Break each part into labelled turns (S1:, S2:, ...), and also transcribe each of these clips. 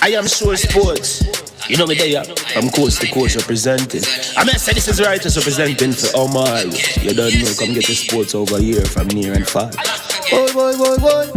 S1: I am sure sports. You know me there, I'm coast to coast representing. I mean, I say this is righteous representing for Omar. You don't know, come get the sports over here from near and far. Boy, boy, boy, boy.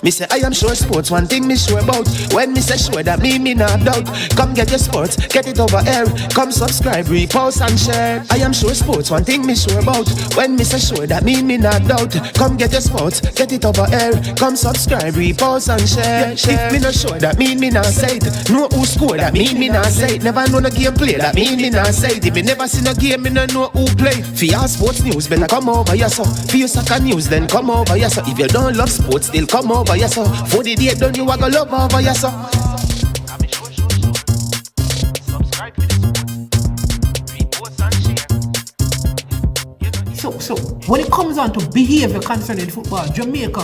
S1: Me say I am sure sports, one thing me sure about. When me say sure, that me not doubt. Come get your sports, get it over here. Come subscribe, repost and share. I am sure sports, one thing me sure about. When me say sure, that me not doubt. Come get your sports, get it over here. Come subscribe, repost and share. If me not sure, that me not say it. Know who score, that me not say it. Never know no game play, that me not say it. If me never seen a game, me no know who play. For your sports news, better come over here so. For your soccer news, then come over here so. If you don't love sports, still come over here so. For the day done, you a go love over here so.
S2: So when it comes on to behavior concerning football, Jamaica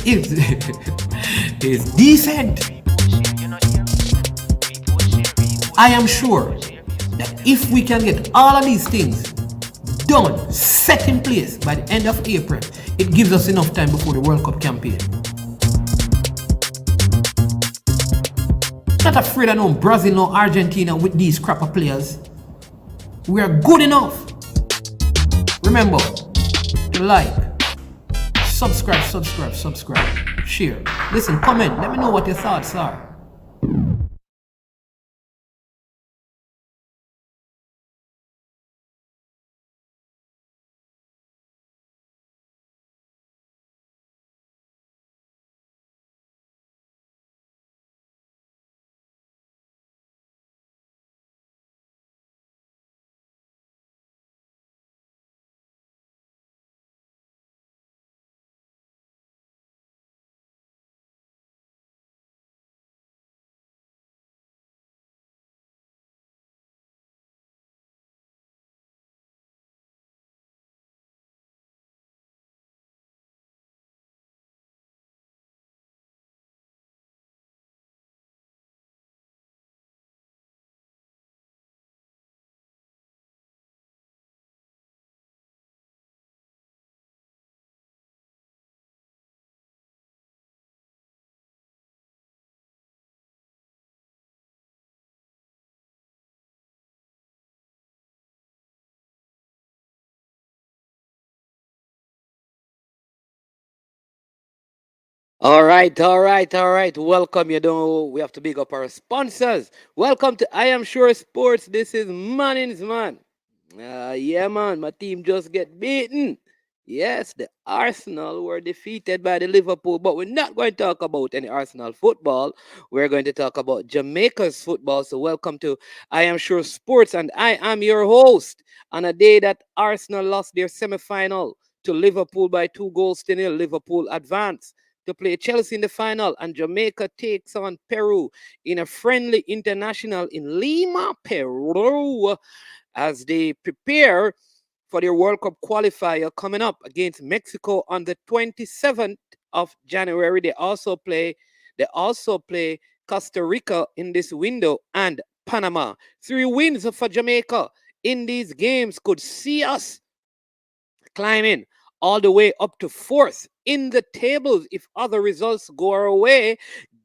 S2: is decent. I am sure that if we can get all of these things done, set in place by the end of April, it gives us enough time before the World Cup campaign. Not afraid of no Brazil, no Argentina with these crap of players. We are good enough. Remember to like, subscribe, share. Listen, comment. Let me know what your thoughts are.
S3: All right. Welcome. You know, we have to big up our sponsors. Welcome to I Am Sure Sports. This is Manning's man. Yeah, man. My team just get beaten. Yes, the Arsenal were defeated by the Liverpool, but we're not going to talk about any Arsenal football. We're going to talk about Jamaica's football. So, welcome to I Am Sure Sports, and I am your host. On a day that Arsenal lost their semi-final to Liverpool by 2-0, Liverpool advanced to play Chelsea in the final, and Jamaica takes on Peru in a friendly international in Lima, Peru, as they prepare for their World Cup qualifier coming up against Mexico on the 27th of January. They also play Costa Rica in this window and Panama. 3 wins for Jamaica in these games could see us climbing all the way up to 4th in the tables if other results go our way,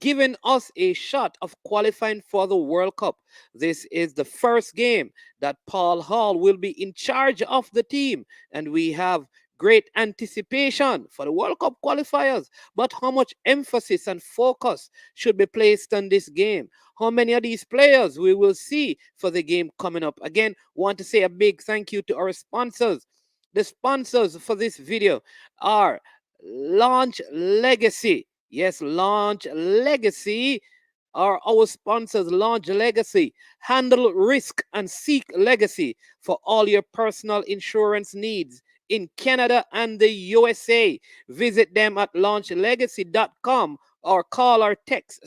S3: giving us a shot of qualifying for the World Cup. This is the first game that Paul Hall will be in charge of the team, and we have great anticipation for the World Cup qualifiers. But how much emphasis and focus should be placed on this game? How many of these players we will see for the game coming up? Again, want to say a big thank you to our sponsors. The sponsors for this video are Launch Legacy. Yes, Launch Legacy are our sponsors. Launch Legacy. Handle risk and seek legacy for all your personal insurance needs in Canada and the USA. Visit them at launchlegacy.com or call or text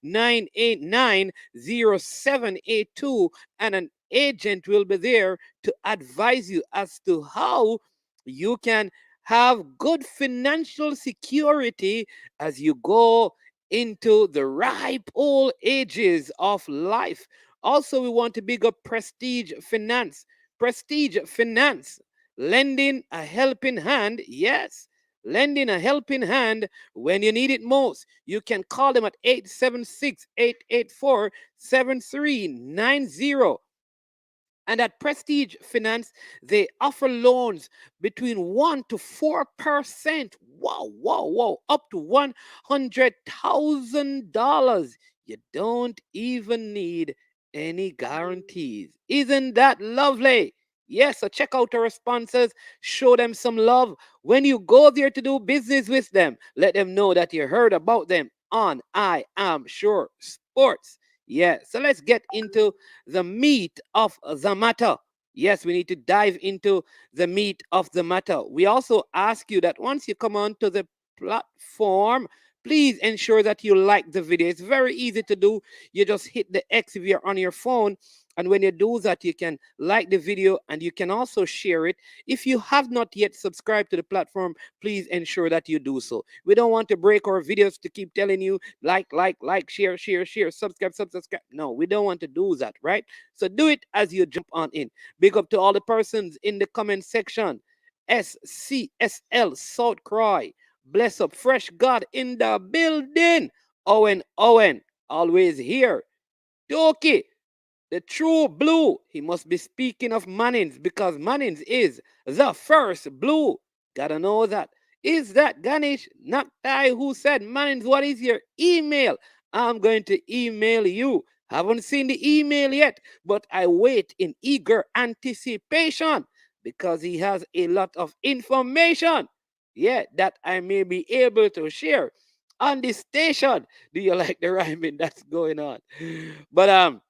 S3: 647-989-0782, and an agent will be there to advise you as to how you can have good financial security as you go into the ripe old ages of life. Also, we want to big up Prestige Finance. Prestige Finance, lending a helping hand, yes, lending a helping hand when you need it most. You can call them at 876-884-7390. And at Prestige Finance, they offer loans between 1 to 4%. Wow, wow, wow. Up to $100,000. You don't even need any guarantees. Isn't that lovely? Yes, so check out our sponsors, show them some love. When you go there to do business with them, let them know that you heard about them on I Am Sure Sports. Yeah, so let's get into the meat of the matter. Yes, we need to dive into the meat of the matter. We also ask you that once you come onto the platform, please ensure that you like the video. It's very easy to do. You just hit the X if you're on your phone. And when you do that, you can like the video and you can also share it. If you have not yet subscribed to the platform, please ensure that you do so. We don't want to break our videos to keep telling you like, share, subscribe. No, we don't want to do that, right? So do it as you jump on in. Big up to all the persons in the comment section. SCSL South Croy. Bless up, fresh God in the building. Owen, always here. Doki, the true blue. He must be speaking of Mannings because Mannings is the first blue. Gotta know that. Is that Ganesh Naktai who said, Mannings, what is your email? I'm going to email you. Haven't seen the email yet, but I wait in eager anticipation because he has a lot of information. Yeah, that I may be able to share on this station. Do you like the rhyming that's going on? But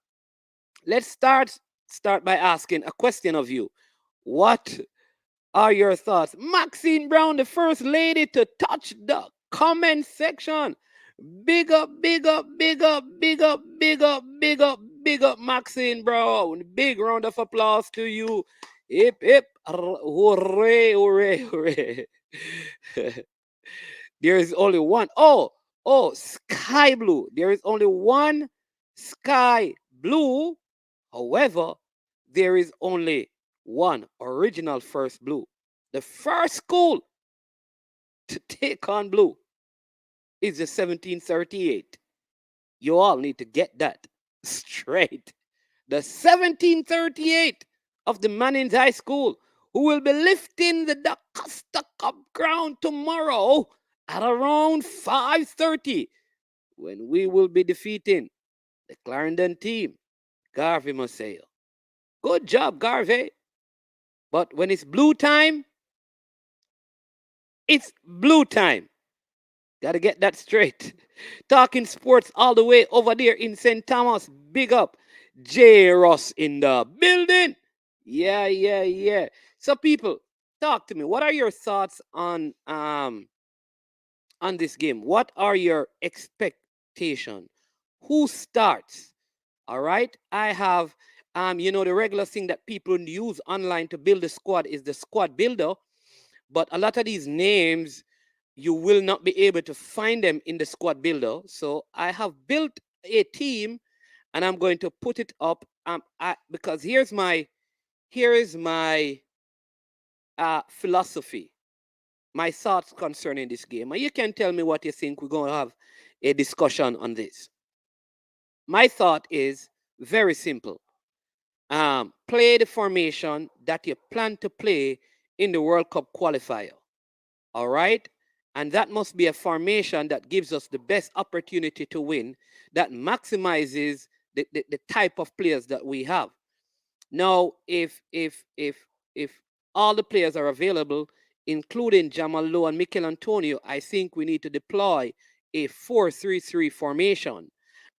S3: let's start by asking a question of you. What are your thoughts? Maxine Brown, the first lady to touch the comment section. Big up, Maxine Brown. Big round of applause to you. Hip, hip, hooray, hooray, hooray. There is only one. Oh, sky blue. There is only one sky blue. However, there is only one original first blue. The first school to take on blue is the 1738. You all need to get that straight. The 1738 of the Mannings High School, who will be lifting the DaCosta Cup crown tomorrow at around 5:30 when we will be defeating the Clarendon team, Garvey Maceo. Good job, Garvey. But when it's blue time, it's blue time. Got to get that straight. Talking sports all the way over there in St. Thomas. Big up. J. Ross in the building. Yeah. So people, talk to me. What are your thoughts on this game? What are your expectations? Who starts? All right. I have the regular thing that people use online to build a squad is the squad builder. But a lot of these names, you will not be able to find them in the squad builder. So I have built a team and I'm going to put it up because here is my philosophy, my thoughts concerning this game. And you can tell me what you think. We're going to have a discussion on this. My thought is very simple. Play the formation that you plan to play in the World Cup qualifier. All right? And that must be a formation that gives us the best opportunity to win, that maximizes the type of players that we have. Now, if all the players are available, including Jamal Lowe and Mikel Antonio, I think we need to deploy a 4-3-3 formation.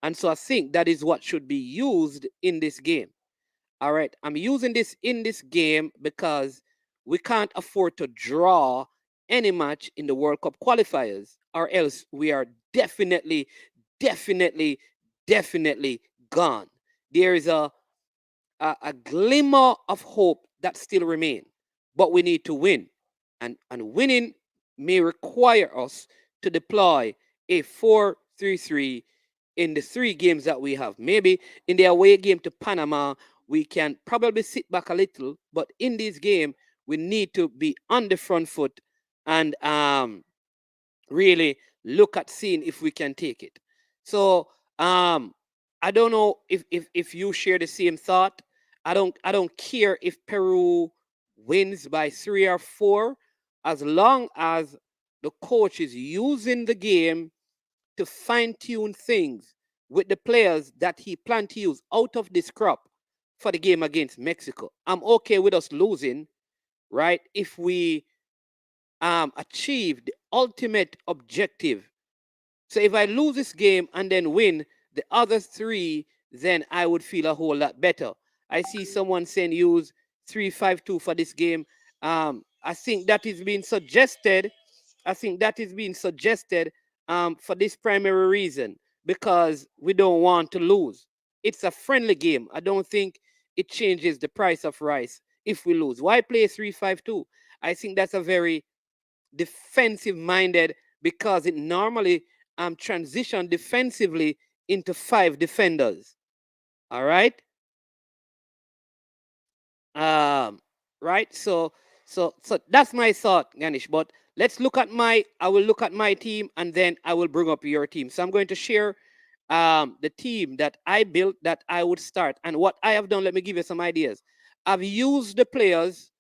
S3: And so I think that is what should be used in this game. All right, I'm using this in this game because we can't afford to draw any match in the World Cup qualifiers, or else we are definitely gone. There is a glimmer of hope that still remains, but we need to win. And winning may require us to deploy a 4-3-3 in the 3 games that we have. Maybe in the away game to Panama, we can probably sit back a little, but in this game, we need to be on the front foot and really look at seeing if we can take it. So I don't know if you share the same thought. I don't care if Peru wins by 3 or 4, as long as the coach is using the game to fine-tune things with the players that he planned to use out of this crop for the game against Mexico. I'm okay with us losing, right? If we achieve the ultimate objective. So if I lose this game and then win the other 3, then I would feel a whole lot better. I see someone saying use 3-5-2 for this game. I think that is being suggested. I think that is being suggested for this primary reason, because we don't want to lose. It's a friendly game. I don't think it changes the price of rice if we lose. Why play 3-5-2? I think that's a very defensive minded, because it normally transition defensively into 5 defenders. All right. Right. So that's my thought, Ganesh. But let's look at I will look at my team and then I will bring up your team. So I'm going to share the team that I built that I would start, and what I have done. Let me give you some ideas. I've used the players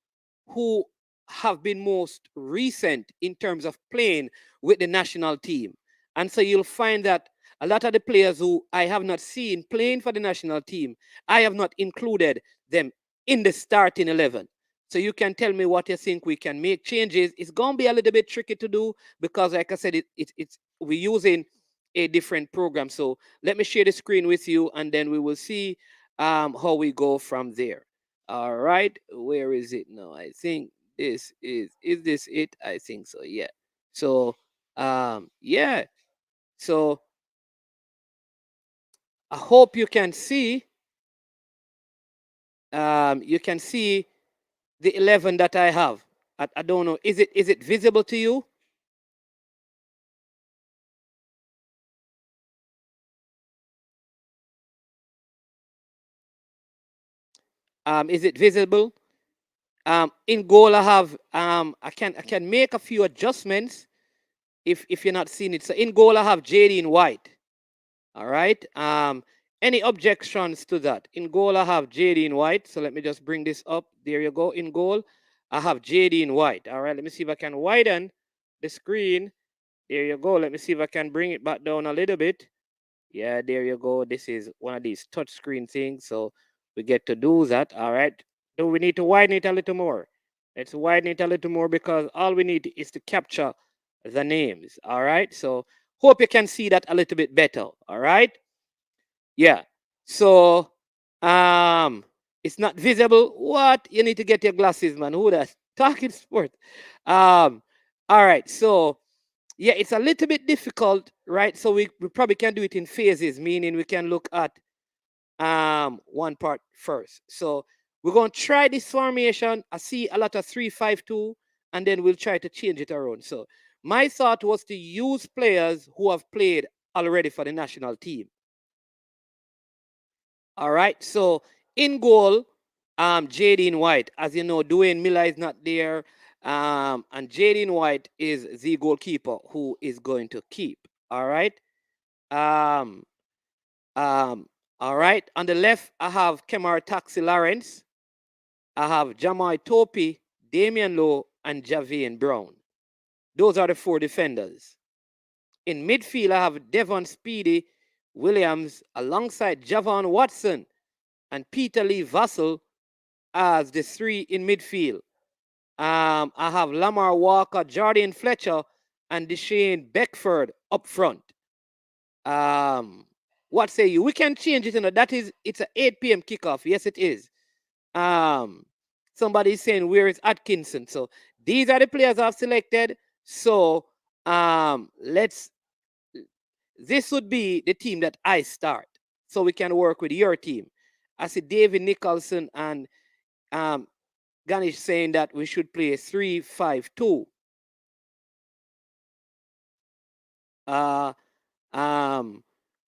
S3: who have been most recent in terms of playing with the national team. And so you'll find that a lot of the players who I have not seen playing for the national team, I have not included them in the starting 11. So you can tell me what you think we can make changes. It's going to be a little bit tricky to do because, like I said, we're using a different program. So let me share the screen with you, and then we will see how we go from there. All right, where is it now? I think this is this it? I think so. Yeah. So yeah. So I hope you can see the 11 that I have. I don't know. Is it visible to you? Is it visible? In goal, I have I can make a few adjustments if you're not seeing it. So in goal, I have Jaden White. All right. Any objections to that? In goal, I have Jaden White. So let me just bring this up. There you go. In goal, I have Jaden White. All right. Let me see if I can widen the screen. There you go. Let me see if I can bring it back down a little bit. Yeah, there you go. This is one of these touch screen things. So we get to do that. All right. Do we need to widen it a little more? Let's widen it a little more, because all we need is to capture the names. All right. So hope you can see that a little bit better. All right. Yeah. So it's not visible. What? You need to get your glasses, man. Who that? Talking sport. All right. So yeah, it's a little bit difficult, right? So we probably can do it in phases, meaning we can look at one part first. So we're going to try this formation. I see a lot of 3-5-2, and then we'll try to change it around. So my thought was to use players who have played already for the national team. All right. So in goal, Jaden White. As you know, Dwayne Miller is not there. And Jaden White is the goalkeeper who is going to keep. All right. All right. On the left, I have Kemar Taxi Lawrence. I have Jamai Topi, Damian Lowe, and Javian Brown. Those are the 4 defenders. In midfield, I have Devon Speedy Williams alongside Javon Watson and Peter Lee Vassell as the 3 in midfield. I have Lamar Walker, Jordan Fletcher, and Deshane Beckford up front. What say you? We can change it. It's an 8 p.m. kickoff. Yes, it is. Somebody is saying where is Atkinson? So these are the players I've selected. So this would be the team that I start, so we can work with your team. I see David Nicholson and Ganesh saying that we should play 3-5-2.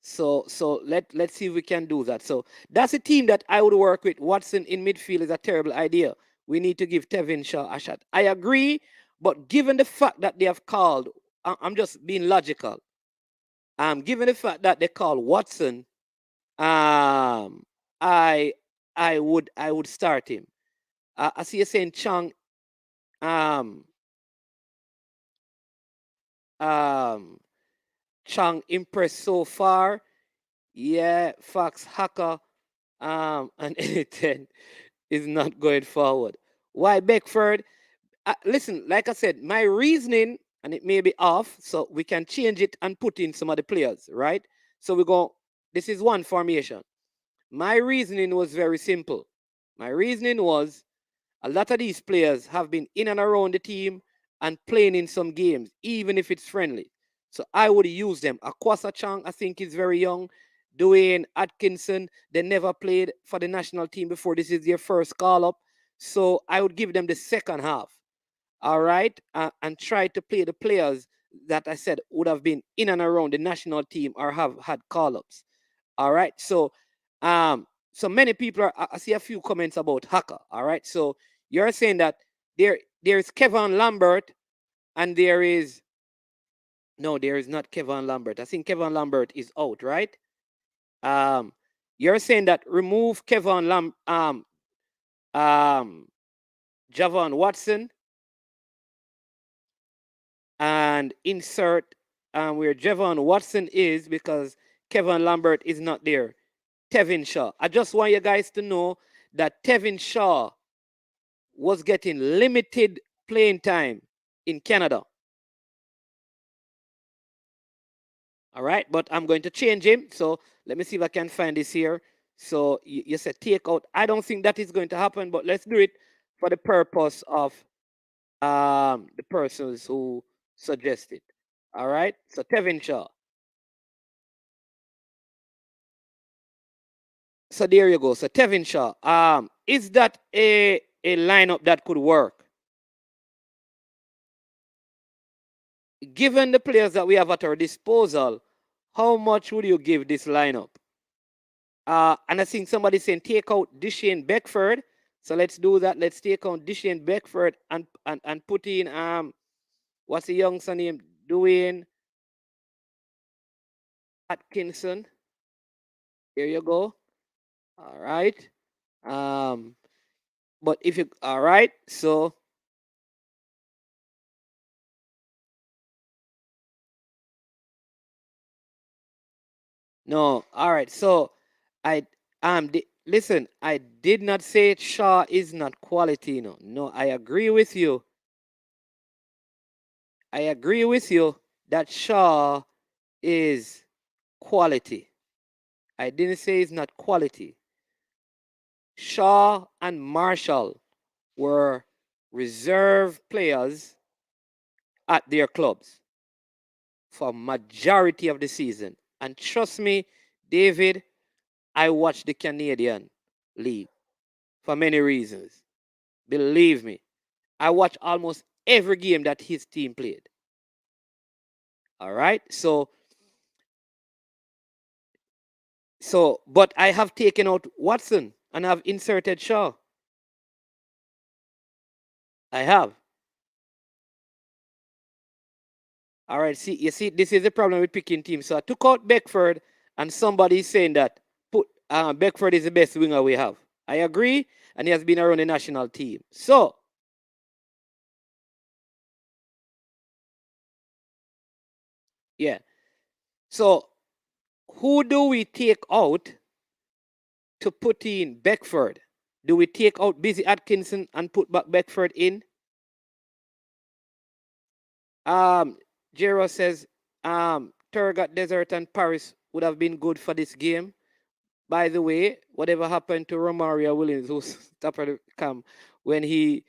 S3: So let's see if we can do that. So that's a team that I would work with. Watson in midfield is a terrible idea. We need to give Tevin Shaw a shot. I agree, But given the fact that they have called, I'm just being logical. Given the fact that they call Watson, I would start him. I see you saying Chang, Chang impressed so far. Yeah, Fox Hacker, and anything is not going forward. Why Beckford? Listen, like I said, my reasoning, and it may be off, so we can change it and put in some of the players, right? So we go, this is one formation. My reasoning was very simple. My reasoning was a lot of these players have been in and around the team and playing in some games, even if it's friendly. So I would use them. Akwasa Chang, I think, is very young. Dwayne Atkinson, they never played for the national team before. This is their first call up. So I would give them the second half. All right. And try to play the players that I said would have been in and around the national team or have had call ups. All right. So, so many people I see a few comments about Haka. All right. So you're saying that there's Kevin Lambert and there is not Kevin Lambert. I think Kevin Lambert is out, right? You're saying that remove Javon Watson and insert where Javon Watson is because Kevin Lambert is not there. Tevin Shaw. I just want you guys to know that Tevin Shaw was getting limited playing time in Canada. All right, but I'm going to change him. So let me see if I can find this here. So you said take out. I don't think that is going to happen, but let's do it for the purpose of the persons who suggested. All right, so Tevin Shaw. So there you go. So Tevin Shaw. Is that a lineup that could work? Given the players that we have at our disposal, how much would you give this lineup? And I think somebody saying take out Deshane Beckford. So let's do that. Let's take out Deshane Beckford and put in what's the young son name? Dwayne Atkinson. There you go. All right. But if you all right, so no, all right. So I listen, I did not say Shaw is not quality, no. No, I agree with you. I agree with you that Shaw is quality. I didn't say it's not quality. Shaw and Marshall were reserve players at their clubs for majority of the season. And trust me, David, I watched the Canadian League for many reasons. Believe me, I watched almost every game that his team played. All right. So, but I have taken out Watson and I've inserted Shaw. I have. All right. See, you see, this is the problem with picking teams. So I took out Beckford, and somebody is saying that Beckford is the best winger we have. I agree, and he has been around the national team. So, yeah. So, who do we take out to put in Beckford? Do we take out Busy Atkinson and put back Beckford in? Jero says Turgot, Desert, and Paris would have been good for this game. By the way, whatever happened to Romario Williams, who's top of the camp when he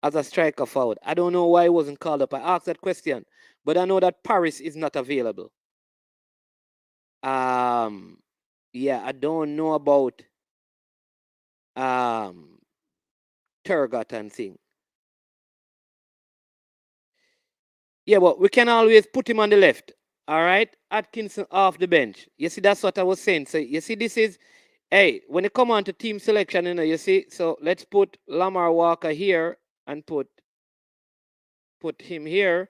S3: as a striker forward? I don't know why he wasn't called up. I asked that question, but I know that Paris is not available. Yeah, I don't know about Turgot and thing. Yeah, but we can always put him on the left. All right, Atkinson off the bench. You see, that's what I was saying. So you see, this is, hey, when you come on to team selection, you know, you see. So let's put Lamar Walker here and put put him here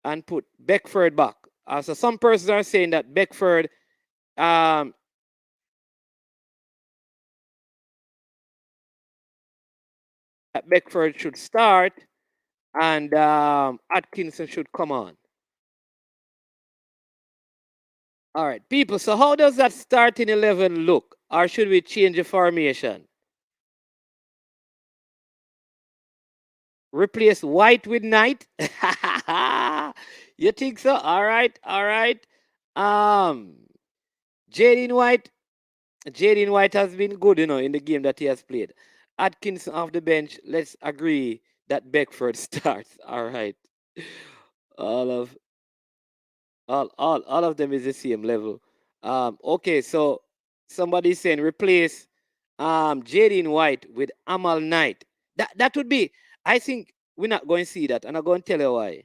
S3: and put Beckford back. So some persons are saying that Beckford that Beckford should start and Atkinson should come on. All right, people. So how does that starting 11 look? Or should we change the formation? Replace White with Knight? You think so? All right, all right. Jaden White. Jaden White has been good, in the game that he has played. Atkinson off the bench. Let's agree that Beckford starts. All right. All of all of them is the same level. Okay, so somebody's saying replace Jaden White with Amal Knight. That would be, I think we're not going to see that, and I'm going to tell you why.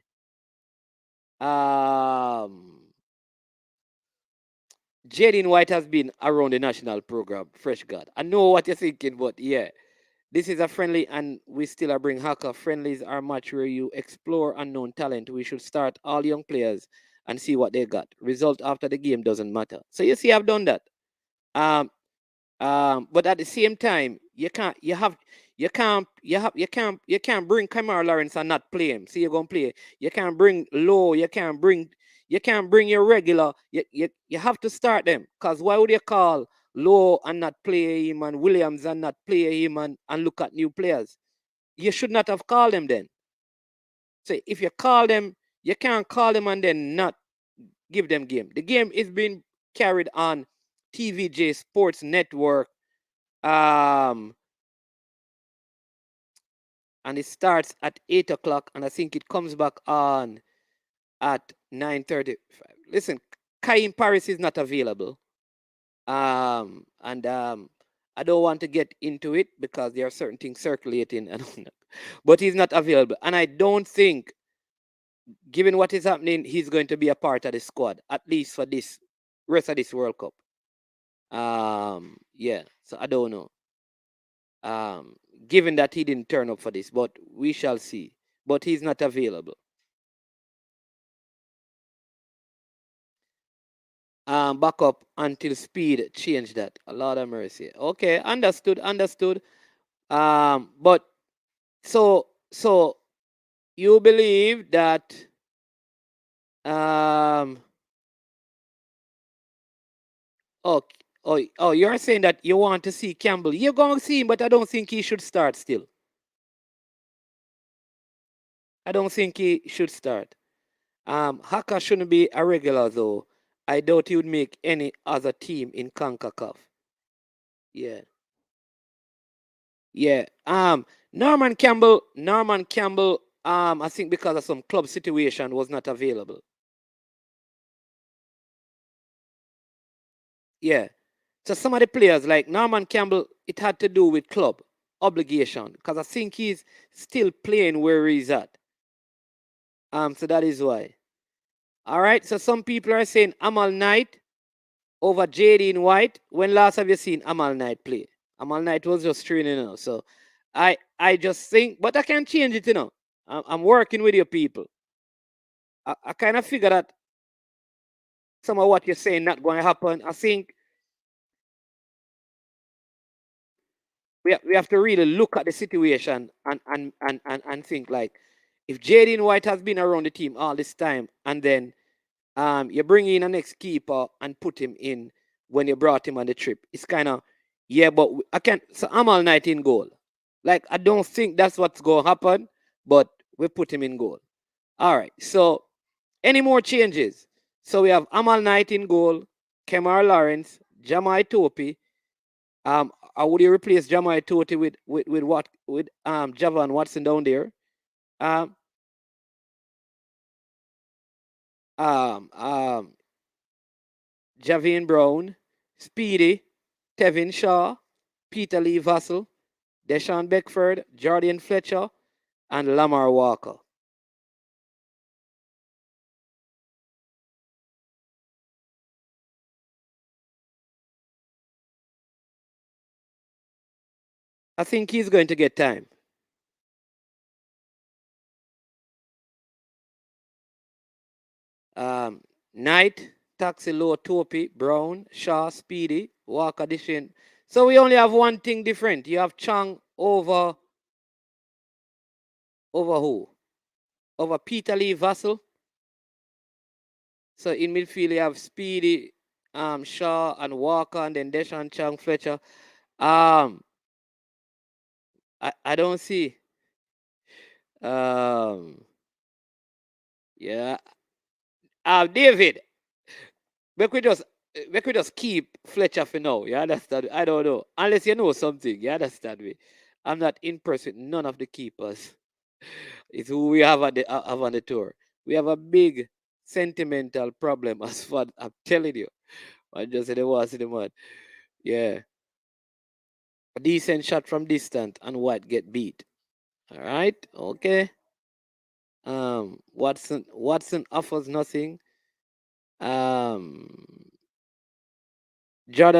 S3: Jaden White has been around the national program, Fresh God. I know what you're thinking, but yeah. This is a friendly, and we still are bring Haka. Friendlies are much where you explore unknown talent. We should start all young players and see what they got. Result after the game doesn't matter. So you see, I've done that. But at the same time, you can't bring Kamara Lawrence and not play him. See, you're gonna play. You can't bring Low. You can't bring your regular. You have to start them. Cause why would you call Low and not play him, and Williams and not play him, and look at new players? You should not have called them then. So if you call them, you can't call them and then not give them game. The game is being carried on TVJ Sports Network. And it starts at 8 o'clock, and I think it comes back on at 9:35. Listen, Kaim Paris is not available. And I don't want to get into it because there are certain things circulating, but he's not available. And I don't think, given what is happening, he's going to be a part of the squad, at least for this rest of this World Cup. Yeah, so I don't know. Given that he didn't turn up for this, but we shall see. But he's not available. Back up until speed change that. A lot of mercy. Okay, understood. But so you believe that oh, you're saying that you want to see Campbell. You're going to see him, but I don't think he should start still. I don't think he should start. Haka shouldn't be a regular though. I doubt he would make any other team in CONCACAF. Yeah. Yeah. Norman Campbell, I think because of some club situation was not available. Yeah. So some of the players like Norman Campbell, it had to do with club obligation because I think he's still playing where he's at. So that is why. All right. So some people are saying Amal Knight over Jaden White. When last have you seen Amal Knight play? Amal Knight was just training, So I just think, but I can change it, I'm working with your people. I kind of figure that some of what you're saying not going to happen. I think we have to really look at the situation and think like, if Jaden White has been around the team all this time, and then you bring in an ex-keeper and put him in when you brought him on the trip, it's kind of, yeah, but I can't. So Amal Knight in goal. Like, I don't think that's what's going to happen, but we put him in goal. All right. So, any more changes? So we have Amal Knight in goal, Kemar Lawrence, Jamai Topi. Would you replace Jamai Topi with Javan Watson down there? Javian Brown, Speedy, Tevin Shaw, Peter Lee Vassell, Deshaun Beckford, Jordan Fletcher, and Lamar Walker. I think he's going to get time. Knight, Taxi, Low, Topi, Brown, Shaw, Speedy, Walker, Dishin. So we only have one thing different. You have Chang over who? Over Peter Lee Vassell. So in midfield you have Speedy, Shaw and Walker, and then Deshaun Chang Fletcher. I don't see. Yeah. David, we could just keep Fletcher for now. You understand? I don't know. Unless you know something. You understand me? I'm not impressed with none of the keepers. It's who we have have on the tour. We have a big sentimental problem as far I'm telling you. I just said it was in the mud. Yeah. A decent shot from distant and White get beat. All right. Okay. Watson offers nothing. Jordan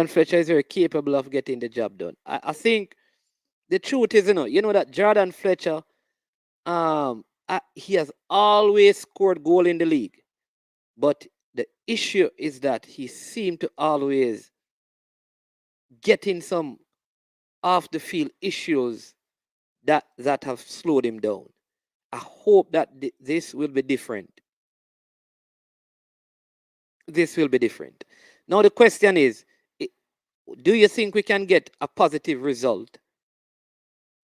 S3: Fletcher is very capable of getting the job done. I think the truth is, you know that Jordan Fletcher, he has always scored goal in the league, but the issue is that he seemed to always get in some off the field issues that have slowed him down. I hope that this will be different. This will be different. Now the question is, do you think we can get a positive result,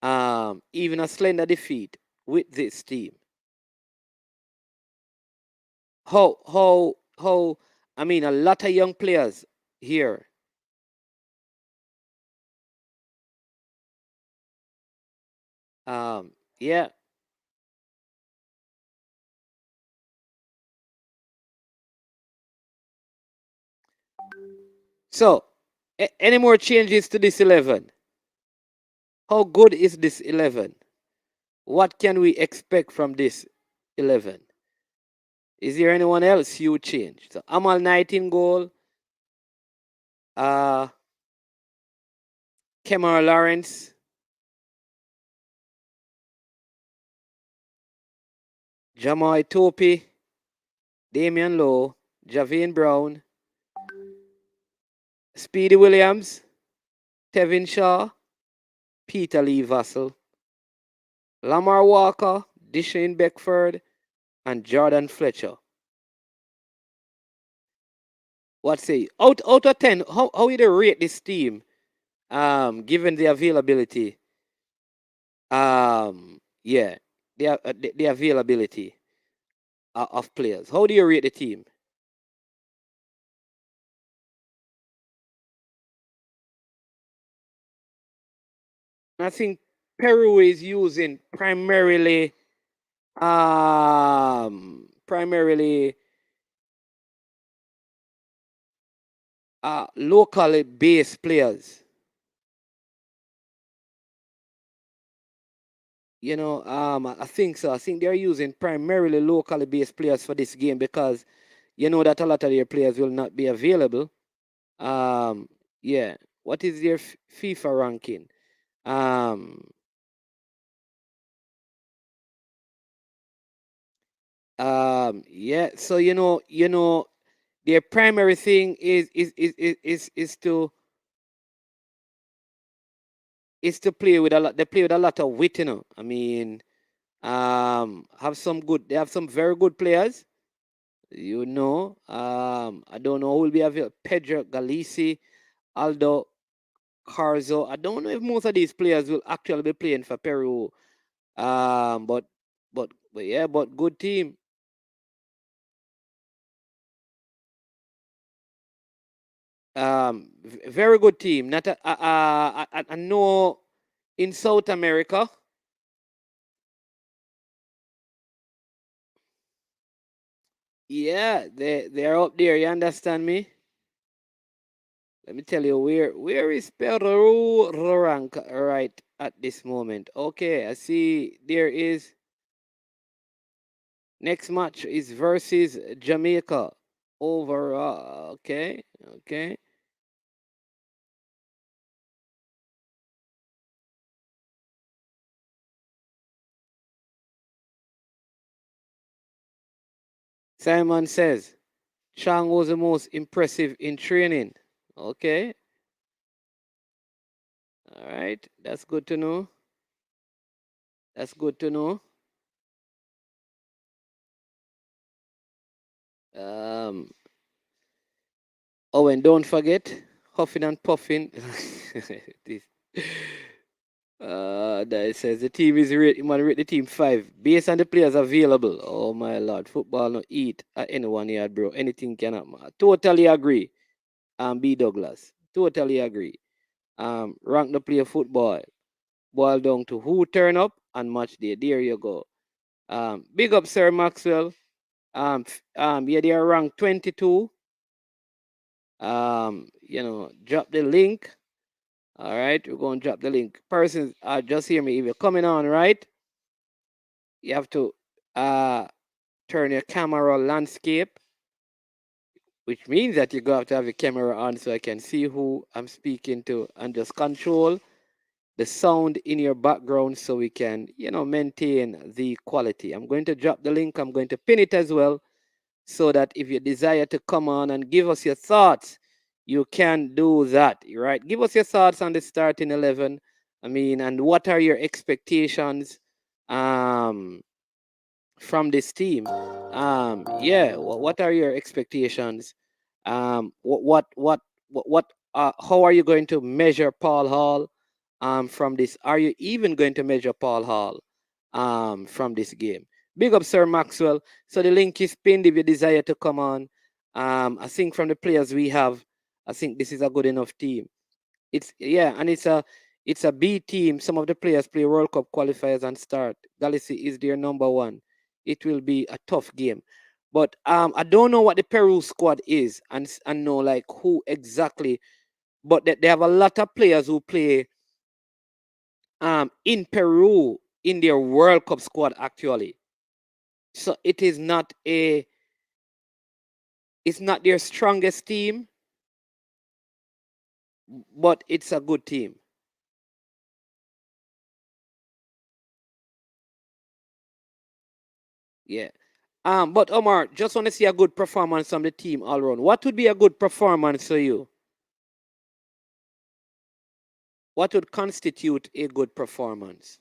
S3: even a slender defeat with this team? How? I mean, a lot of young players here. Yeah. So, any more changes to this 11? How good is this 11? What can we expect from this 11? Is there anyone else you change? So, Amal Knight in goal. Kemar Lawrence. Jamal Topi. Damian Lowe. Javine Brown. Speedy Williams. Tevin Shaw. Peter Lee Vassell. Lamar Walker. Deshane Beckford. And Jordan Fletcher. What say? Out of 10, how would you rate this team, given the availability? Yeah, the availability of players. How do you rate the team? I think Peru is using primarily locally based players. I think so. I think they're using primarily locally based players for this game because you know that a lot of their players will not be available. Yeah. What is their FIFA ranking? Yeah. So their primary thing is to play with a lot. They play with a lot of wit. I mean, they have some very good players. I don't know who will be available. Pedro Galisi, Aldo Carzo. I don't know if most of these players will actually be playing for Peru. But yeah, but good team. Very good team. Not I know in South America. Yeah, they're up there. You understand me? Let me tell you where is Peru rank right at this moment. Okay, I see there is next match is versus Jamaica over okay. Simon says Chang was the most impressive in training. Okay. All right. That's good to know. That's good to know. Um, oh, and don't forget, huffing and puffing. This, that it says the team is rate. You might rate the team 5 based on the players available. Oh my lord, football no eat at any 1 yard, bro. Anything can happen. Totally agree. B Douglas. Totally agree. Rank the player football. Boil down to who turn up and match day. There you go. Big up, Sir Maxwell. Yeah, they are ranked 22. Drop the link. All right, we're going to drop the link. Persons, just hear me. If you're coming on, right, you have to turn your camera landscape, which means that you're going to have your camera on so I can see who I'm speaking to, and just control the sound in your background so we can, maintain the quality. I'm going to drop the link. I'm going to pin it as well so that if you desire to come on and give us your thoughts, you can do that, right? Give us your thoughts on the starting 11. I mean, and what are your expectations from this team? What are your expectations? How are you going to measure Paul Hall from this? Are you even going to measure Paul Hall from this game? Big up, Sir Maxwell. So the link is pinned if you desire to come on. I think from the players we have, I think this is a good enough team. It's a B team. Some of the players play World Cup qualifiers and start. Galaxy is their number 1. It will be a tough game. But I don't know what the Peru squad is and know like who exactly. But they have a lot of players who play in Peru in their World Cup squad actually. So it's not their strongest team, but it's a good team. Yeah. But Omar, just want to see a good performance from the team all around. What would be a good performance for you? What would constitute a good performance?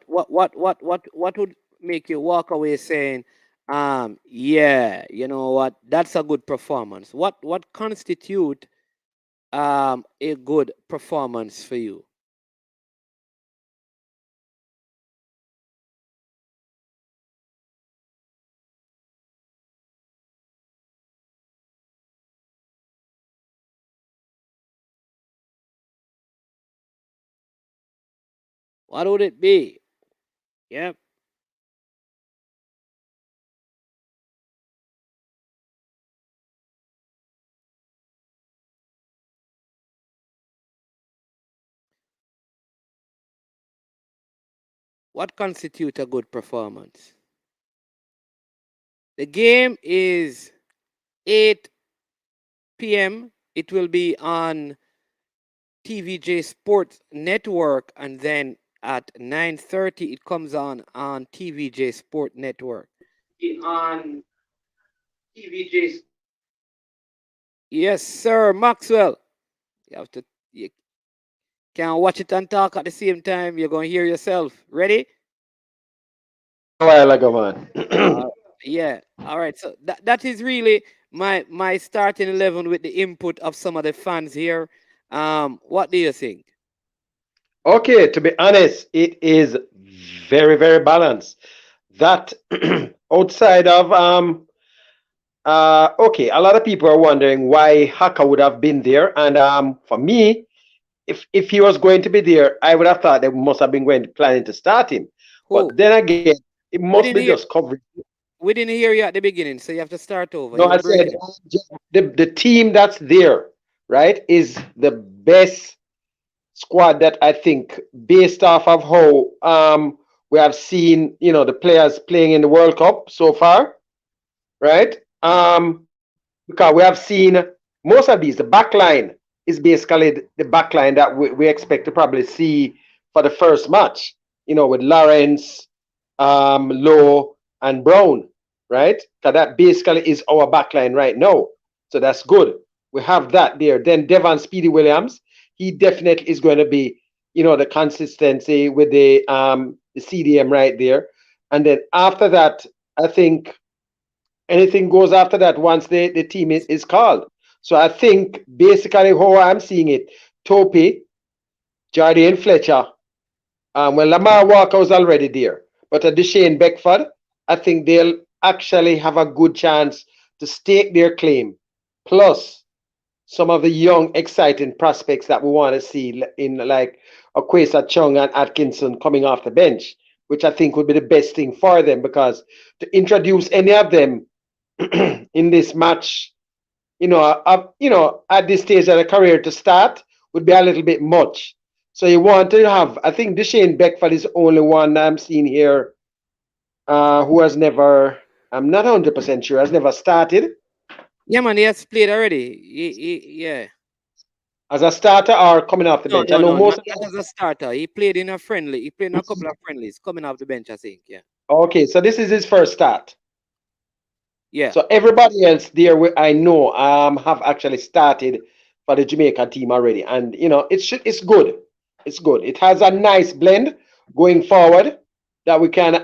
S3: What would make you walk away saying, yeah, you know what, that's a good performance? What constitute a good performance for you? What would it be? Yep. What constitute a good performance? The game is 8 p.m. It will be on TVJ Sports Network, and then at 9:30 it comes on TVJ Sport Network. On TVJ. Yes, sir, Maxwell. You can't watch it and talk at the same time. You're gonna hear yourself. Ready?
S4: A while ago, man.
S3: Yeah. All right. So that is really my starting 11 with the input of some of the fans here. What do you think?
S4: Okay, to be honest, it is very, very balanced. That outside of okay, a lot of people are wondering why Haka would have been there, and for me, if he was going to be there, I would have thought they must have been planning to start him.
S3: Who?
S4: But then again, it
S3: We
S4: must
S3: didn't
S4: be
S3: hear.
S4: just coverage.
S3: We didn't hear you at the beginning, so you have to start over.
S4: No,
S3: You were
S4: I said
S3: breaking.
S4: the team that's there, right, is the best squad that I think, based off of how we have seen, the players playing in the World Cup so far, right? Because because we have seen most of these. The back line is basically the back line that we expect to probably see for the first match, with Lawrence, Lowe, and Brown, right? Because that basically is our back line right now. So that's good. We have that there. Then Devon Speedy Williams, he definitely is going to be, the consistency with the CDM right there. And then after that, I think anything goes after that once the team is called. So I think basically how I'm seeing it, Topi, Jardine Fletcher, well, Lamar Walker was already there, but Deshane Beckford, I think they'll actually have a good chance to stake their claim. Plus, some of the young, exciting prospects that we want to see in like Akwesa Chung and Atkinson coming off the bench, which I think would be the best thing for them, because to introduce any of them in this match, at this stage of the career to start would be a little bit much. So you want to have, I think Deshane Beckford is the only one I'm seeing here who has never, I'm not 100% sure, has never started.
S3: Yeah, man, he has played already. Yeah.
S4: As a starter or coming off the bench? I know most.
S3: Not as a starter. He played in a friendly. He played in a couple of friendlies coming off the bench, I think. Yeah.
S4: Okay, so this is his first start.
S3: Yeah.
S4: So everybody else there, I know, have actually started for the Jamaica team already, and it's good. It's good. It has a nice blend going forward that we can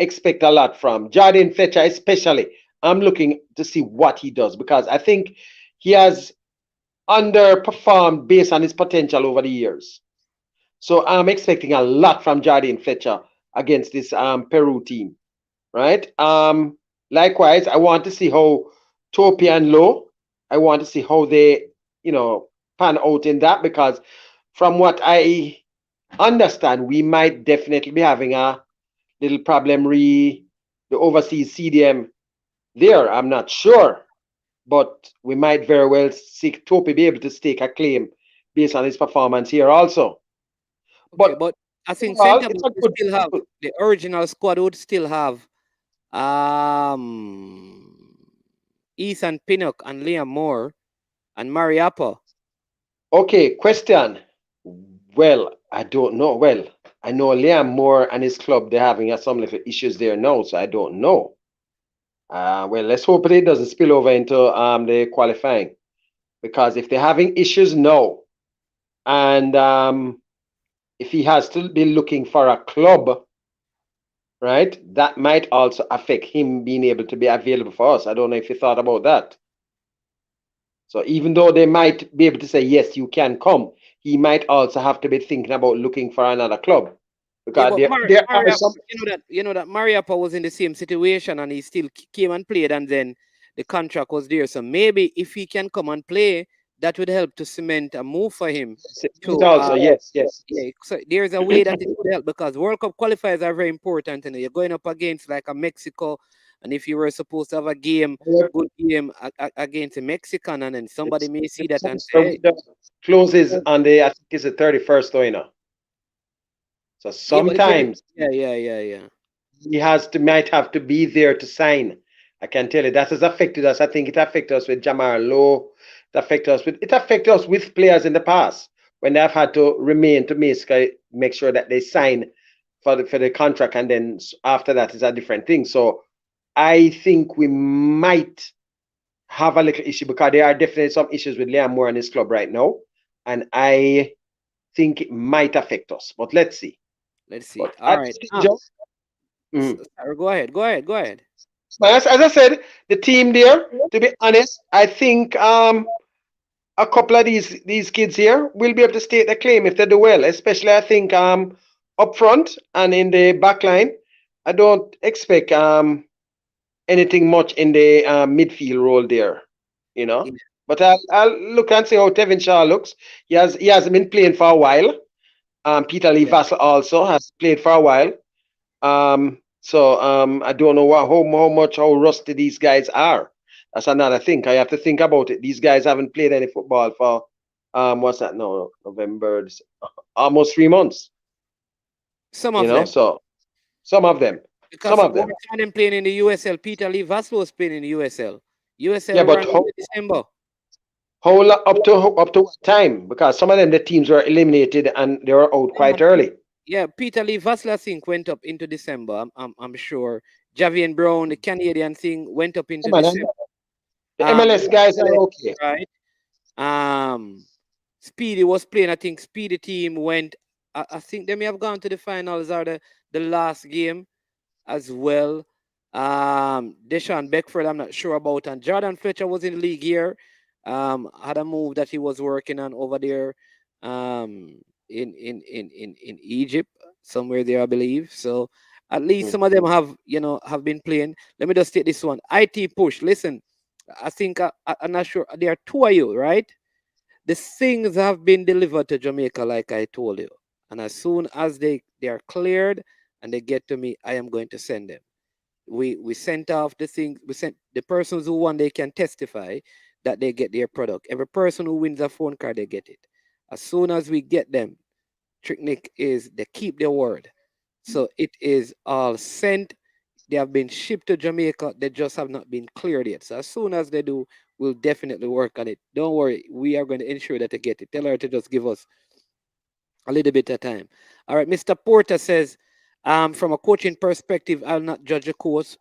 S4: expect a lot from Jardine Fletcher, especially. I'm looking to see what he does, because I think he has underperformed based on his potential over the years. So I'm expecting a lot from Jardine Fletcher against this Peru team, right? Likewise, I want to see how Topi and Lowe, I want to see how they, pan out in that, because from what I understand, we might definitely be having a little problem the overseas CDM there. I'm not sure, but we might very well see Topi be able to stake a claim based on his performance here also.
S3: Okay, but I think center back would still have the original squad would still have Ethan Pinnock and Liam Moore and Mariappa.
S4: Okay, question. Well, I don't know. Well, I know Liam Moore and his club, they're having some little issues there now, so I don't know. Well, let's hope it doesn't spill over into the qualifying, because if they're having issues now, and if he has to be looking for a club, right, that might also affect him being able to be available for us. I don't know if you thought about that. So even though they might be able to say, yes, you can come, he might also have to be thinking about looking for another club. Because there are some...
S3: You know that Mariappa was in the same situation and he still came and played, and then the contract was there. So maybe if he can come and play, that would help to cement a move for him.
S4: Yes.
S3: Yeah, so there's a way that it could help, because World Cup qualifiers are very important, and you're going up against like a Mexico. And if you were supposed to have a good game against a Mexican, and then somebody may see that and say,
S4: closes on the, I think it's the 31st, though, So sometimes, he might have to be there to sign. I can tell you that has affected us. I think it affected us with Jamar Lowe. It affected us with players in the past when they've had to remain to make sure that they sign for the contract, and then after that is a different thing. So I think we might have a little issue, because there are definitely some issues with Liam Moore and his club right now, and I think it might affect us. But let's see.
S3: All right. Go ahead.
S4: As I said, the team there, to be honest, I think a couple of these kids here will be able to state their claim if they do well. Especially, I think up front and in the back line, I don't expect anything much in the midfield role there, But I'll look and see how Tevin Shaw looks. He hasn't been playing for a while. Peter Lee Vassell also has played for a while. So I don't know how rusty these guys are. That's another thing. I have to think about it. These guys haven't played any football for what's that? No, November, almost 3 months.
S3: Some of them.
S4: So some of them.
S3: Because some of them playing in the USL. Peter Lee Vassell was playing in the USL. USA
S4: Yeah,
S3: will
S4: but
S3: run in December.
S4: up to what time? Because some of them the teams were eliminated and they were out quite early.
S3: Yeah, Peter Lee Vassler thing went up into December. I'm sure. Javian Brown, the Canadian thing, went up into
S4: Come on,
S3: December.
S4: the MLS guys are okay.
S3: Right. Speedy was playing. I think Speedy team went. I think they may have gone to the finals or the last game as well. Deshaun Beckford, I'm not sure about, and Jordan Fletcher was in the league here. Had a move that he was working on over there, in Egypt, somewhere there, I believe. So at least some of them have been playing. Let me just take this one. IT push. Listen, I think I'm not sure. There are two of you, right? The things have been delivered to Jamaica, like I told you. And as soon as they are cleared and they get to me, I am going to send them. We sent off the things. We sent the persons who won. They can testify that they get their product. Every person who wins a phone card, they get it. As soon as we get them, Tricknick is they keep their word. So it is all sent. They have been shipped to Jamaica. They just have not been cleared yet. So as soon as they do, we'll definitely work on it. Don't worry. We are going to ensure that they get it. Tell her to just give us a little bit of time. All right. Mr. Porter says, from a coaching perspective, I'll not judge a coach.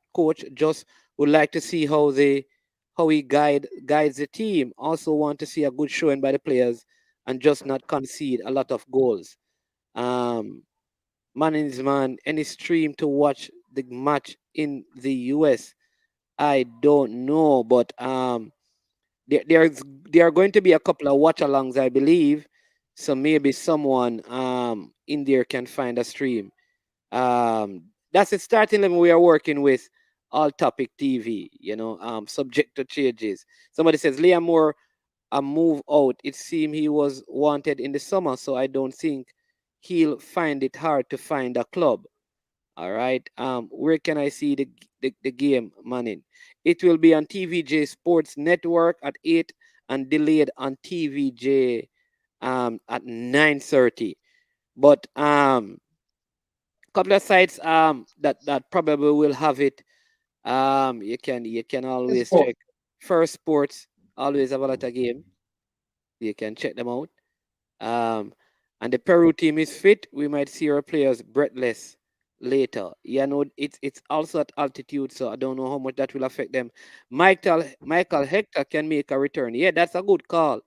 S3: Just would like to see how he guides the team. Also want to see a good showing by the players and just not concede a lot of goals. Man is man, any stream to watch the match in the US? I don't know, but there are going to be a couple of watch alongs, I believe. So maybe someone in there can find a stream. That's the starting level we are working with. All Topic TV, subject to changes. Somebody says Liam Moore a move out. It seemed he was wanted in the summer, so I don't think he'll find it hard to find a club. All right. Where can I see the game, Manning? It will be on TVJ Sports Network at 8 and delayed on TVJ at 9:30. But couple of sites that probably will have it. You can always check. First Sports always have a lot of game. You can check them out. And the Peru team is fit. We might see our players breathless later. It's also at altitude, so I don't know how much that will affect them. Michael Hector can make a return. Yeah, that's a good call.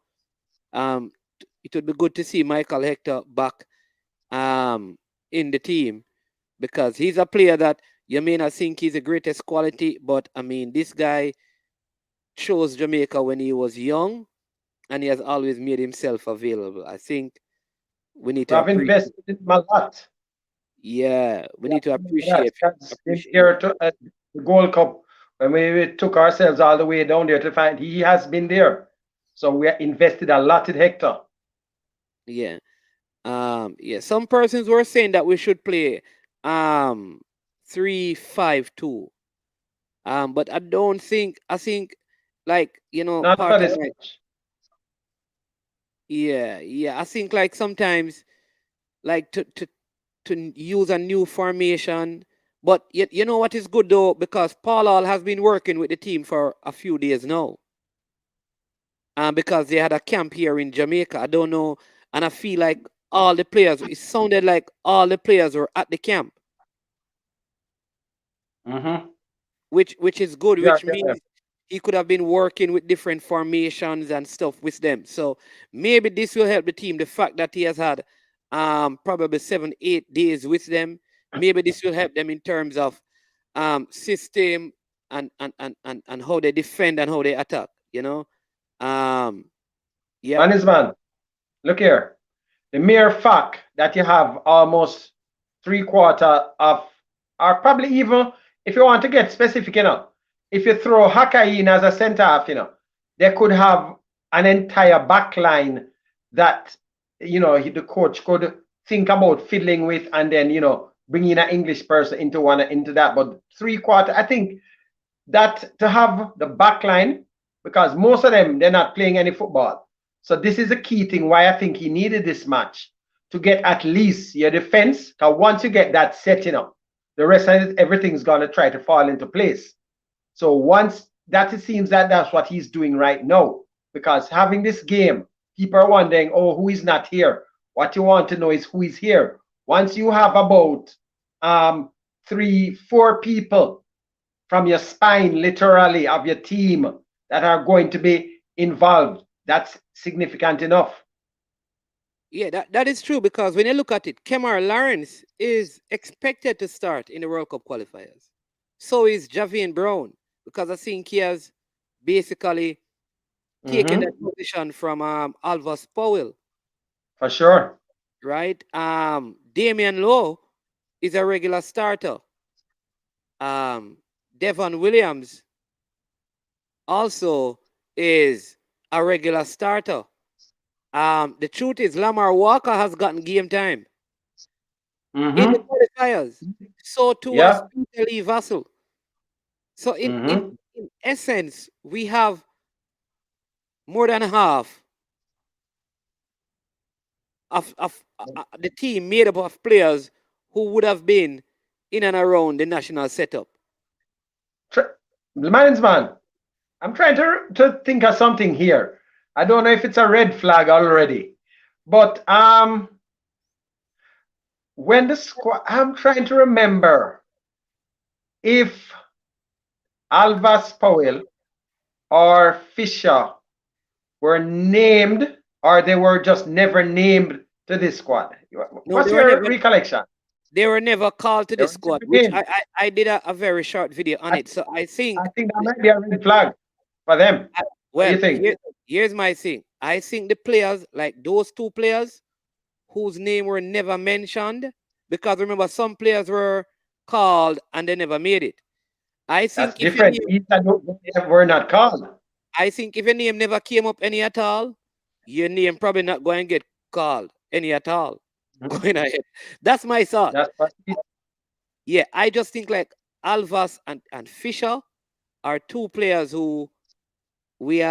S3: It would be good to see Michael Hector back in the team, because he's a player that you may not think he's the greatest quality, but I mean, this guy chose Jamaica when he was young, and he has always made himself available. I think we need to
S4: have invested in a lot.
S3: Yeah, we need to appreciate.
S4: Here to the Gold Cup, when we took ourselves all the way down there to find, he has been there. So we invested a lot in Hector.
S3: Yeah. Yeah. Some persons were saying that we should play 3-5-2. But I don't think, I think, like,
S4: not for this match.
S3: Yeah. I think, like, sometimes, like, to use a new formation. But you know what is good though, because Paul Hall has been working with the team for a few days now. Because they had a camp here in Jamaica. I don't know, and I feel like all the players, it sounded like all the players were at the camp. Which is good, which means he could have been working with different formations and stuff with them. So maybe this will help the team. The fact that he has had probably 7-8 days with them, maybe this will help them in terms of system and how they defend and how they attack. Yeah.
S4: Man, look here. The mere fact that you have almost 3/4 of, or probably even, if you want to get specific, if you throw Haka in as a center half, they could have an entire back line that, the coach could think about fiddling with, and then, bringing an English person into that. But 3/4, I think that to have the back line, because most of them, they're not playing any football. So this is a key thing why I think he needed this match, to get at least your defense. Because once you get that setting up, the rest of it, everything's going to try to fall into place. So once that it seems that that's what he's doing right now. Because having this game, people are wondering, oh, who is not here? What you want to know is who is here. Once you have about 3-4 people from your spine, literally, of your team that are going to be involved, that's significant enough.
S3: Yeah, that is true because when you look at it, Kemar Lawrence is expected to start in the World Cup qualifiers. So is Javian Brown because I think he has basically taken that position from Alvas Powell.
S4: For sure.
S3: Right? Damian Lowe is a regular starter. Devon Williams also is a regular starter. The truth is Lamar Walker has gotten game time in the qualifiers. So too has Peter Lee Vassell. So in essence, we have more than half of the team made up of players who would have been in and around the national setup.
S4: Man, I'm trying to think of something here. I don't know if it's a red flag already, but when the squad, I'm trying to remember if Alvas Powell or Fisher were named or they were just never named to this squad. What's your recollection?
S3: They were never called to the squad, which I did a very short video on it. So I think
S4: that might be a red flag for them. What do you think?
S3: Here's my thing. I think the players, like those two players whose name were never mentioned, because remember some players were called and they never made it. I think
S4: that's different. Were not called.
S3: I think if your name never came up any at all, your name probably not going to get called any at all. Going ahead. That's my thought. Yeah, I just think like Alvas and Fisher are two players who we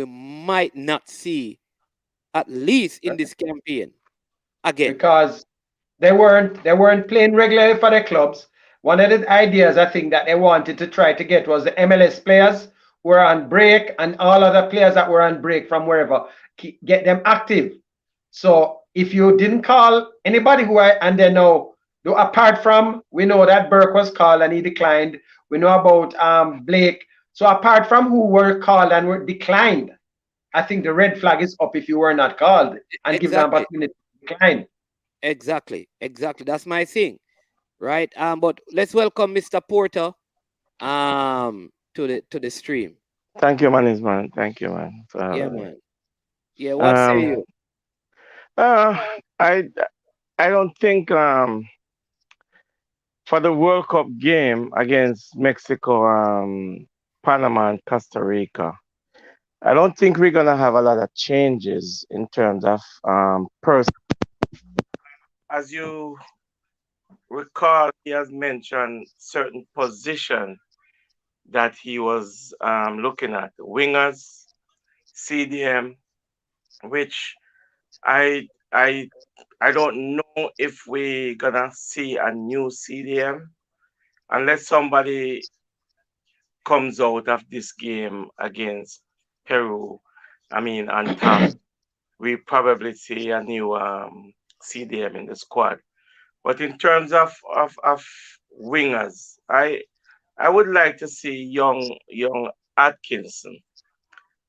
S3: might not see at least in this campaign again.
S4: Because they weren't playing regularly for their clubs. One of the ideas I think that they wanted to try to get was the MLS players who were on break and all other players that were on break from wherever, get them active. So if you didn't call anybody and they know, apart from, we know that Burke was called and he declined. We know about Blake. So apart from who were called and were declined, I think the red flag is up if you were not called and give them opportunity to decline.
S3: Exactly. That's my thing. Right. But let's welcome Mr. Porter to the stream.
S5: Thank you, man. Thank you, man.
S3: Yeah, man. Yeah, what say you?
S5: I don't think for the World Cup game against Mexico, Panama and Costa Rica, I don't think we're gonna have a lot of changes in terms of person. As you recall, he has mentioned certain position that he was looking at, wingers, CDM, which I don't know if we're gonna see a new CDM unless somebody comes out of this game against Peru. I mean, on top, we probably see a new CDM in the squad. But in terms of wingers, I would like to see young Atkinson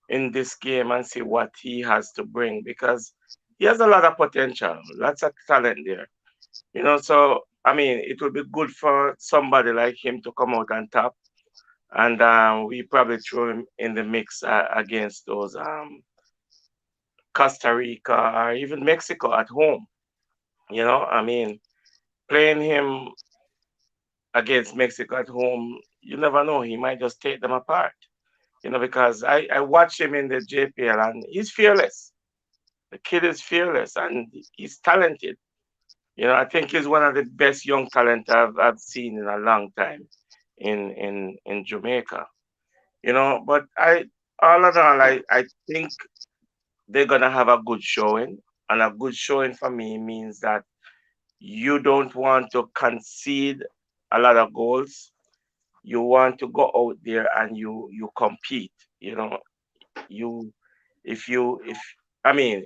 S5: in this game and see what he has to bring, because he has a lot of potential, lots of talent there. So I mean, it would be good for somebody like him to come out on top, and we probably throw him in the mix against those Costa Rica or even Mexico at home. I mean, playing him against Mexico at home, you never know, he might just take them apart. Because I watch him in the JPL and he's fearless. The kid is fearless and he's talented. I think he's one of the best young talent I've seen in a long time in Jamaica. But all in all, I think they're gonna have a good showing, and a good showing for me means that you don't want to concede a lot of goals. you want to go out there and you compete. You know, you if I mean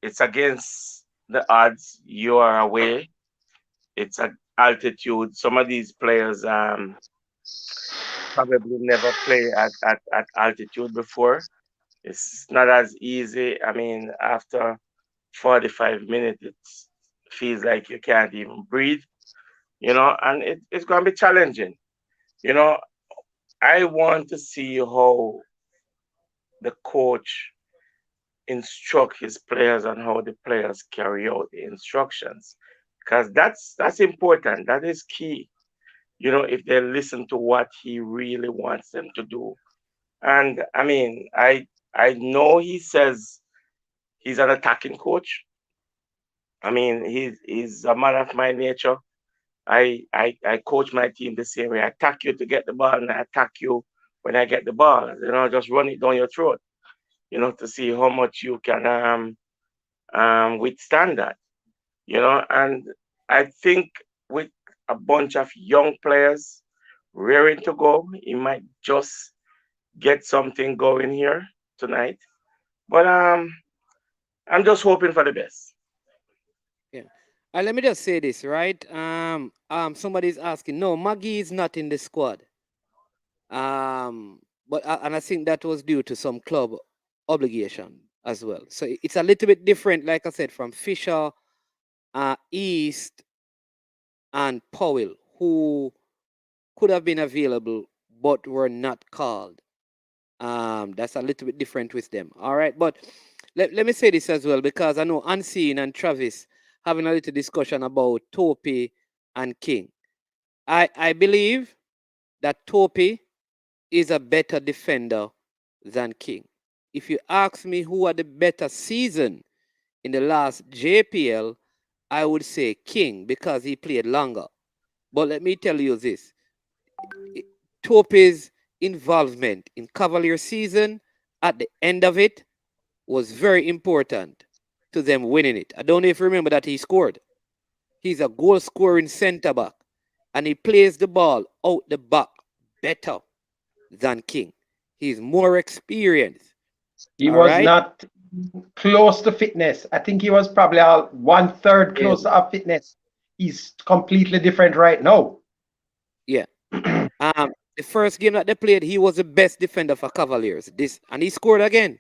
S5: it's against the odds. You are away. It's at altitude. Some of these players probably never play at altitude before. It's not as easy. I mean, after 45 minutes, it feels like you can't even breathe, and it's going to be challenging. You know, I want to see how the coach instruct his players and how the players carry out the instructions, because that's important. That is key. If they listen to what he really wants them to do. And I mean, I know he says he's an attacking coach. I mean, he's a man of my nature. I coach my team the same way. I attack you to get the ball, and I attack you when I get the ball. Just run it down your throat. To see how much you can withstand that. And I think with a bunch of young players rearing to go, he might just get something going here tonight. But I'm just hoping for the best.
S3: Yeah. Let me just say this, right? Somebody's asking. No, Maggie is not in the squad. But and I think that was due to some club obligation as well. So it's a little bit different, like I said, from Fisher, East, and Powell, who could have been available but were not called. That's a little bit different with them. All right, but let me say this as well, because I know Unseen and Travis having a little discussion about Topi and King. I believe that Topi is a better defender than King. If you ask me who had the better season in the last JPL, I would say King, because he played longer. But let me tell you this. Topi's involvement in Cavalier season at the end of it was very important to them winning it. I don't know if you remember that he scored. He's a goal scoring center back, and he plays the ball out the back better than King. He's more experienced.
S4: He
S3: All
S4: was
S3: right?
S4: not close to fitness. I think he was probably 1/3
S3: Yeah.
S4: close to fitness. He's completely different right now.
S3: Yeah. The first game that they played, he was the best defender for Cavaliers. And he scored again.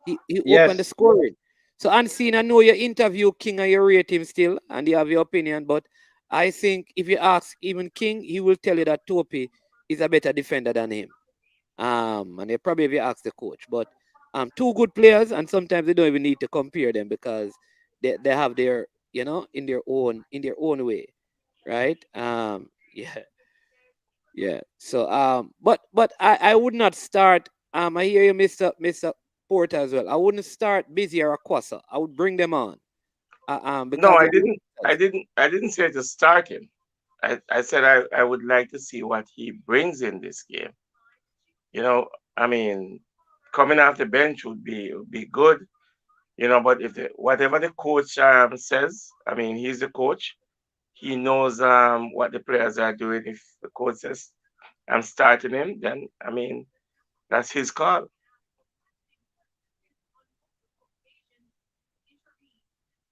S3: He opened the
S4: Yes.
S3: scoring. So Unseen, I know you interview King and you rate him still, and you have your opinion, but I think if you ask even King, he will tell you that Topi is a better defender than him. And they probably if you ask the coach. But two good players, and sometimes they don't even need to compare them because they have their, in their own way. Right? Yeah. Yeah. So but I would not start. I hear you, Mr. Porter, as well. I wouldn't start Busy or Aquasa. I would bring them on.
S5: No,
S3: Because
S5: I
S3: they're
S5: didn't. I
S3: youngsters.
S5: didn't. I didn't say to start him. I said I would like to see what he brings in this game. You know, I mean, coming off the bench would be good. But if whatever the coach says, I mean, he's the coach. He knows what the players are doing. If the coach says I'm starting him, then I mean that's his call.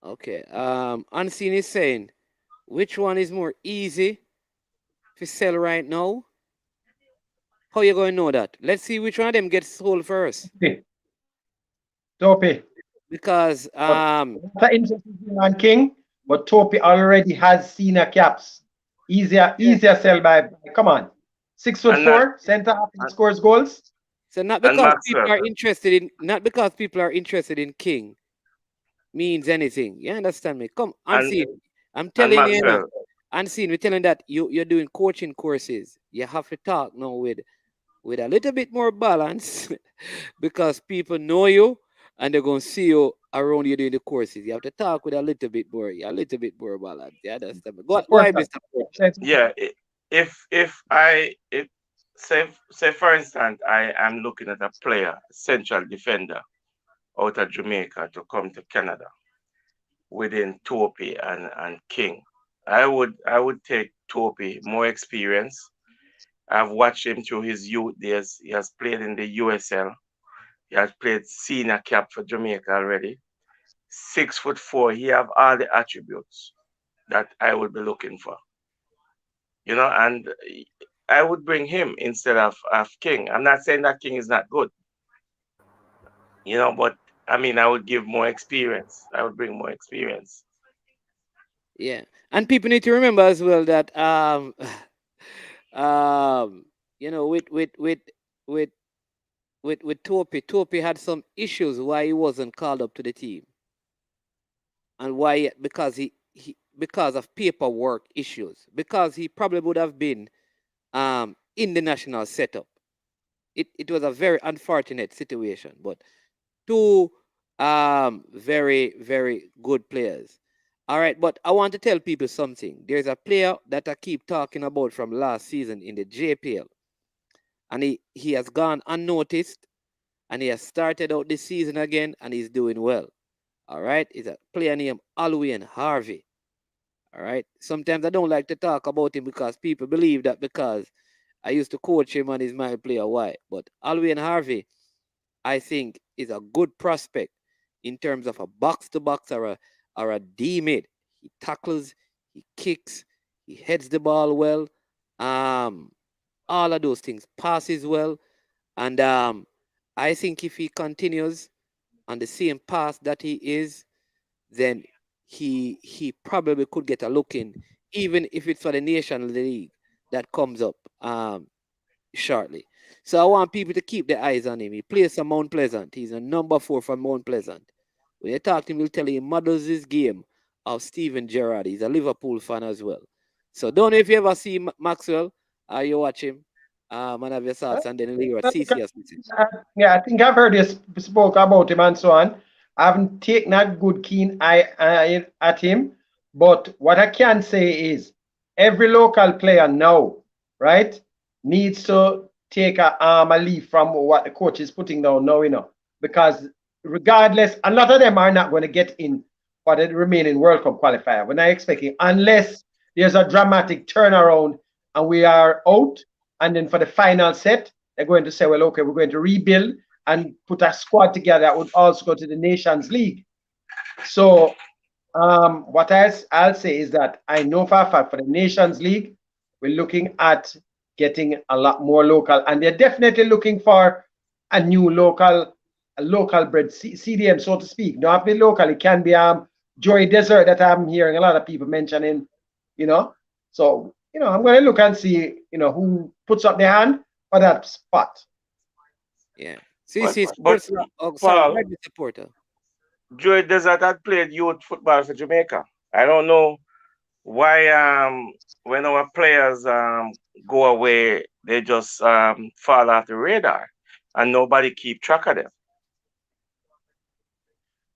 S3: Okay. Unseen is saying, which one is more easy to sell right now? How you going to know that? Let's see which one of them gets sold first.
S4: Topi.
S3: Because
S4: But that's interesting on King, but Topi already has senior caps. Easier sell by, come on. 6 foot
S5: And not
S4: four, center half
S5: and,
S4: scores goals.
S3: so
S5: and Maxwell
S3: not because people are interested in King means anything. You understand me? Come,
S5: and
S3: Unseen. I'm
S5: and
S3: telling you now.
S5: Maxwell.
S3: Unseen, we're telling that you're doing coaching courses. You have to talk now with a little bit more balance because people know you and they're going to see you around you doing the courses. You have to talk with a little bit more balance. You understand me? Go ahead,
S4: Porter.
S3: Mr. Porter.
S5: Yeah, if say for instance I am looking at a player, central defender out of Jamaica to come to Canada within Topi and King, I would take Topi, more experience. I've watched him through his youth days. He has played in the USL. He has played senior cap for Jamaica already. 6'4". He have all the attributes that I would be looking for. And I would bring him instead of King. I'm not saying that King is not good, but I mean, I would give more experience. I would bring more experience.
S3: Yeah, and people need to remember as well that with with Topi had some issues why he wasn't called up to the team, and why because he because of paperwork issues, because he probably would have been in the national setup. It was a very unfortunate situation, but two very very good players. All right, but I want to tell people something. There's a player that I keep talking about from last season in the JPL, and he has gone unnoticed, and he has started out this season again, and he's doing well. All right, he's a player named Alwyn Harvey. All right, sometimes I don't like to talk about him because people believe that because I used to coach him and he's my player. Why? But Alwyn Harvey, I think, is a good prospect in terms of a box to box or a D mid. He tackles, he kicks, he heads the ball well. All of those things, passes well, and I think if he continues on the same path that he is, then he probably could get a look in, even if it's for the National League that comes up shortly. So I want people to keep their eyes on him. He plays for Mount Pleasant. He's a number 4 from Mount Pleasant. When you talk to him, he'll tell you he models his game of Steven Gerrard. He's a Liverpool fan as well. So don't know if you ever see Maxwell, you watch him, and have your thoughts, and then leave at CCS.
S4: Yeah, I think I've heard you spoke about him and so on. I haven't taken a good keen eye at him, but what I can say is every local player now, right, needs to take a leaf from what the coach is putting down now, because regardless, a lot of them are not going to get in for the remaining World Cup qualifier. We're not expecting, unless there's a dramatic turnaround and we are out, and then for the final set, they're going to say, well, okay, we're going to rebuild and put a squad together that would also go to the Nations League. So what I'll say is that I know for a fact for the Nations League, we're looking at getting a lot more local, and they're definitely looking for a new local bred CDM, so to speak. Not have to be local. It can be Joy Desert that I'm hearing a lot of people mentioning, So, I'm going to look and see, who puts up their hand for that spot.
S3: Yeah. CC Sports. Sorry, supporter.
S5: Joy Desert had played youth football for Jamaica. I don't know why when our players go away, they just fall off the radar and nobody keep track of them.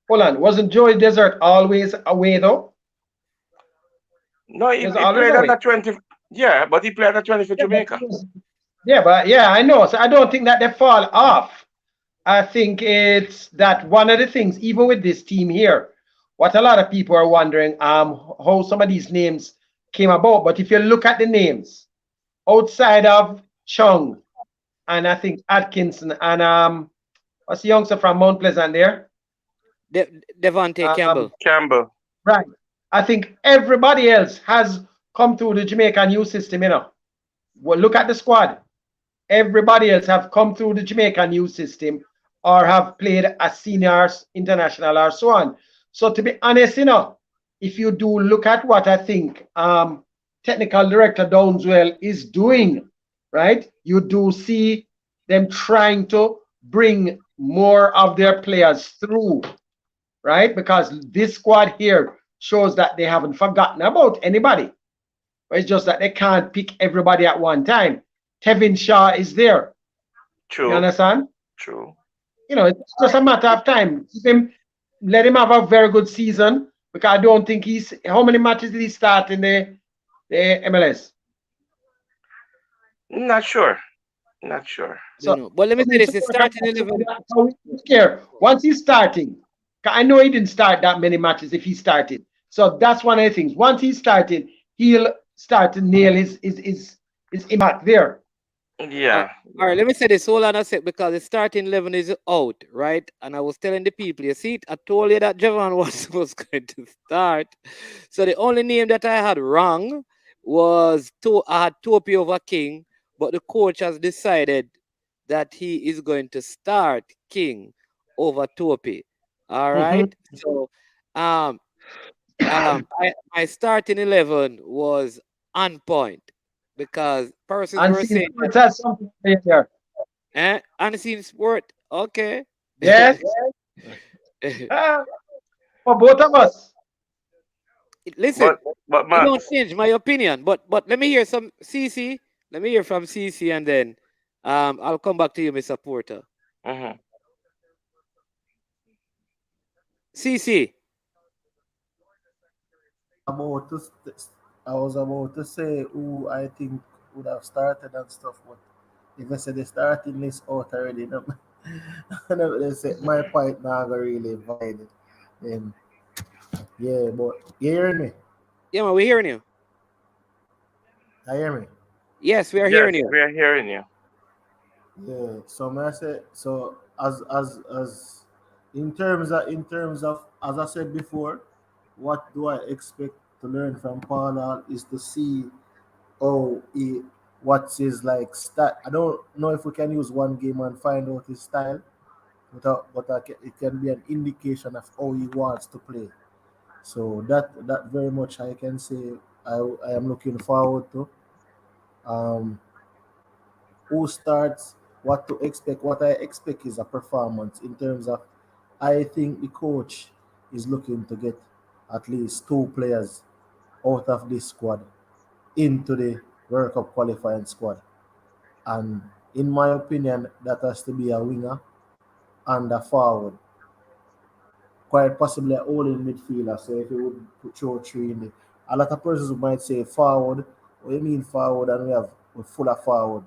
S4: Hold on, wasn't Joy Desert always away though?
S5: No, he played under 20. Yeah, but he played under 20 for Jamaica.
S4: Yeah, I know. So I don't think that they fall off. I think it's that one of the things, even with this team here, what a lot of people are wondering, how some of these names came about. But if you look at the names, outside of Chung, and I think Atkinson, and what's the youngster from Mount Pleasant there?
S3: Devontae
S5: Campbell.
S4: Right. I think everybody else has come through the Jamaican youth system, Well, look at the squad. Everybody else have come through the Jamaican youth system or have played as seniors, international, or so on. So to be honest, if you do look at what I think technical director Downswell is doing, right? You do see them trying to bring more of their players through, right? Because this squad here shows that they haven't forgotten about anybody. It's just that they can't pick everybody at one time. Tevin Shaw is there.
S5: True.
S4: You understand?
S5: True.
S4: It's just a matter of time. Let him have a very good season, because I don't think how many matches did he start in the MLS?
S5: Not sure.
S4: So,
S3: but let me say this: he's starting 11.
S4: Once he's starting, I know he didn't start that many matches if he started. So that's one of the things. Once he started, he'll start to nail his impact there.
S5: Yeah.
S3: All right, let me say this. Hold on a sec because the starting 11 is out, right? And I was telling the people, you see, I told you that Javon was going to start. So the only name that I had wrong was I had Topi over King, but the coach has decided that he is going to start King over Topi. All right. So um my starting 11 was on point because persons were
S4: Unseen
S3: saying that
S4: Sports has something to say here.
S3: unseen sport. Okay.
S4: Yes, ah, for both of us.
S3: Listen,
S5: But
S3: it don't
S5: Max.
S3: change my opinion, but let me hear some CC. Let me hear from CC and then I'll come back to you, Mr. Porter.
S5: Mm-hmm.
S3: CC.
S6: about to I was about to say who I think would have started and stuff, but if I say the starting list out already, no, no, they say my point now go really valid. Then yeah, but you hear me?
S3: Yeah, man, we're hearing you.
S6: I hear me?
S3: Yes, we are
S5: Yes,
S3: hearing you.
S5: we are hearing you.
S6: Yeah. So may I say so as in terms of as I said before, what do I expect to learn from Paula is to see oh, what's his like style. I don't know if we can use one game and find out his style, but it can be an indication of how he wants to play. So that very much I can say I am looking forward to. Um, who starts, what to expect. What I expect is a performance in terms of I think the coach is looking to get at least two players out of this squad into the World Cup qualifying squad. And in my opinion, that has to be a winger and a forward, quite possibly a holding midfielder. So if you would put throw three in there, a lot of persons might say forward. What do you mean forward? And we're full of forward.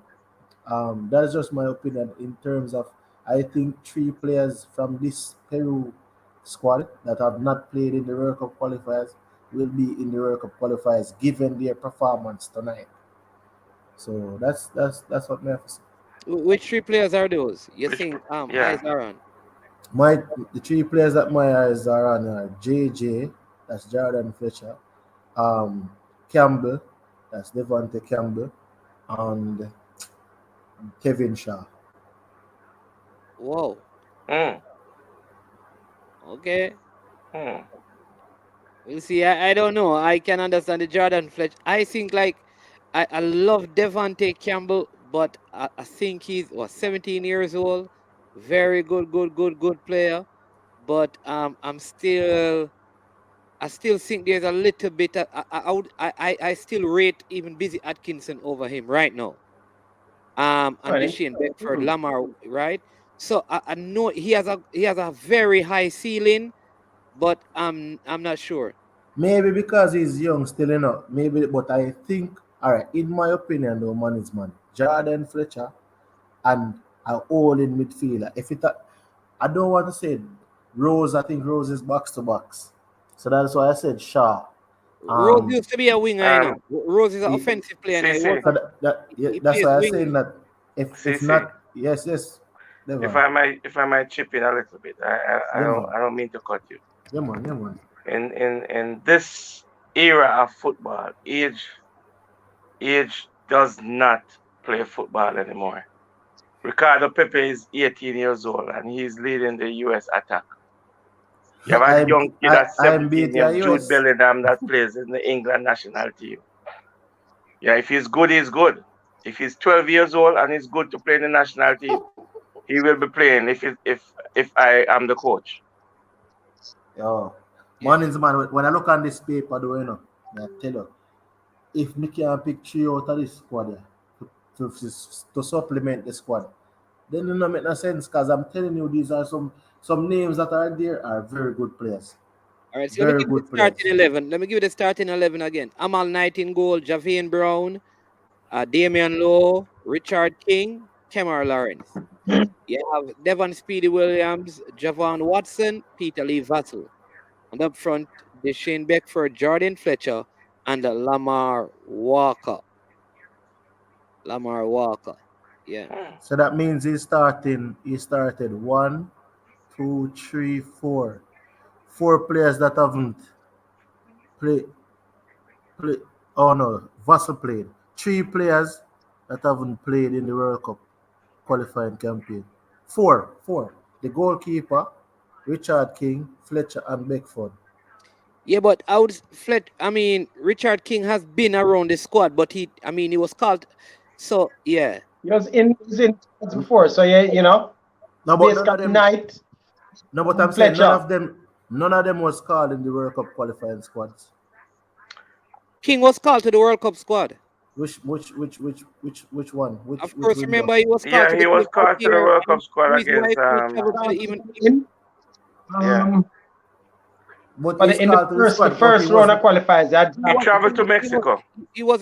S6: That's just my opinion in terms of I think three players from this Peru squad that have not played in the World Cup qualifiers will be in the World Cup qualifiers given their performance tonight. So that's what I have to say.
S3: Which three players are those? You
S5: Which,
S3: think eyes
S5: yeah.
S3: are on?
S6: My the three players that my eyes are on are JJ, that's Jordan Fletcher, um, Campbell, that's Devonte Campbell, and Kevin Shaw.
S3: Whoa.
S5: Mm,
S3: Okay.
S5: mm,
S3: We'll see. I don't know. I can understand the Jordan Fletch. I think like I love Devontae Campbell, but I think he's 17 years old. Very good player. But I still think there's a little bit I still rate even Busy Atkinson over him right now. And
S4: Right.
S3: Deshane Beckford Lamar, right? So I know he has a very high ceiling, but I'm not sure.
S6: Maybe because he's young still, Maybe, but I think, all right, in my opinion, though, man is man. Jordan Fletcher and a all in midfielder. I don't want to say Rose. I think Rose is box to box, so that's why I said Shaw.
S3: Rose
S6: Um,
S3: used to be a winger,
S5: um,
S3: Rose is an
S6: he,
S3: offensive player, and he
S5: CC,
S3: work.
S6: so yeah,
S3: He
S6: that's
S3: plays
S6: why I'm
S3: winger.
S6: saying that if
S5: CC.
S6: not, yes,
S5: If
S6: never,
S5: I might chip in a little bit,
S6: yeah man,
S5: I don't mean to cut you.
S6: yeah man.
S5: In this era of football, age does not play football anymore. Ricardo Pepe is 18 years old and he's leading the US attack. You have a young kid at
S6: I'm
S5: 17
S6: beat your
S5: named Jude
S6: US.
S5: Bellingham that plays in the England national team. Yeah, if he's good, he's good. If he's 12 years old and he's good to play in the national team, he will be playing if I am the coach.
S6: Oh,
S3: Yeah.
S6: man is man. When I look on this paper, though, I tell you, if me can pick three out of this squad to supplement the squad, then it don't make no sense because I'm telling you, these are some names that are there are very good players.
S3: All right, so let me
S6: Very
S3: give you the
S6: good
S3: starting
S6: players.
S3: 11. Let me give you the starting 11 again. Amal Knight in goal, Javane Brown, Damian Lowe, Richard King, Kemar Lawrence. You have Devon Speedy Williams, Javon Watson, Peter Lee Vassell. And up front, Deshane Beckford, Jordan Fletcher, and Lamar Walker. Lamar Walker. Yeah.
S6: So that means he started 1, 2, 3, 4. 4 players that haven't played play oh no, Vassal played. 3 players that haven't played in the World Cup qualifying campaign. Four. The goalkeeper, Richard King, Fletcher and Beckford.
S3: Yeah, but I mean, Richard King has been around the squad, but he was called. So yeah.
S4: He was in before, so yeah,
S6: No, but none of
S4: basically
S6: them
S4: Knight,
S6: no, but I'm saying
S4: Fletcher.
S6: none of them was called in the World Cup qualifying squads.
S3: King was called to the World Cup squad.
S6: Which one?
S3: Of
S6: Which
S3: course,
S6: window?
S3: remember he was called
S5: Yeah,
S3: to
S5: he
S3: the
S5: was called to the
S3: year,
S5: World
S3: and
S5: Cup squad
S3: the reason why he
S5: against
S3: couldn't travel to the even
S4: In,
S5: yeah.
S6: But
S4: but
S6: he's
S4: in
S6: called to the
S4: the
S6: squad, but
S4: first
S6: he
S4: round of
S6: wasn't.
S4: qualifiers, they had
S5: He traveled to Mexico.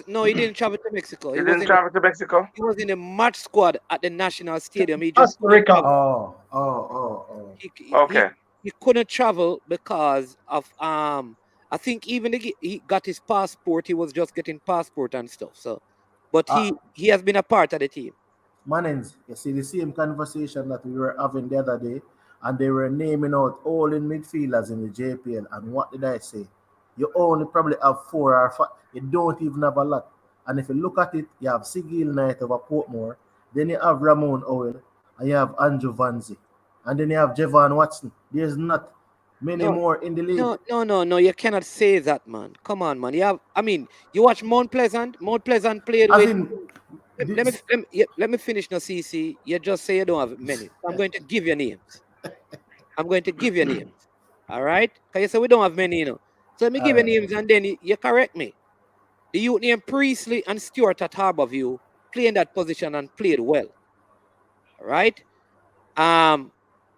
S3: No, he didn't travel to Mexico.
S5: He didn't travel to Mexico.
S3: He was in the match squad at the national stadium. He just
S4: Costa Rica.
S6: Oh.
S5: Okay.
S3: he couldn't travel because of I think even he got his passport. He was just getting passport and stuff. So, but he has been a part of the team.
S6: Mannings, you see the same conversation that we were having the other day, and they were naming out all in midfielders in the JPL. And what did I say? You only probably have 4 or 5. You don't even have a lot. And if you look at it, you have Sigil Knight over Portmore, then you have Ramon Owell, and you have Andrew Vanzi, and then you have Javon Watson. There's not many more in the league.
S3: No. You cannot say that, man. Come on, man. You watch Mount Pleasant. Mount Pleasant played
S6: As
S3: with.
S6: in,
S3: Let me finish now, CC. You just say you don't have many. I'm going to give you names. All right? Because you say we don't have many, So let me give you names and then you correct me. The youth named Priestley and Stewart at Harborview play in that position and played well. All right?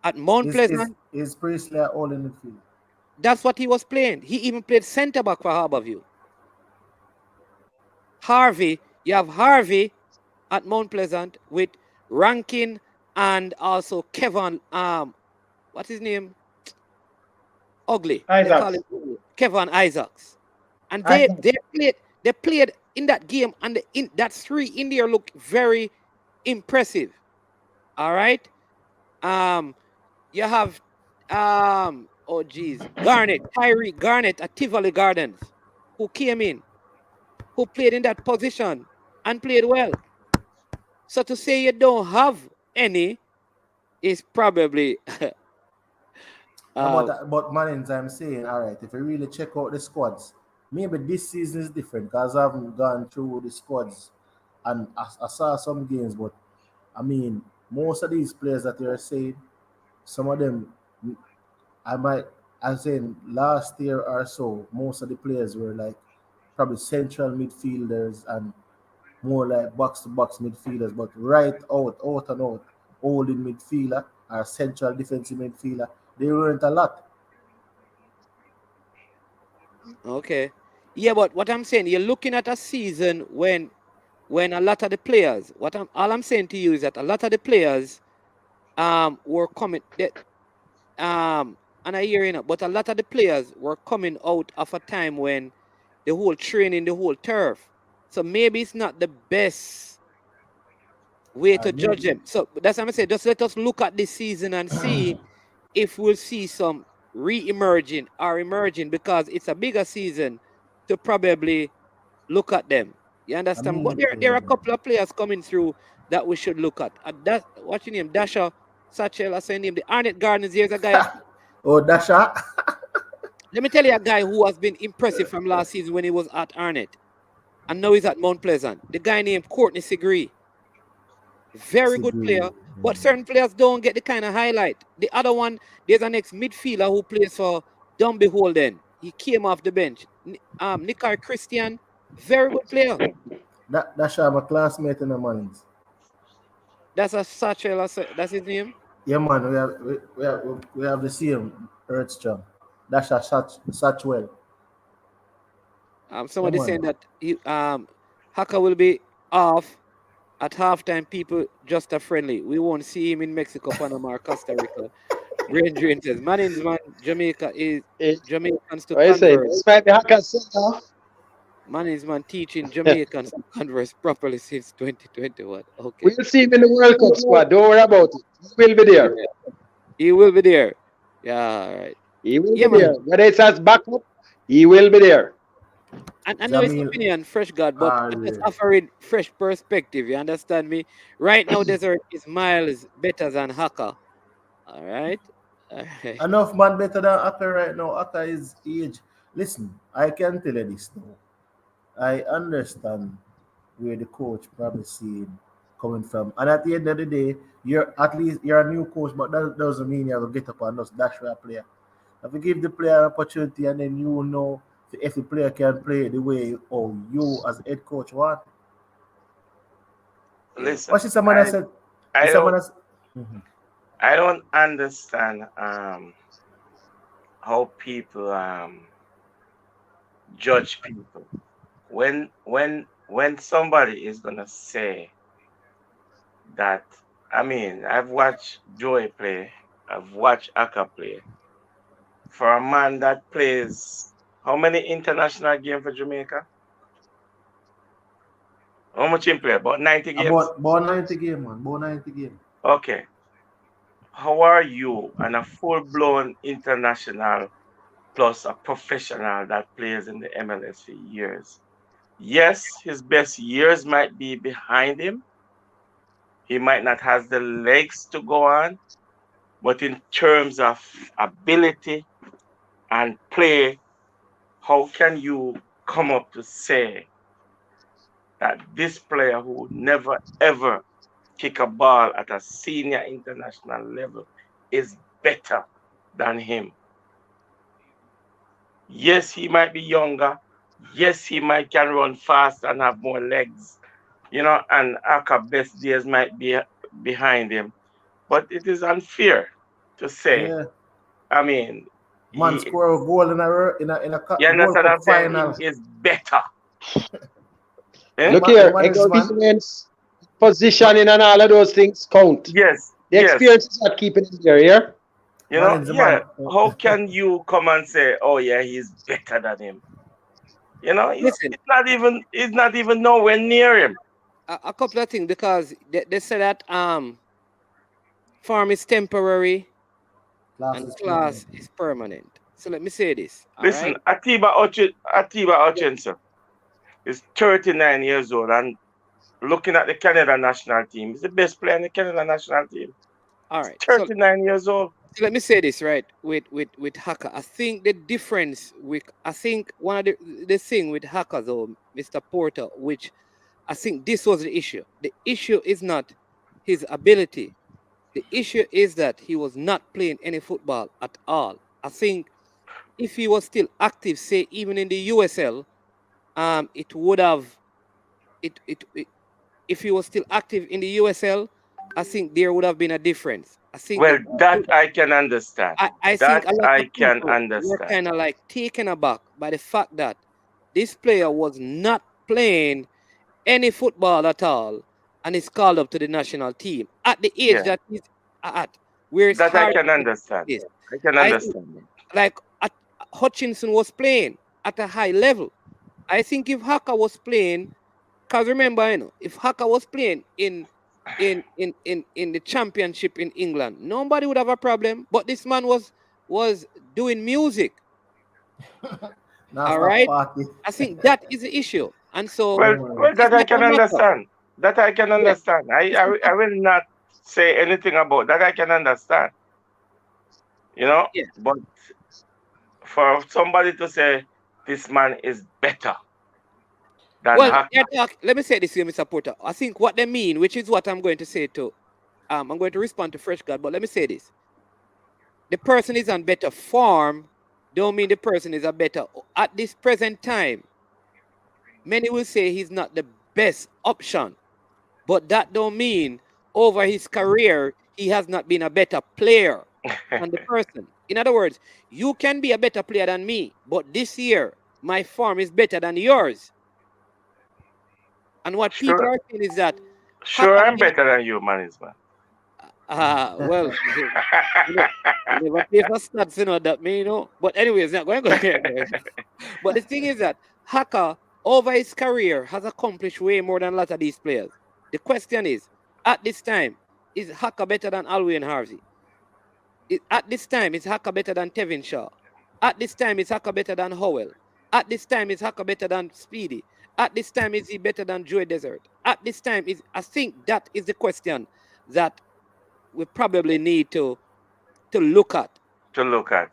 S3: At Mount Pleasant,
S6: is Priestley all in the field?
S3: that's what he was playing. He even played centre back for Harborview. You have Harvey at Mount Pleasant with Rankin and also Kevin, what's his name? Ugly.
S4: Isaacs.
S3: They call him Ugly. Kevin Isaacs. And they played in that game, and that 3 in there look very impressive. All right. You have Tyree Garnett at Tivoli Gardens, who came in, who played in that position and played well. So to say you don't have any is probably
S6: but Mannings, I'm saying, all right, if you really check out the squads, maybe this season is different because I haven't gone through the squads and I saw some games, but I mean, most of these players that you're saying, some of them, I'm saying last year or so, most of the players were like probably central midfielders and more like box-to-box midfielders, but right out and out, holding midfielder or central defensive midfielder, they weren't a lot.
S3: okay. Yeah, but what I'm saying, you're looking at a season when a lot of the players, all I'm saying to you is that a lot of the players were coming and I hear but a lot of the players were coming out of a time when the whole training, the whole turf. So maybe it's not the best way to judge them. So that's what I'm saying. Just let us look at this season and see if we'll see some re-emerging or emerging, because it's a bigger season to probably look at them. You understand? But there are a couple of players coming through that we should look at. What's your name? Dasha Satchel, I say name. The Arnett Gardens, here's a guy.
S6: Oh, Dasha.
S3: Let me tell you a guy who has been impressive from last season when he was at Arnett. And now he's at Mount Pleasant. The guy named Courtney Sigree. Very good player. But certain players don't get the kind of highlight. The other one, there's an ex-midfielder who plays for Dunby Holden. He came off the bench. Nikar Christian, very good player.
S6: That's my classmate in the Mannings.
S3: That's a Satchel, that's his name?
S6: Yeah, man, we have the same Earthstrom. That's a Satchwell.
S3: Somebody saying that Haka will be off at halftime. People just are friendly. We won't see him in Mexico, Panama, or Costa Rica. Range Rangers. Man, Jamaica is Jamaicans to
S4: What you say?
S3: convert.
S4: Despite the Haka sent off.
S3: Man teaching Jamaicans to converse properly since 2021. Okay.
S4: We'll see him in the World Cup squad. Don't worry about it. He will be there.
S3: He will be there. Yeah, all right.
S4: He will
S3: Yeah,
S4: be there. Whether it's as backup, he will be there.
S3: And I know his
S6: Jamil,
S3: opinion, fresh God, but I'm just
S6: yeah.
S3: offering fresh perspective. You understand me? Right now, Desert is miles better than Haka. All right. All right.
S6: Enough man better than Aka right now. Aka is age. Listen, I can tell you this now. I understand where the coach probably seeing coming from. And at the end of the day, you're a new coach, but that doesn't mean you have to get up and just dash for a player. If you give the player an opportunity and then you know if the player can play the way or you as head coach want.
S5: Listen,
S6: What is someone that said?
S5: I
S6: Someone
S5: don't,
S6: that's
S5: I don't understand how people judge people. When somebody is gonna say that, I mean, I've watched Joey play, I've watched Aka play. For a man that plays how many international games for Jamaica? How much he play? About 90 games?
S6: about 90 game, man. About 90 game.
S5: Okay. How are you and a full-blown international plus a professional that plays in the MLS for years? Yes, his best years might be behind him. He might not have the legs to go on, but in terms of ability and play, how can you come up to say that this player who would never ever kick a ball at a senior international level is better than him? Yes, he might be younger. Yes, he might can run fast and have more legs, and Aka best days might be behind him. But it is unfair to say.
S6: Yeah.
S5: I mean,
S6: Man score a goal in a
S5: you understand
S6: World
S5: what I'm
S6: Cup
S5: saying?
S6: final.
S5: He is better. Eh?
S4: Look
S6: Man-
S4: here,
S6: man is man.
S4: experience, positioning, and all of those things count.
S5: Yes.
S4: The
S5: Yes.
S4: experience is not keeping him there, yeah?
S6: Man is the man.
S5: How can you come and say, "Oh yeah, he's better than him"?
S3: Listen.
S5: It's not even nowhere near him.
S3: A couple of things, because they say that form is temporary and class is permanent. So let me say this. all
S5: Listen,
S3: right?
S5: Atiba Hutchinson is 39 years old and looking at the Canada national team, he's the best player in the Canada national team.
S3: All right.
S5: 39 years old.
S3: So let me say this, right? With Haka, I think the difference one of the thing with Haka though, Mr. Porter, which I think this was the issue. The issue is not his ability. The issue is that he was not playing any football at all. I think if he was still active, say even in the USL, it would have if he was still active in the USL, I think there would have been a difference. I think
S5: Well, that I can understand.
S3: I
S5: That
S3: think a lot
S5: I
S3: of
S5: can
S3: people were
S5: understand.
S3: kind of like taken aback by the fact that this player was not playing any football at all and is called up to the national team at the age
S5: Yeah.
S3: that he's at. Where it's
S5: That I
S3: hard
S5: can
S3: to
S5: understand.
S3: this.
S5: I can
S3: I think-
S5: understand.
S3: Like Hutchinson was playing at a high level. I think if Haka was playing, because remember, if Haka was playing in the championship in England, nobody would have a problem. But this man was doing music.
S6: Now
S3: All right.
S6: party.
S3: I think that is the issue. And so
S5: Well, that I
S3: not a
S5: can
S3: matter.
S5: understand. That I can understand. I will not say anything about that. I can understand.
S3: Yeah.
S5: But for somebody to say this man is better than
S3: Well,
S5: Haka,
S3: let me say this here, Mr. Porter. I think what they mean, which is what I'm going to say to, I'm going to respond to Fresh God, but let me say this. The person is on better form, don't mean the person is a better. At this present time, many will say he's not the best option, but that don't mean over his career, he has not been a better player than the person. In other words, you can be a better player than me, but this year, my form is better than yours. And what
S5: Sure.
S3: people are saying is that,
S5: sure I'm better than you, management.
S3: well, you never pay for stats, that me, But anyways, not going to go there. But the thing is that Haka over his career, has accomplished way more than a lot of these players. The question is, at this time, is Haka better than Alwyn Harvey? At this time, is Haka better than Tevin Shaw? At this time, is Haka better than Howell? At this time, is Haka better than Speedy? At this time, is he better than Joey Desert? At this time, I think that is the question that we probably need to look at.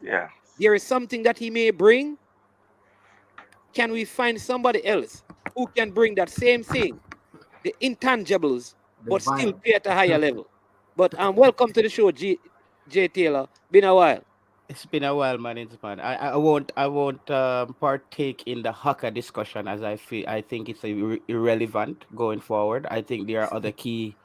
S5: Yeah.
S3: There is something that he may bring. Can we find somebody else who can bring that same thing, the intangibles, but still play at a higher level? But welcome to the show, Jay Taylor. Been a while.
S7: It's been a while, man. It's man. I won't partake in the Haka discussion as I think it's irrelevant going forward. I think there are other key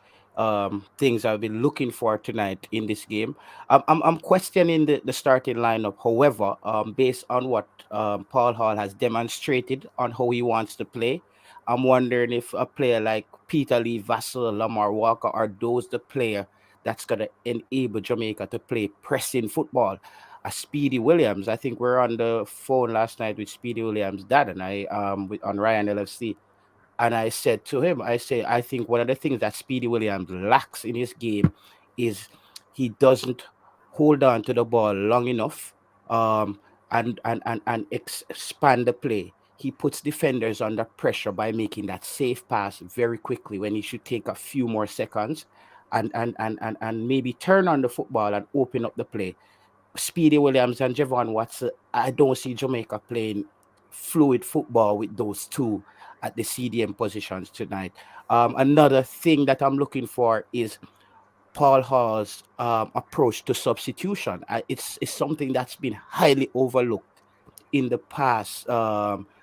S7: things I've been looking for tonight in this game. I'm questioning the starting lineup. However, based on what Paul Hall has demonstrated on how he wants to play, I'm wondering if a player like Peter Lee, Vassell, Lamar Walker are those the player that's gonna enable Jamaica to play pressing football. A Speedy Williams. I think we're on the phone last night with Speedy Williams' dad and I on Ryan LFC. And I said to him, I think one of the things that Speedy Williams lacks in his game is he doesn't hold on to the ball long enough and expand the play. He puts defenders under pressure by making that safe pass very quickly when he should take a few more seconds and maybe turn on the football and open up the play. Speedy Williams and Javon Watson, I don't see Jamaica playing fluid football with those two at the CDM positions tonight. Another thing that I'm looking for is Paul Hall's approach to substitution. It's something that's been highly overlooked in the past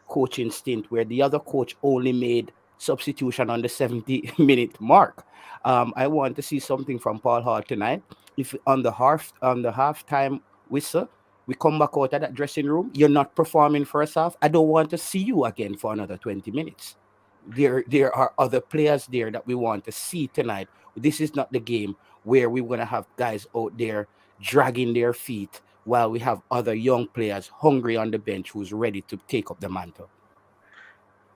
S7: coaching stint, where the other coach only made substitution on the 70-minute mark. I want to see something from Paul Hall tonight. If on the halftime whistle, we come back out of that dressing room, you're not performing first half, I don't want to see you again for another 20 minutes. There are other players there that we want to see tonight. This is not the game where we're going to have guys out there dragging their feet while we have other young players hungry on the bench who's ready to take up the mantle.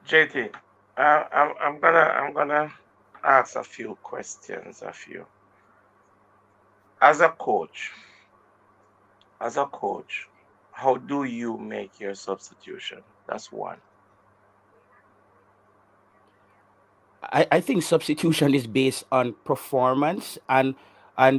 S5: JT, I'm gonna ask a few questions of you. As a coach, how do you make your substitution? That's one.
S7: I think substitution is based on performance and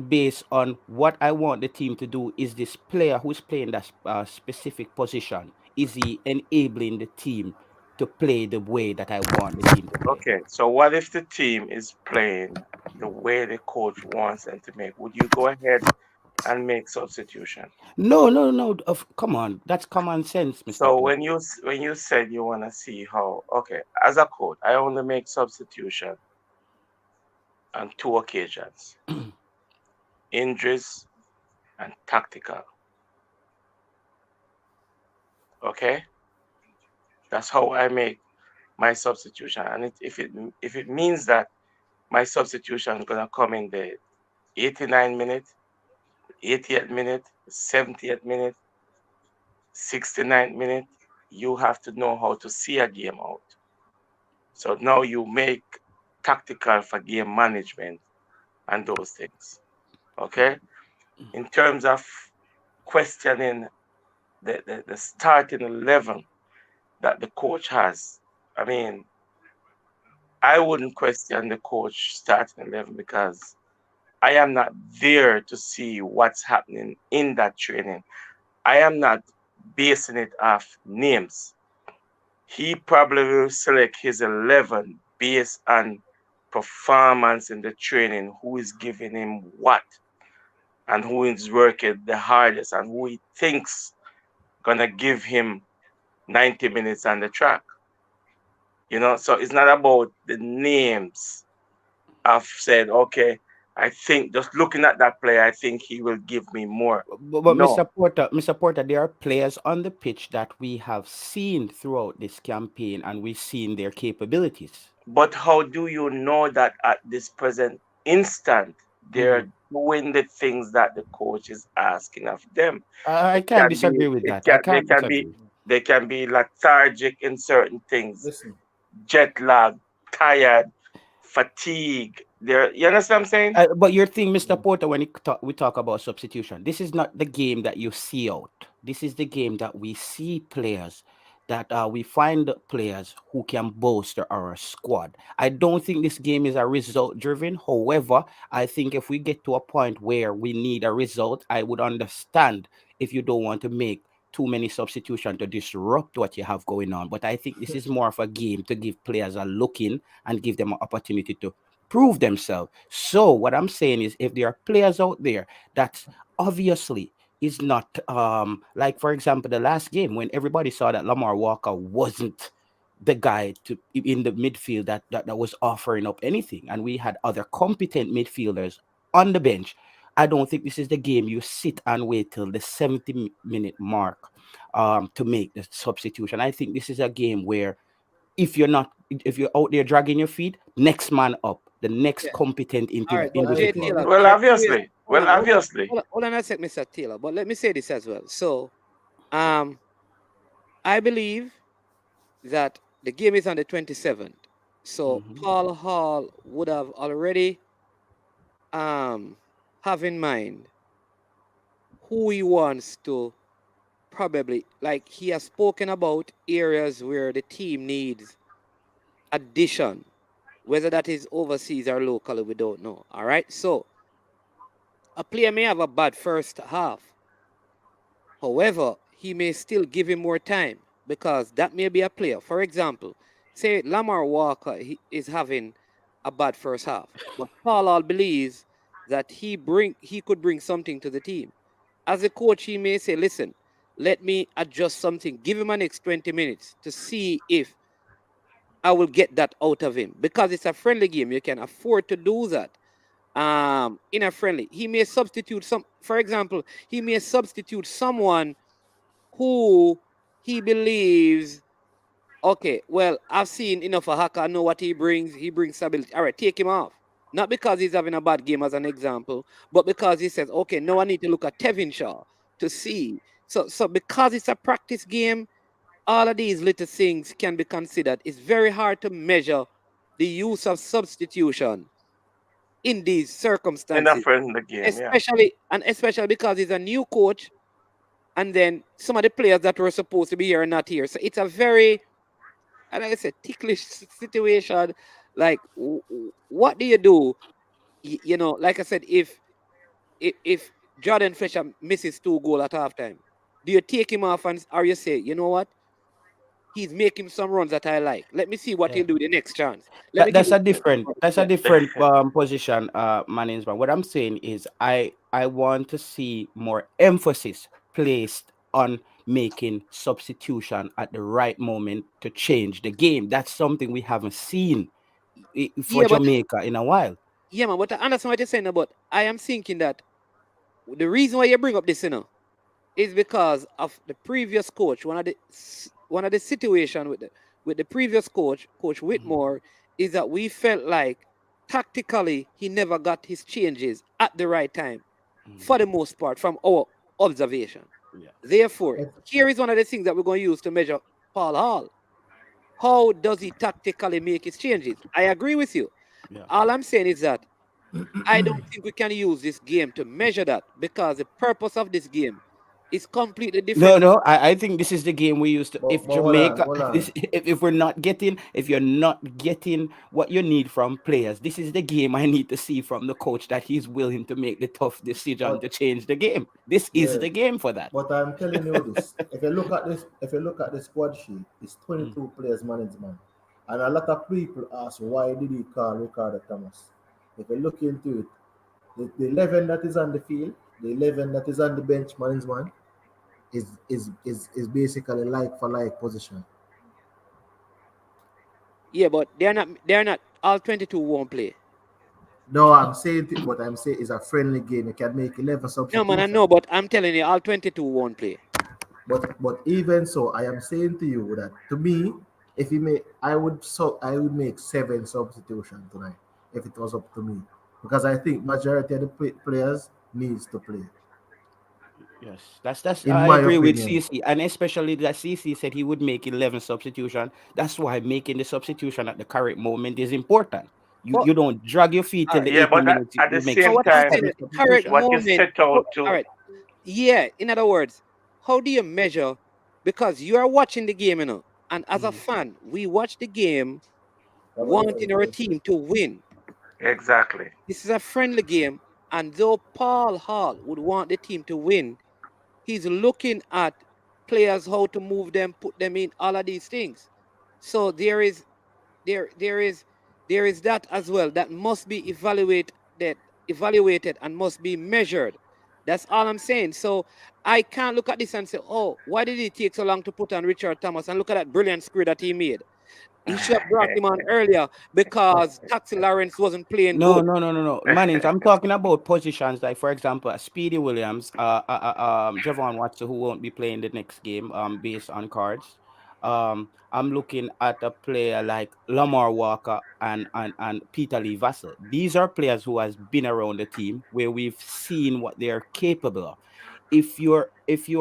S7: based on what I want the team to do. Is this player who's playing that specific position, is he enabling the team to play the way that I want the team to play?
S5: Okay, so what if the team is playing the way the coach wants them to make? Would you go ahead and make substitution?
S7: No. Come on, that's common sense, Mr.
S5: So
S7: Play.
S5: when you said you want to see how, okay, as a coach, I only make substitution on 2 occasions: injuries and tactical. Okay, that's how I make my substitution. And if it means that my substitution is gonna come in the 89 minute, 80th minute, 70th minute, 69th minute, you have to know how to see a game out. So now you make tactical for game management and those things. Okay? In terms of questioning the starting 11 that the coach has, I mean, I wouldn't question the coach starting 11 because I am not there to see what's happening in that training. I am not basing it off names. He probably will select his 11 based on performance in the training, who is giving him what, and who is working the hardest, and who he thinks gonna give him 90 minutes on the track. You know, so it's not about the names. I've said, okay, I think just looking at that player, I think he will give me more.
S7: But
S5: No.
S7: Mr. Porter, there are players on the pitch that we have seen throughout this campaign and we've seen their capabilities.
S5: But how do you know that at this present instant they're doing the things that the coach is asking of them?
S7: I can't disagree with that. I can't disagree.
S5: They can be lethargic in certain things,
S6: Listen,
S5: jet lag, tired, fatigue. You understand what I'm saying?
S7: But your thing, Mr. Porter, when we talk about substitution, this is not the game that you see out. This is the game that we see players, that we find players who can bolster our squad. I don't think this game is a result driven. However, I think if we get to a point where we need a result, I would understand if you don't want to make too many substitutions to disrupt what you have going on. But I think this is more of a game to give players a look in and give them an opportunity to prove themselves. So what I'm saying is, if there are players out there that obviously is not like, for example, the last game when everybody saw that Lamar Walker wasn't the guy to in the midfield that was offering up anything, and we had other competent midfielders on the bench. I don't think this is the game you sit and wait till the 70-minute mark to make the substitution. I think this is a game where if you're out there dragging your feet, next man up, the next
S3: Yeah.
S7: competent
S3: All right, but
S7: individual.
S3: Jay Taylor,
S5: Well,
S3: all right,
S5: obviously.
S3: hold
S5: Well,
S3: on,
S5: obviously.
S3: hold on a sec, Mr. Taylor. But let me say this as well. So, I believe that the game is on the 27th. So
S7: Mhm.
S3: Paul Hall would have already have in mind who he wants to probably, like, he has spoken about areas where the team needs addition, whether that is overseas or locally, we don't know. All right. So a player may have a bad first half. However, he may still give him more time because that may be a player. For example, say Lamar Walker is having a bad first half, but Carlisle believes that he could bring something to the team. As a coach, he may say, listen, let me adjust something. Give him an next 20 minutes to see if I will get that out of him. Because it's a friendly game, you can afford to do that. In a friendly, he may substitute for example, he may substitute someone who he believes, okay, well, I've seen enough of Haka, I know what he brings stability. All right, take him off. Not because he's having a bad game as an example, but because he says, okay, now I need to look at Tevin Shaw to see. So because it's a practice game, all of these little things can be considered. It's very hard to measure the use of substitution in these
S5: In a
S3: circumstances,
S5: friendly game, yeah.
S3: especially because he's a new coach, and then some of the players that were supposed to be here are not here. So it's a very, like I said, ticklish situation. Like, what do you do? You know, like I said, if Jordan Fletcher misses 2 goals at halftime, do you take him off or you say, you know what? He's making some runs that I like. Let me see what he'll do the next chance. Let me give
S7: That's a
S3: him.
S7: different position, management. What I'm saying is I want to see more emphasis placed on making substitution at the right moment to change the game. That's something we haven't seen for
S3: Yeah, but
S7: Jamaica in a while.
S3: yeah, man. But I understand what you're saying, but I am thinking that the reason why you bring up this, is because of the previous coach. One of the situation with the previous coach, Coach Whitmore, is that we felt like tactically he never got his changes at the right time, for the most part, from our observation.
S7: Yeah.
S3: Therefore, here is one of the things that we're going to use to measure Paul Hall. How does he tactically make his changes? I agree with you.
S7: Yeah.
S3: All I'm saying is that I don't think we can use this game to measure that, because the purpose of this game is completely different.
S7: No, I think this is the game we used to.
S6: but,
S7: If
S6: but hold on,
S7: Jamaica,
S6: hold on.
S7: if you're not getting what you need from players, this is the game I need to see from the coach, that he's willing to make the tough decision
S6: But-
S7: to change the game. This is
S6: Yeah.
S7: the game for that.
S6: But I'm telling you this: if you look at this, if you look at the squad sheet, it's 22 players management, and a lot of people ask why did he call Ricardo Thomas? If you look into it, the 11 that is on the field, the 11 that is on the bench management, is basically like for like position.
S3: Yeah, but they're not all 22 won't play.
S6: No, I'm saying what I'm saying is a friendly game. You can make 11
S3: No,
S6: substitutions.
S3: man, I know, but I'm telling you, all 22 won't play.
S6: But even so, I am saying to you that to me, if you make, I would make 7 substitutions tonight if it was up to me, because I think majority of the players needs to play.
S7: Yes, that's.
S6: in
S7: I
S6: my
S7: agree with
S6: opinion.
S7: CC, and especially that CC said he would make 11 substitution. That's why making the substitution at the correct moment is important. You
S3: But
S7: you don't drag your feet
S3: all
S7: till
S3: right.
S7: the
S5: Yeah,
S7: 80
S5: but
S7: minutes.
S5: at the
S7: You make
S3: Now
S5: same
S3: what I'm
S7: six,
S5: time,
S3: saying
S7: seven
S3: is the correct
S7: substitution.
S5: what you
S3: moment.
S5: set out
S3: All
S5: to,
S3: right. Yeah. In other words, how do you measure? Because you are watching the game, and as a
S7: Mhm.
S3: fan, we watch the game wanting our team to win.
S5: exactly.
S3: This is a friendly game, and though Paul Hall would want the team to win, he's looking at players how to move them, put them in, all of these things. So there is there is that as well that must be evaluated and must be measured. That's all I'm saying. So I can't look at this and say, oh, why did it take so long to put on Richard Thomas, and look at that brilliant screw that he made. He should have brought him on earlier because Taxi Lawrence wasn't playing
S7: No,
S3: good.
S7: no, no, no, no. Mannings, I'm talking about positions like, for example, Speedy Williams, Javon Watson, who won't be playing the next game, based on cards. I'm looking at a player like Lamar Walker and Peter Lee Vassell. These are players who has been around the team where we've seen what they are capable of. If you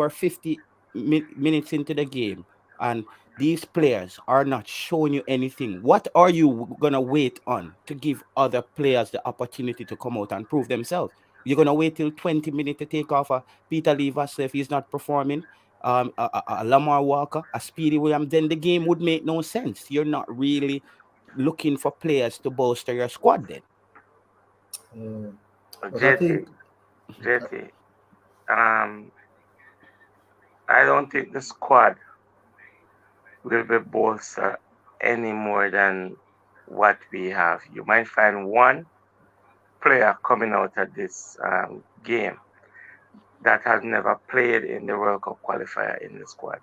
S7: are 50 minutes into the game and these players are not showing you anything, what are you gonna wait on to give other players the opportunity to come out and prove themselves? You're gonna wait till 20 minutes to take off a Peter Lever if he's not performing, a Lamar Walker, a Speedy Williams, then the game would make no sense. You're not really looking for players to bolster your squad then.
S6: Yeah. But I
S5: JT,
S6: think
S5: JT, I don't think the squad will be bolstered any more than what we have. You might find one player coming out of this game that has never played in the World Cup qualifier in the squad.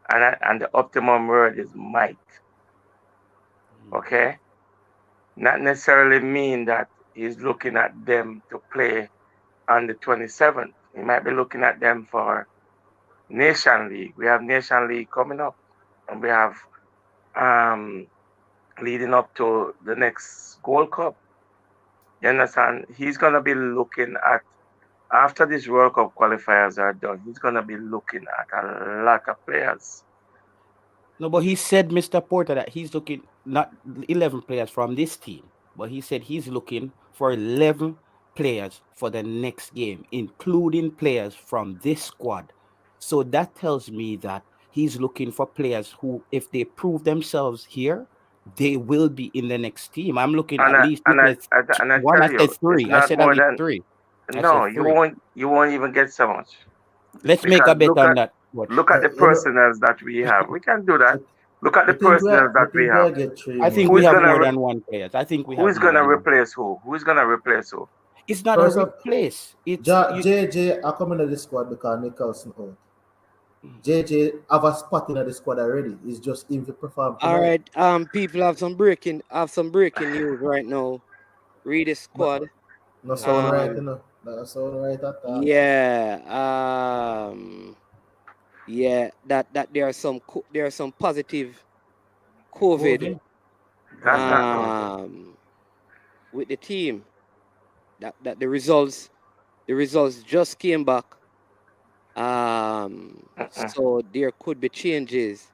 S5: And the optimum word is might. Okay? Not necessarily mean that he's looking at them to play on the 27th. He might be looking at them for Nation League. We have Nation League coming up, and we have um, leading up to the next Gold Cup. You understand? He's gonna be looking at, after these World Cup qualifiers are done, he's gonna be looking at a lot of players.
S7: No, but he said, Mr. Porter, that he's looking not 11 players from this team, but he said he's looking for 11 players for the next game, including players from this squad. So that tells me that he's looking for players who, if they prove themselves here, they will be in the next team. I'm looking
S5: And
S7: at
S5: I
S7: least,
S5: and
S7: look
S5: I
S7: at
S5: and I
S7: one.
S5: tell
S7: I said
S5: you, it's
S7: three. I
S5: not
S7: said at
S5: more
S7: least
S5: than,
S7: three. I said
S5: no. You
S7: three.
S5: won't even get so much,
S7: Let's make
S5: because
S7: a bet on that. Watch.
S5: look at the
S6: you know,
S5: personnels that we have. We can do
S6: I,
S5: that. Look at the personnel
S6: I
S5: that we
S6: think we
S5: have.
S6: are get three
S7: I
S6: more.
S7: think
S5: Who
S7: we
S5: is
S7: have
S5: gonna
S7: more than one players. I think we
S5: who
S7: have
S5: is
S7: more
S5: gonna
S7: than one.
S5: replace who? Who is gonna replace who?
S7: It's not a
S6: First of
S7: replace. It's you.
S6: JJ are coming to the squad because Nicholson out. JJ have a spot in the squad already. It's just him to perform
S3: All
S6: tonight.
S3: right, people have some breaking news right now. Read the
S6: No,
S3: squad.
S6: no sound right,
S3: Um,
S6: you know. No sound right at all.
S3: yeah, yeah, that there are some positive COVID
S7: COVID.
S5: That's
S7: Oh,
S5: not good.
S3: with the team. That the results just came back. So there could be changes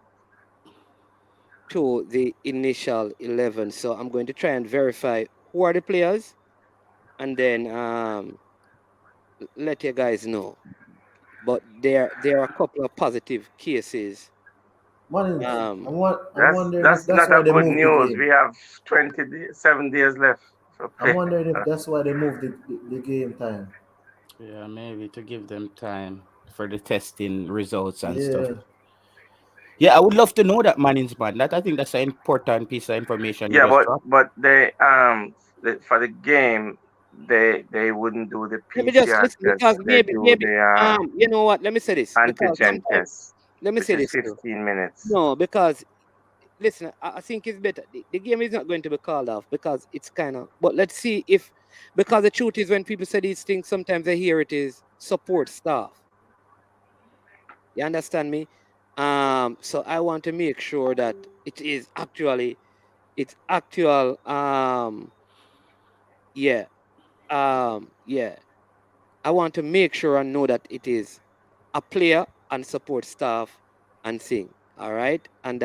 S3: to the initial 11. So I'm going to try and verify who are the players, and then let you guys know. But there are a couple of positive cases.
S6: Man,
S3: Um,
S6: I'm wondering if
S5: That's
S6: that's
S5: not
S6: why
S5: a
S6: they
S5: good
S6: moved the
S5: news. We
S6: game.
S5: have 7 days left to
S6: I'm
S5: play.
S6: wondering if that's why they moved the game time.
S7: yeah, maybe to give them time for the testing results and stuff.
S6: Yeah.
S7: Yeah, I would love to know that, Mannings, man. That I think that's an important piece of information you
S5: Yeah,
S7: just
S5: but
S7: dropped.
S5: they for the game, they wouldn't do the
S3: let me just
S5: PCR
S3: listen
S5: test.
S3: because
S5: They do
S3: maybe
S5: the
S3: you know what? Let me say this because
S5: antigen
S3: sometimes
S5: test,
S3: let me
S5: which
S3: say
S5: is
S3: this too.
S5: 15 minutes.
S3: No, because listen, I think it's better. The game is not going to be called off because it's kind of. But let's see if, because the truth is, when people say these things, sometimes I hear it is support staff. You understand me? So I want to make sure that it is actually, it's actual. Yeah. Yeah. I want to make sure and know that it is a player and support staff and thing. All right. And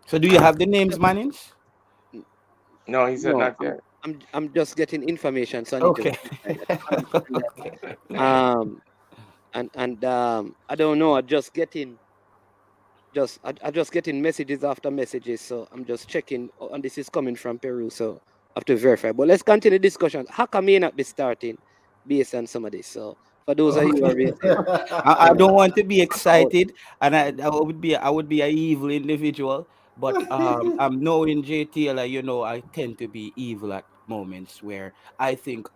S7: So do you have the names, Mannings?
S5: No, he said
S3: no,
S5: not yet.
S3: I'm just getting information, so I need to
S7: Okay.
S3: verify that. I don't know. I just getting messages after messages, so I'm just checking. And this is coming from Peru, so I have to verify. But let's continue the discussion. Haka may not be starting based on some of this. So for those of you who are raising,
S7: I don't want to be excited, and I would be an evil individual. But I'm knowing Jay Taylor, I tend to be evil at moments where I think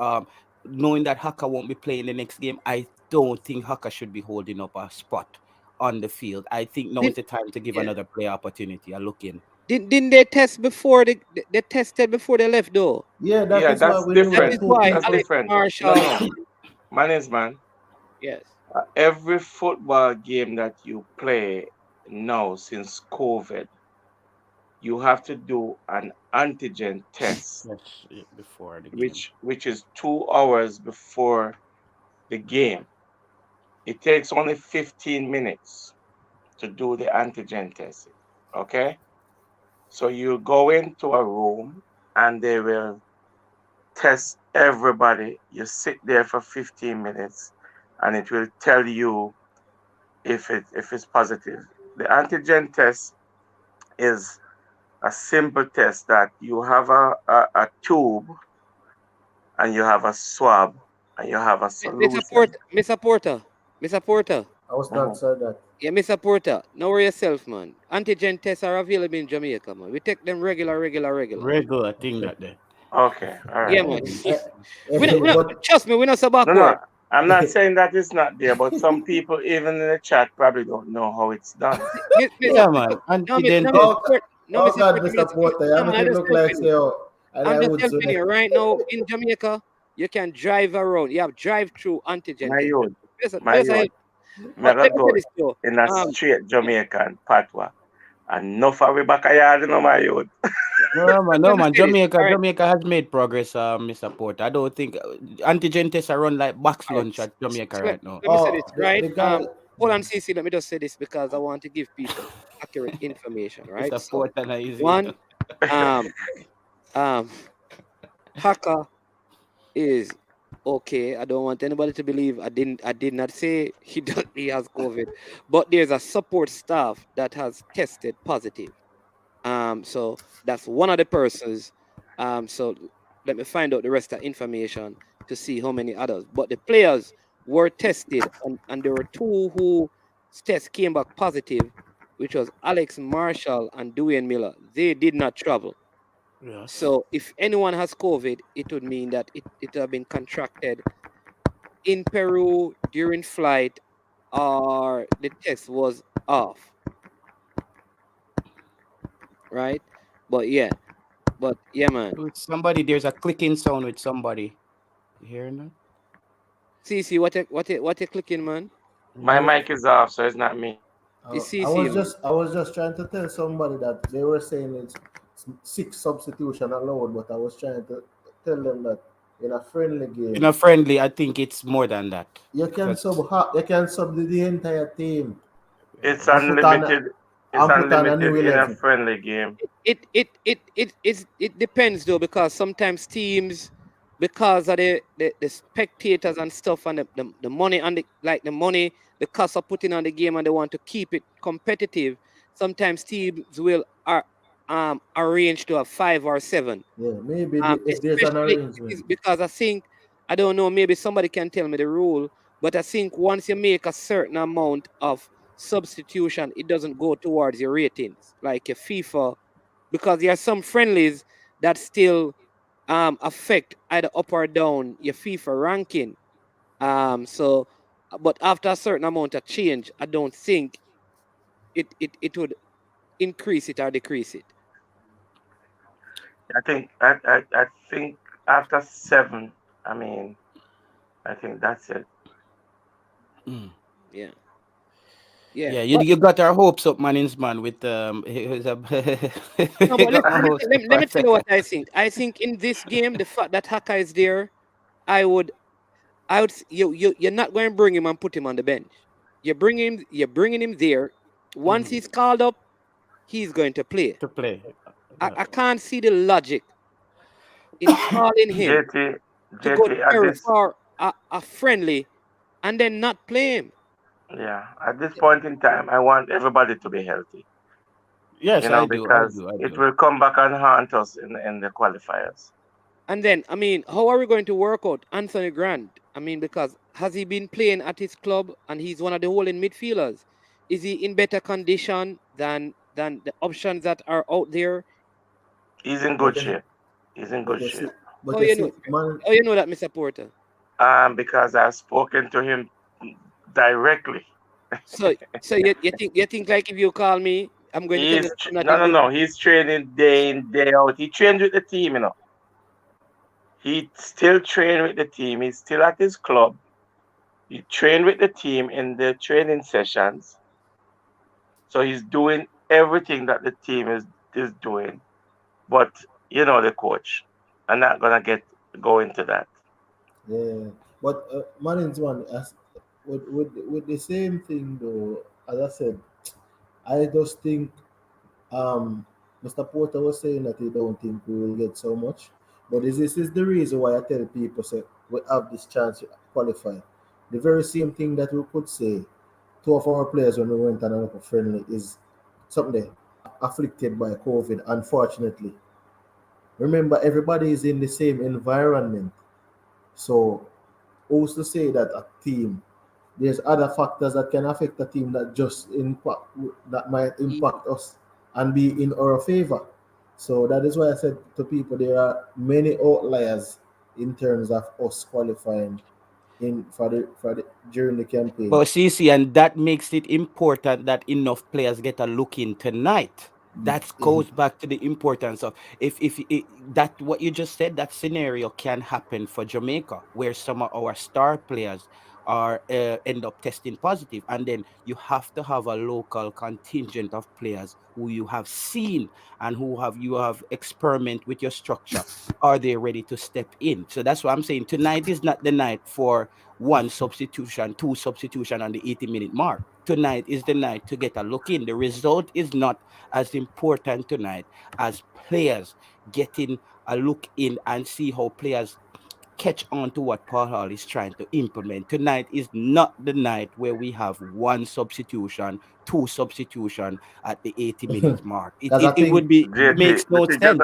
S7: knowing that Haka won't be playing the next game, I don't think Haka should be holding up a spot on the field. I think now is the time to give
S3: yeah.
S7: another player opportunity. I look in.
S3: Didn't they test before they tested before they left though?
S6: Yeah, that
S5: Yeah,
S6: is why
S5: that's
S6: we need
S3: That is
S5: different.
S3: why
S5: That's
S3: Alex
S5: different.
S3: Marshall.
S5: No. Mannings, man.
S3: Yes.
S5: Every football game that you play now since COVID, you have to do an antigen test,
S7: Yes, before the game.
S5: which is 2 hours before the game. It takes only 15 minutes to do the antigen test. Okay? So you go into a room and they will test everybody. You sit there for 15 minutes and it will tell you if it's positive. The antigen test is a simple test that you have a tube and you have a swab and you have a solution.
S3: Mr. Porter.
S6: I was not said that.
S3: Yeah, Mr. Porter, know where yourself, man. Antigen tests are available in Jamaica, man. We take them regular.
S7: Regular thing that day.
S5: Okay, all right.
S3: Yeah, man.
S6: But
S3: Trust me, we're not so backward.
S5: No, I'm not saying that it's not there, but some people, even in the chat, probably don't know how it's done.
S7: Yeah, man. Antigen test.
S6: oh God, Mr. Porter, I make it look like so. And
S3: I'm
S6: I
S3: just
S6: would
S3: telling
S6: say,
S3: you right now in Jamaica, you can drive around. You have drive-through antigen
S5: My
S3: test.
S5: youth,
S3: Yes,
S5: my
S3: yes,
S5: youth.
S3: but
S5: Me
S3: let me
S5: go
S3: tell this though.
S5: in a straight Jamaican patois. And no for we back a yard, my youth.
S7: No, man.
S3: Let me say this,
S7: Jamaica,
S3: all right?
S7: Jamaica has made progress, Mr. Porter. I don't think antigen tests are run like box
S3: All right.
S7: lunch at Jamaica
S3: Let
S7: right now.
S3: me say this, right?
S6: the guy,
S3: Hold on, CC. Let me just say this because I want to give people accurate information, right?
S7: Mr.
S3: So,
S7: Porter, na easy.
S3: one, Haka is okay. I don't want anybody to believe I did not say he has COVID, but there's a support staff that has tested positive. So that's one of the persons. So let me find out the rest of the information to see how many others. But the players were tested, and there were two who test came back positive, which was Alex Marshall and Dwayne Miller. They did not travel.
S7: Yes.
S3: So if anyone has COVID, it would mean that it have been contracted in Peru during flight, or the test was off. Right? But yeah, man.
S7: With somebody, there's a clicking sound with somebody. You hearing that?
S3: CC, what you clicking, man?
S5: My mic is off, so it's not me.
S3: It's
S6: I
S3: CC, man.
S6: was just trying to tell somebody that they were saying it's 6 substitution allowed, but I was trying to tell them that in a friendly game,
S7: In a friendly, I think it's more than that.
S6: you can
S7: But-
S6: sub the entire team.
S5: It's
S6: And put on-
S5: unlimited. It's
S6: and put on a
S5: unlimited
S6: new
S5: in a
S6: 11.
S5: friendly game.
S3: It depends though, because sometimes teams, because of the spectators and stuff, and the money and the cost of putting on the game, and they want to keep it competitive, sometimes teams will arrange to have 5 or 7.
S6: Yeah, maybe if there's an
S3: Especially
S6: arrangement.
S3: because I don't know, maybe somebody can tell me the rule, but I think once you make a certain amount of substitution, it doesn't go towards your ratings, like your FIFA, because there are some friendlies that still affect either up or down your FIFA ranking. So, but after a certain amount of change, I don't think it would increase it or decrease it.
S5: I think after 7, I think that's it.
S3: Yeah.
S7: Yeah, you got our hopes up, man, with
S3: No, but let me tell you what I think. I think in this game, the fact that Haka is there, I would you're not going to bring him and put him on the bench. You're bringing him there. Once he's called up, he's going to play.
S7: To play.
S3: I can't see the logic in calling him
S5: JT,
S3: to go
S5: JT, at
S3: there
S5: this,
S3: for a friendly and then not play him.
S5: yeah, at this point in time, I want everybody to be healthy.
S7: Yes,
S5: You know,
S7: I do.
S5: because it will come back and haunt us in the qualifiers.
S3: And then, I mean, how are we going to work out Anthony Grant? I mean, because has he been playing at his club and he's one of the holding midfielders? Is he in better condition than the options that are out there?
S5: He's in good
S6: But
S5: shape. He's in good shape.
S6: But
S3: How
S6: you
S3: you
S6: see,
S3: know?
S6: man,
S3: Oh, you know that, Mr. Porter.
S5: Because I've spoken to him directly.
S3: So you think like if you call me, I'm going to tell you that I'm not in good-
S5: No. He's training day in, day out. He trains with the team, you know. He still train with the team. He's still at his club. He trained with the team in the training sessions. So he's doing everything that the team is doing. But you know the coach. I'm not gonna go into that.
S6: yeah. But Marines one, as with the same thing though, as I said, I just think Mr. Porter was saying that he don't think we will get so much. But this is the reason why I tell people say we have this chance to qualify. The very same thing that we could say two of our players when we went on a friendly is something afflicted by COVID, unfortunately. Remember, everybody is in the same environment. So who's to say that a team there's other factors that can affect a team that just impact that might impact us and be in our favor. So that is why I said to people there are many outliers in terms of us qualifying in for the during the campaign.
S7: But CC, and that makes it important that enough players get a look in tonight. That goes back to the importance of if that what you just said, that scenario can happen for Jamaica, where some of our star players are end up testing positive, and then you have to have a local contingent of players who you have seen and who you have experiment with your structure. Are they ready to step in? So that's what I'm saying. Tonight is not the night for one substitution, two substitution on the 80-minute mark. Tonight is the night to get a look in. The result is not as important tonight as players getting a look in and see how players catch on to what Paul Hall is trying to implement. Tonight is not the night where we have one substitution, two substitution at the 80 minutes mark. It would be
S5: JT,
S7: makes no
S5: but you
S7: sense.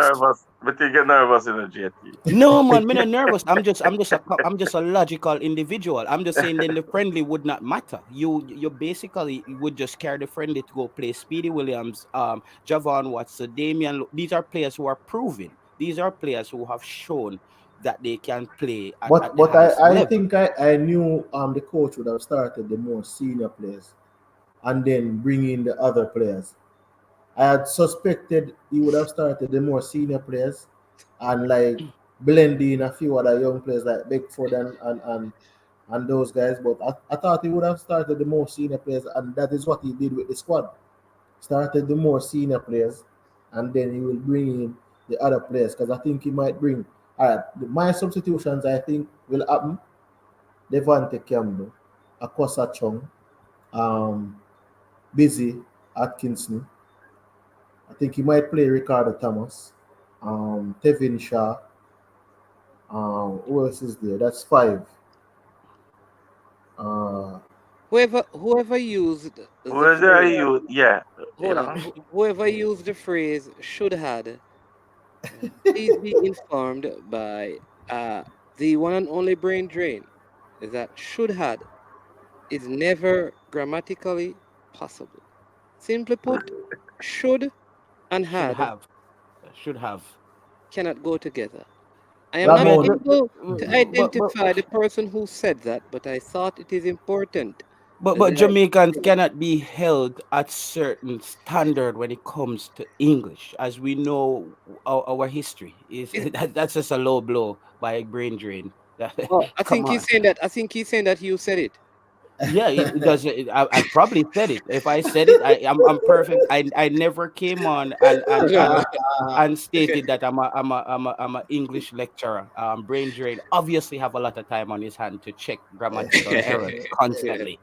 S5: get nervous in the JT.
S7: No man, I'm not nervous. I'm just a logical individual. I'm just saying then the friendly would not matter. You basically would just carry the friendly to go play Speedy Williams, Javon Watson, Damian. These are players who are proven. These are players who have shown that they can play at
S6: But
S7: the highest
S6: I
S7: level.
S6: think I knew the coach would have started the more senior players and then bring in the other players. I had suspected he would have started the more senior players and like blend in a few other young players like Beckford and those guys. But I thought he would have started the more senior players, and that is what he did with the squad. Started the more senior players, and then he will bring in the other players because I think he might bring. All right, my substitutions I think will happen. Devante Campbell, Akosa Chung, Busy Atkinson. I think he might play Ricardo Thomas, Tevin Shaw. Who else is there? That's 5.
S3: Whoever used the
S5: Whether
S3: phrase,
S5: you, yeah,
S3: hold on, whoever used the phrase should had, please be informed by the one and only brain drain that should had is never grammatically possible. Simply put, should and
S7: Should have.
S3: cannot go together. I am not
S6: Ramon,
S3: able to
S7: But
S3: identify the person who said that, but I thought it is important. that-
S7: Jamaicans cannot be held at certain standard when it comes to English, as we know our history is. That's just a low blow by a brain drain.
S3: Oh, I
S7: Come
S3: think he's
S7: on.
S3: saying that. I think he's saying that you said it.
S7: Yeah, it does. I probably said it. If I said it, I'm perfect. I never came on and stated that I'm a English lecturer. Brain drain obviously have a lot of time on his hand to check grammatical errors constantly.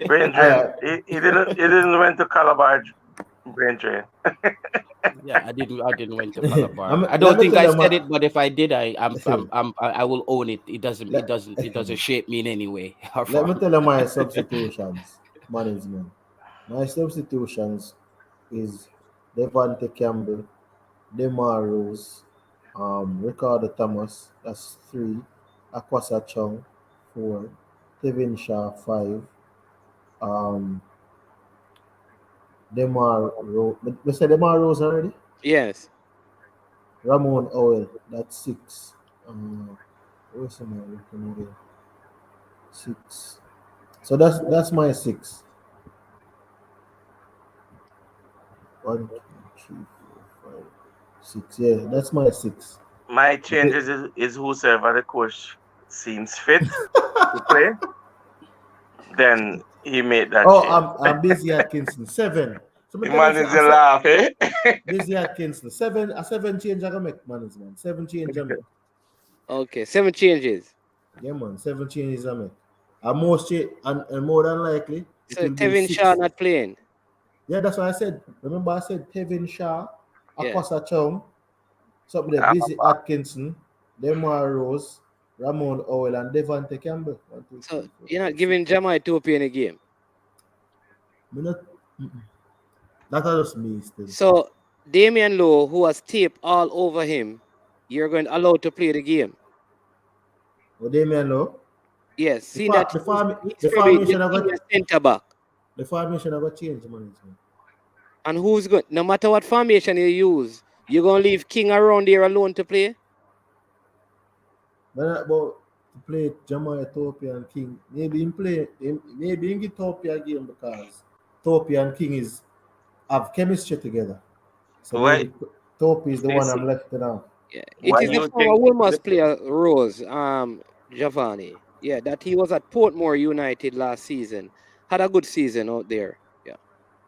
S5: Brain
S6: All
S5: drain.
S6: right.
S5: He didn't went to Calabar brain drain.
S7: Yeah, I didn't went to Calabar. I
S6: Let
S7: don't
S6: me
S7: think
S6: tell
S7: I
S6: you
S7: said
S6: my.
S7: it, but if I did, I will own it. It doesn't shape me in any way or
S6: Let me
S7: form.
S6: tell you my substitutions management. My substitutions is Devante Campbell, Demar Rose, Ricardo Thomas, that's three, Akwasa Chung, four, Kevin Shaw, five, um, Demar Rose. We said Demar Rose already?
S3: Yes.
S6: Ramon Oil, that's six. Where's my looking again? Six. So that's my six. One, two, three, four, five, six. Yeah, that's my six.
S5: My
S6: Okay.
S5: changes is whosoever the coach seems fit to play, then he made that
S6: Oh,
S5: change.
S6: I'm busy Atkinson. Seven. So me
S5: The
S6: tell you,
S5: man
S6: say,
S5: is a laugh, eh?
S6: busy Atkinson. Seven, a seven change I can make, man. Man. Seven change I make.
S3: Okay. 7 changes.
S6: Yeah, man. Seven changes I make. And most and more than likely it
S3: So
S6: will be
S3: Tevin Shaw
S6: six.
S3: not playing.
S6: Yeah, that's what I said. Remember I said Kevin Shaw,
S3: Yeah.
S6: Akwasa Chung, something there,
S5: Ah,
S6: Busy Atkinson, Demar Rose, Ramon Owl, and Devante Campbell. One, two,
S3: So
S6: three, four,
S3: you're not
S6: five, six.
S3: giving Jama Ethiopia in a game.
S6: Me not, that was just me still.
S3: So Damian Lowe, who has tape all over him, you're going to allow to play the game.
S6: But Damian Lowe,
S3: Yes,
S6: the,
S3: seeing that he's
S6: the
S3: probably the
S6: formation I got
S3: senior centre back.
S6: the formation I got change, man.
S3: And who's going, no matter what formation you use, you're going to leave King around there alone to play?
S6: But about to play Jamal Ethiopia and King, maybe in Ethiopia game because Ethiopia and King is have chemistry together. So
S5: why,
S6: maybe Ethiopia is the one I'm
S5: Stacy?
S6: left now.
S3: Yeah, it
S5: Why
S3: is the
S5: you
S3: former
S5: think?
S3: Wilmers player Rose, Giovanni. Yeah, that he was at Portmore United last season. Had a good season out there. Yeah.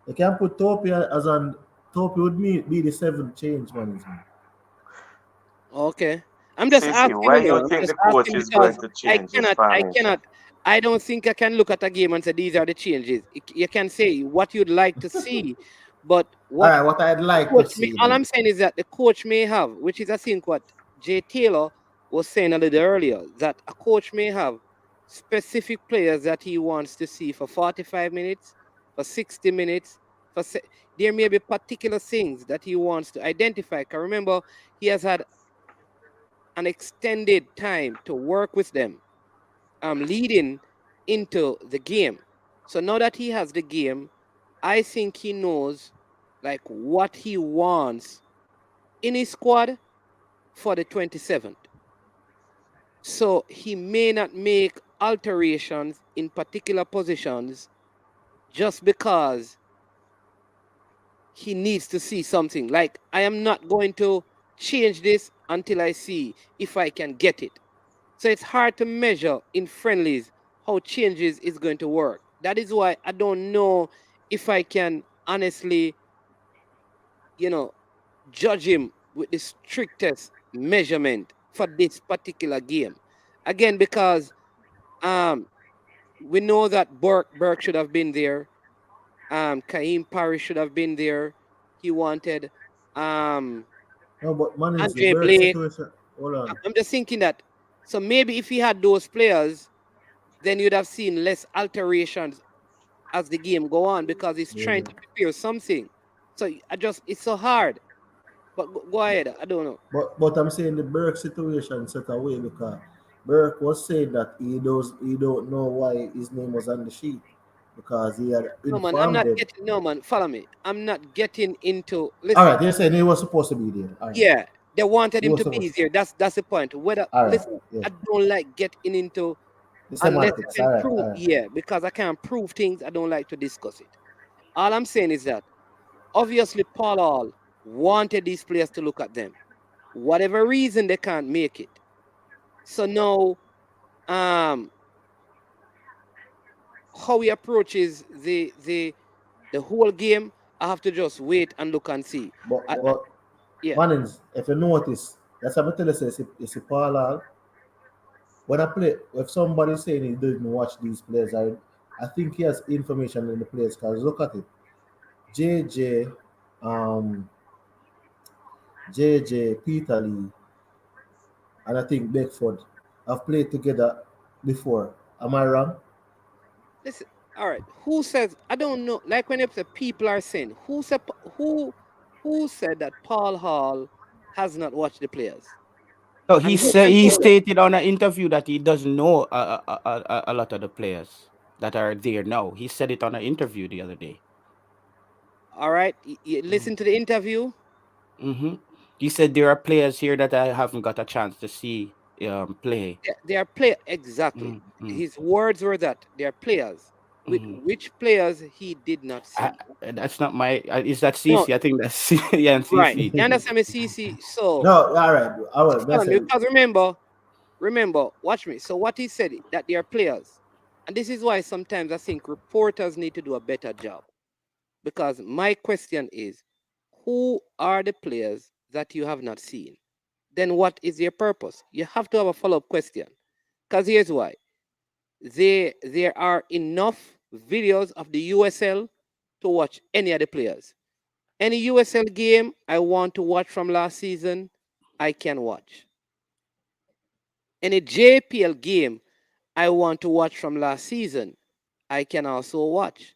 S6: They can put Ethiopia as an Ethiopia would be the seventh change management.
S3: Okay. I'm just
S5: Stacy,
S3: asking,
S5: why
S3: you know.
S5: you
S3: I'm
S5: think
S3: just
S5: the coach
S3: asking
S5: is going
S3: because
S5: to
S3: I
S5: change his
S3: cannot, I
S5: formation?
S3: cannot, I don't think I can look at a game and say these are the changes. You can say what you'd like to see, but
S6: All
S3: what
S6: right, what I'd
S3: the
S6: like to
S3: coach may,
S6: see
S3: all
S6: then.
S3: I'm saying is that the coach may have, which is I think what Jay Taylor was saying a little earlier, that a coach may have specific players that he wants to see for 45 minutes, for 60 minutes, there may be particular things that he wants to identify. Because remember, he has had an extended time to work with them, leading into the game. So now that he has the game, I think he knows like what he wants in his squad for the 27th. So he may not make alterations in particular positions just because he needs to see something. Like, I am not going to change this until I see if I can get it. So it's hard to measure in friendlies how changes is going to work. That is why I don't know if I can honestly, judge him with the strictest measurement for this particular game. Again, because we know that Burke should have been there. Kaim Parrish should have been there. He wanted
S6: No, but man is the
S3: Andre
S6: Burke
S3: Blake.
S6: situation. Hold on.
S3: I'm just thinking that. So maybe if he had those players, then you'd have seen less alterations as the game go on because he's trying
S6: Yeah.
S3: to prepare something. So it's so hard. But go ahead. I don't know.
S6: But I'm saying the Burke situation set away because Burke was saying that he don't know why his name was on the sheet because he had
S3: No man, I'm
S6: informed
S3: not
S6: them.
S3: getting. No man, follow me. I'm not getting into.
S6: All
S3: Listen.
S6: right, they're saying he was supposed to be there. All right,
S3: Yeah, they wanted
S6: he
S3: him
S6: was
S3: to be
S6: supposed.
S3: there. That's the point. Whether
S6: All right,
S3: listen,
S6: yeah,
S3: I don't like getting into
S6: the
S3: unless I
S6: semantics.
S3: can
S6: All right,
S3: prove.
S6: all right.
S3: Yeah, because I can't prove things. I don't like to discuss it. All I'm saying is that obviously Paul Hall wanted these players to look at them. Whatever reason they can't make it. So now, how he approaches the whole game, I have to just wait and look and see.
S6: But
S3: Yeah.
S6: Mannings, if you notice, that's what I tell you, say, it's a Paul Hall. When I play, if somebody's saying he didn't watch these players, I think he has information in the players because look at it. JJ, um, JJ, Peter Lee, and I think Beckford have played together before. Am I wrong?
S3: Listen, all right. Who says I don't know? Like when the people are saying, who said that Paul Hall has not watched the players?
S7: So
S3: And who can
S7: he
S3: say that?
S7: stated on an interview that he doesn't know a lot of the players that are there now. He said it on an interview the other day.
S3: All right. You listen to the interview.
S7: Mm-hmm. He said there are players here that I haven't got a chance to see play.
S3: They are play exactly.
S7: Mm-hmm.
S3: His words were that they are players. With which players he did not see.
S7: That's not my. Is that
S3: No,
S7: CC? I think that's yeah, and
S3: right.
S7: CC.
S3: You understand me, CC? So
S6: No, all right. I will.
S3: hold on, because remember, watch me. So what he said that they are players, and this is why sometimes I think reporters need to do a better job. Because my question is, who are the players that you have not seen? Then what is your purpose? You have to have a follow-up question. Because here's why. There are enough videos of the USL to watch any of the players. Any USL game I want to watch from last season, I can watch. Any JPL game I want to watch from last season, I can also watch.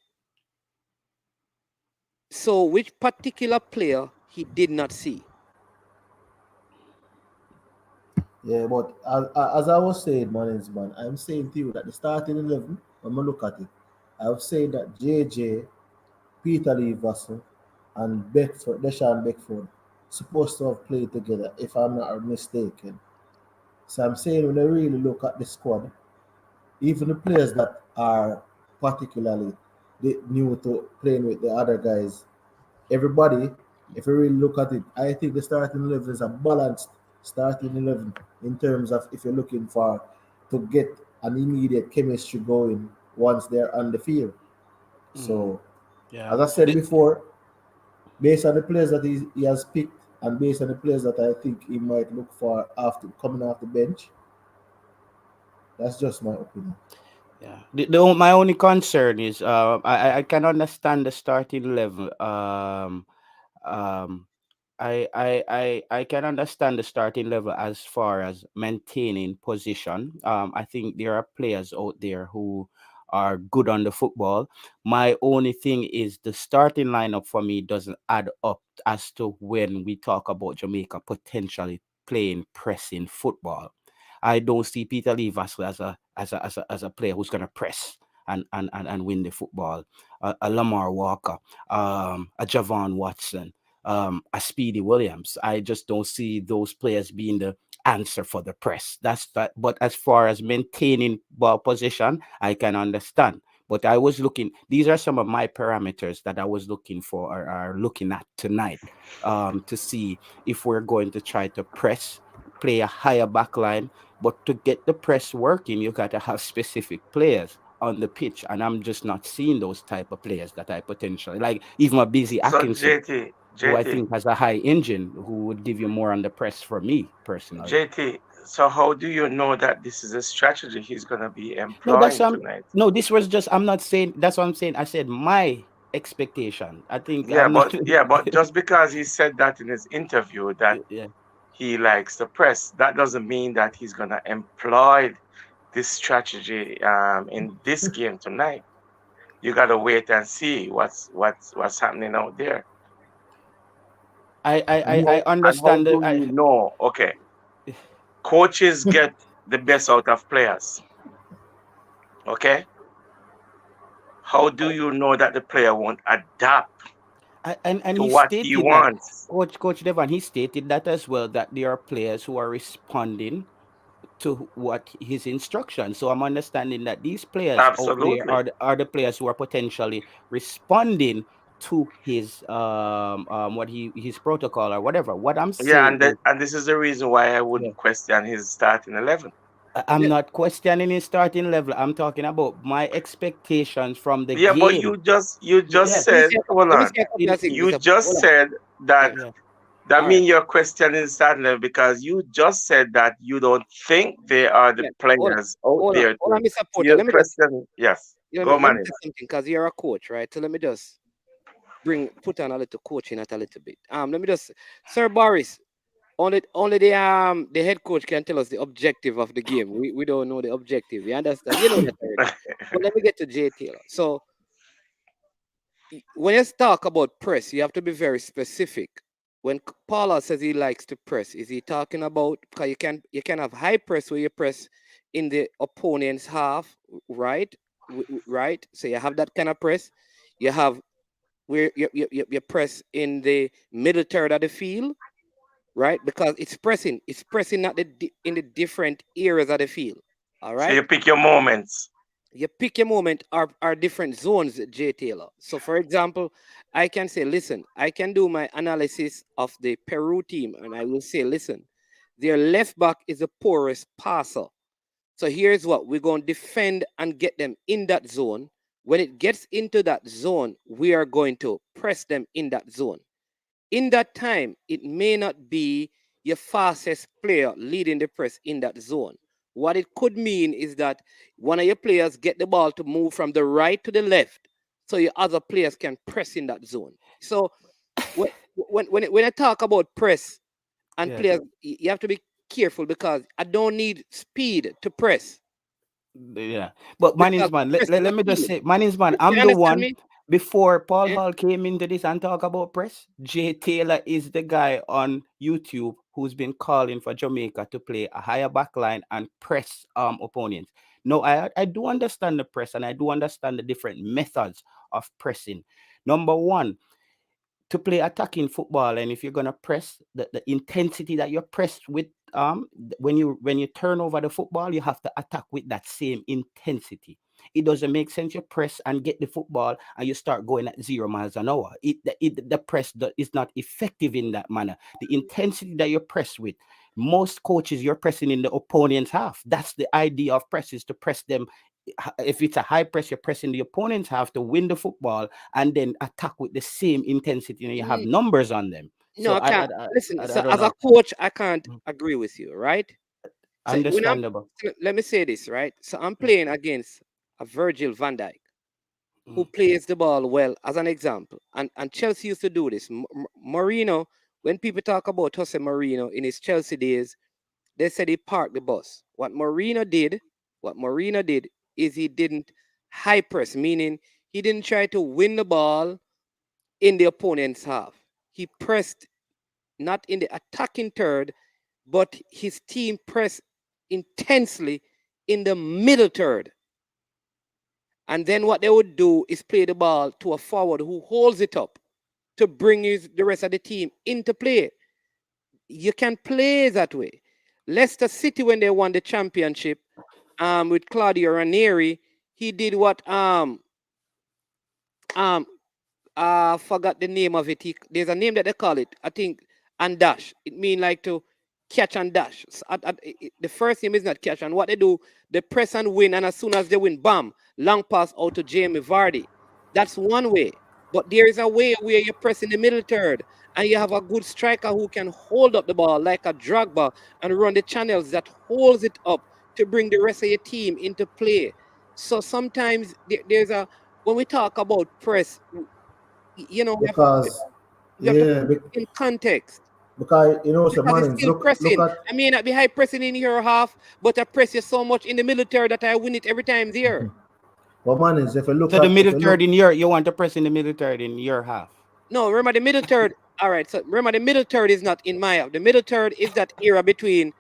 S3: So which particular player he did not see?
S6: Yeah, but as I was saying, man, I'm saying to you that the starting 11, when I look at it, I would say that JJ, Peter Lee Vassell, and Beckford, Deshaun Beckford, supposed to have played together, if I'm not mistaken. So I'm saying when I really look at the squad, even the players that are particularly new to playing with the other guys, everybody, if you really look at it, I think the starting 11 is a balanced starting 11 in terms of if you're looking for to get an immediate chemistry going once they're on the field. So, as I said before, based on the players that he has picked and based on the players that I think he might look for after coming off the bench, that's just my opinion.
S7: Yeah. My only concern is I can understand the starting level. I can understand the starting level as far as maintaining position. I think there are players out there who are good on the football. My only thing is the starting lineup for me doesn't add up as to when we talk about Jamaica potentially playing pressing football. I don't see Peter Lee Vassell as a player who's gonna press and win the football. A Lamar Walker, a Javon Watson, a Speedy Williams. I just don't see those players being the answer for the press. That's that. But as far as maintaining ball position, I can understand. But I was looking, these are some of my parameters that I was looking for or are looking at tonight to see if we're going to try to press, play a higher back line. But to get the press working, you got to have specific players on the pitch, and I'm just not seeing those type of players that I potentially like. Even a Busy
S5: So
S7: Atkinson,
S5: JT,
S7: who I
S5: JT,
S7: think has a high engine, who would give you more on the press for me personally.
S5: JT. So how do you know that this is a strategy he's gonna be
S7: No, that's
S5: employing tonight?
S7: no. This was just. I'm not saying. That's what I'm saying. I said my expectation. I think
S5: Yeah,
S7: I'm not.
S5: but just because he said that in his interview that
S7: Yeah.
S5: he likes the press, that doesn't mean that he's gonna employ this strategy in this game tonight. You gotta wait and see what's happening out there.
S7: I
S5: And how
S7: understand
S5: do
S7: that.
S5: you know? Okay, coaches get the best out of players. Okay, how do you know that the player won't adapt
S7: And
S5: to
S7: he
S5: what he
S7: stated that
S5: wants?
S7: Coach Devon, he stated that as well, that there are players who are responding to what his instructions. So I'm understanding that these players out there
S5: Absolutely.
S7: are the players who are potentially responding to his what his protocol or whatever. What I'm
S5: Yeah,
S7: saying is
S5: and this is the reason why I
S7: yeah.
S5: wouldn't question his starting 11.
S7: I'm
S3: let-
S7: not questioning his starting level. I'm talking about my expectations from the
S5: Yeah, but
S7: game.
S5: you
S7: Yeah,
S5: just said, hold
S3: let me
S5: on.
S3: say a couple
S7: in
S3: of things.
S5: You
S3: Mr.
S5: just
S3: Hold on.
S5: said that
S7: yeah.
S5: that
S3: All right.
S5: means you're questioning starting level because you just said that you don't think they are the
S3: Yeah.
S5: players out there
S3: Hold
S5: to
S3: on, Mr.
S5: so
S3: Porter.
S5: you're questioning. Yes. Go
S3: Let me
S5: manage.
S3: say something because you're a coach, right? So let me just put on a little coaching at a little bit. Let me just, Sir Boris. Only the head coach can tell us the objective of the game. We don't know the objective. You understand? You know that already. But let me get to Jay Taylor. So when you talk about press, you have to be very specific. When Paula says he likes to press, is he talking about because you can have high press where you press in the opponent's half, right? Right. So you have that kind of press. You have where you press in the middle third of the field, right? Because it's pressing at in the different areas of the field. All
S5: So
S3: right.
S5: you pick your moments.
S3: You pick your moment are different zones, Jay Taylor. So for example, I can say, listen, I can do my analysis of the Peru team, and I will say, listen, their left back is the poorest passer. So here's what we're going to defend and get them in that zone. When it gets into that zone, we are going to press them in that zone. In that time, it may not be your fastest player leading the press in that zone. What it could mean is that one of your players get the ball to move from the right to the left, so your other players can press in that zone. So when I talk about press and
S7: Yes.
S3: players, you have to be careful because I don't need speed to press
S7: Yeah. But
S3: because
S7: Manningsman,
S3: press is a
S7: let me just
S3: feeling.
S7: say, Manningsman,
S3: You
S7: I'm the
S3: understand
S7: one
S3: me?
S7: before Paul
S3: Eh?
S7: Hall came into this and talk about press. Jay Taylor is the guy on YouTube who's been calling for Jamaica to play a higher back line and press opponents. No, I do understand the press and I do understand the different methods of pressing. Number one, to play attacking football, and if you're gonna press the intensity that you're pressed with, when you turn over the football, you have to attack with that same intensity. It doesn't make sense you press and get the football and you start going at 0 miles an hour. The press is not effective in that manner. The intensity that you're pressed with, most coaches you're pressing in the opponent's half. That's the idea of press, is to press them. If it's a high press, you're pressing the opponent's half to win the football and then attack with the same intensity. And you have
S3: Mm,
S7: numbers on them.
S3: No,
S7: So
S3: I can't. Listen,
S7: I
S3: so
S7: don't
S3: as a
S7: know.
S3: coach, I can't
S7: Mm.
S3: agree with you, right? So
S7: Understandable.
S3: let me say this, right? So I'm
S7: Mm,
S3: playing against a Virgil van Dijk who
S7: mm,
S3: plays the ball well, as an example. And Chelsea used to do this. Mourinho, when people talk about Jose Mourinho in his Chelsea days, they said he parked the bus. What Mourinho did is he didn't high press, meaning he didn't try to win the ball in the opponent's half. He pressed not in the attacking third, but his team pressed intensely in the middle third. And then what they would do is play the ball to a forward who holds it up to bring the rest of the team into play. You can play that way. Leicester City, when they won the championship with Claudio Ranieri, he did what um forgot the name of it. There's a name that they call it. I think and dash. It means like to catch and dash. The first name is not catch. And what they do, they press and win. And as soon as they win, bam, long pass out to Jamie Vardy. That's one way. But there is a way where you press in the middle third and you have a good striker who can hold up the ball like a Drogba and run the channels that holds it up to bring the rest of your team into play. So sometimes there's a when we talk about press, we have to put
S6: because yeah,
S3: it in context
S6: because so
S3: because it's
S6: Mannings,
S3: still
S6: look
S3: pressing.
S6: at
S3: I may not be high pressing in your half, but I press you so much in the military that I win it every time there.
S6: but Mannings,
S7: So the
S6: if
S7: middle
S6: you
S7: third
S6: look
S7: in your, you want to press in the middle third in your half.
S3: No, remember the middle third. All right, so remember the middle third is not in my half. The middle third is that era between.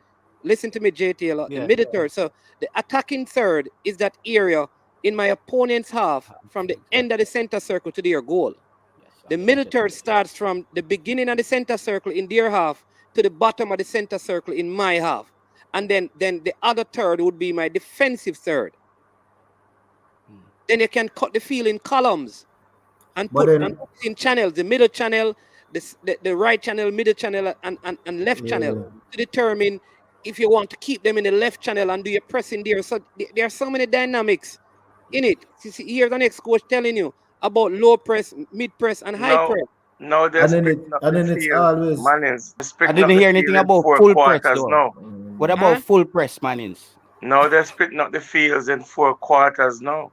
S3: Listen to me, J Taylor. The
S7: Yeah.
S3: middle third. So the attacking third is that area in my opponent's half from the end of the center circle to their goal.
S7: Yes,
S3: The
S7: I get
S3: middle
S7: it.
S3: third starts from the beginning of the center circle in their half to the bottom of the center circle in my half. And then the other third would be my defensive third. Then you can cut the field in columns and
S6: but
S3: put
S6: then
S3: in channels, the middle channel, the right channel, middle channel, and left channel
S6: yeah,
S3: to determine if you want to keep them in the left channel and do your pressing there. So there are so many dynamics in it. See, here's the next coach telling you about low press, mid press, and high
S5: No,
S3: press.
S5: no, they're
S6: And then
S5: splitting up
S6: and
S5: the
S6: then it's
S5: field.
S6: always
S5: Mannings, they're
S7: I
S5: splitting up
S7: didn't
S5: the
S7: hear
S5: field
S7: anything
S5: in
S7: about
S5: 4
S7: full press
S5: quarters
S7: though.
S5: now.
S7: What
S3: Huh?
S7: about full press, Mannings?
S5: No, they're splitting up the fields in 4 quarters now.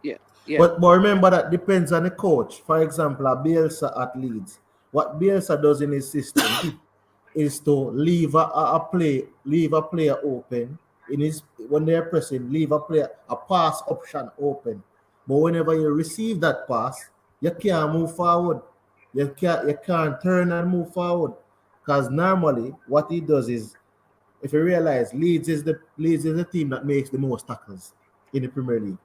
S3: Yeah, yeah.
S6: But remember that depends on the coach. For example, a Bielsa at Leeds. What Bielsa does in his system is to leave a player open in his when they're pressing, leave a pass option open. But whenever you receive that pass, you can't move forward. You can't turn and move forward. Because normally what he does is, if you realize Leeds is the team that makes the most tackles in the Premier League.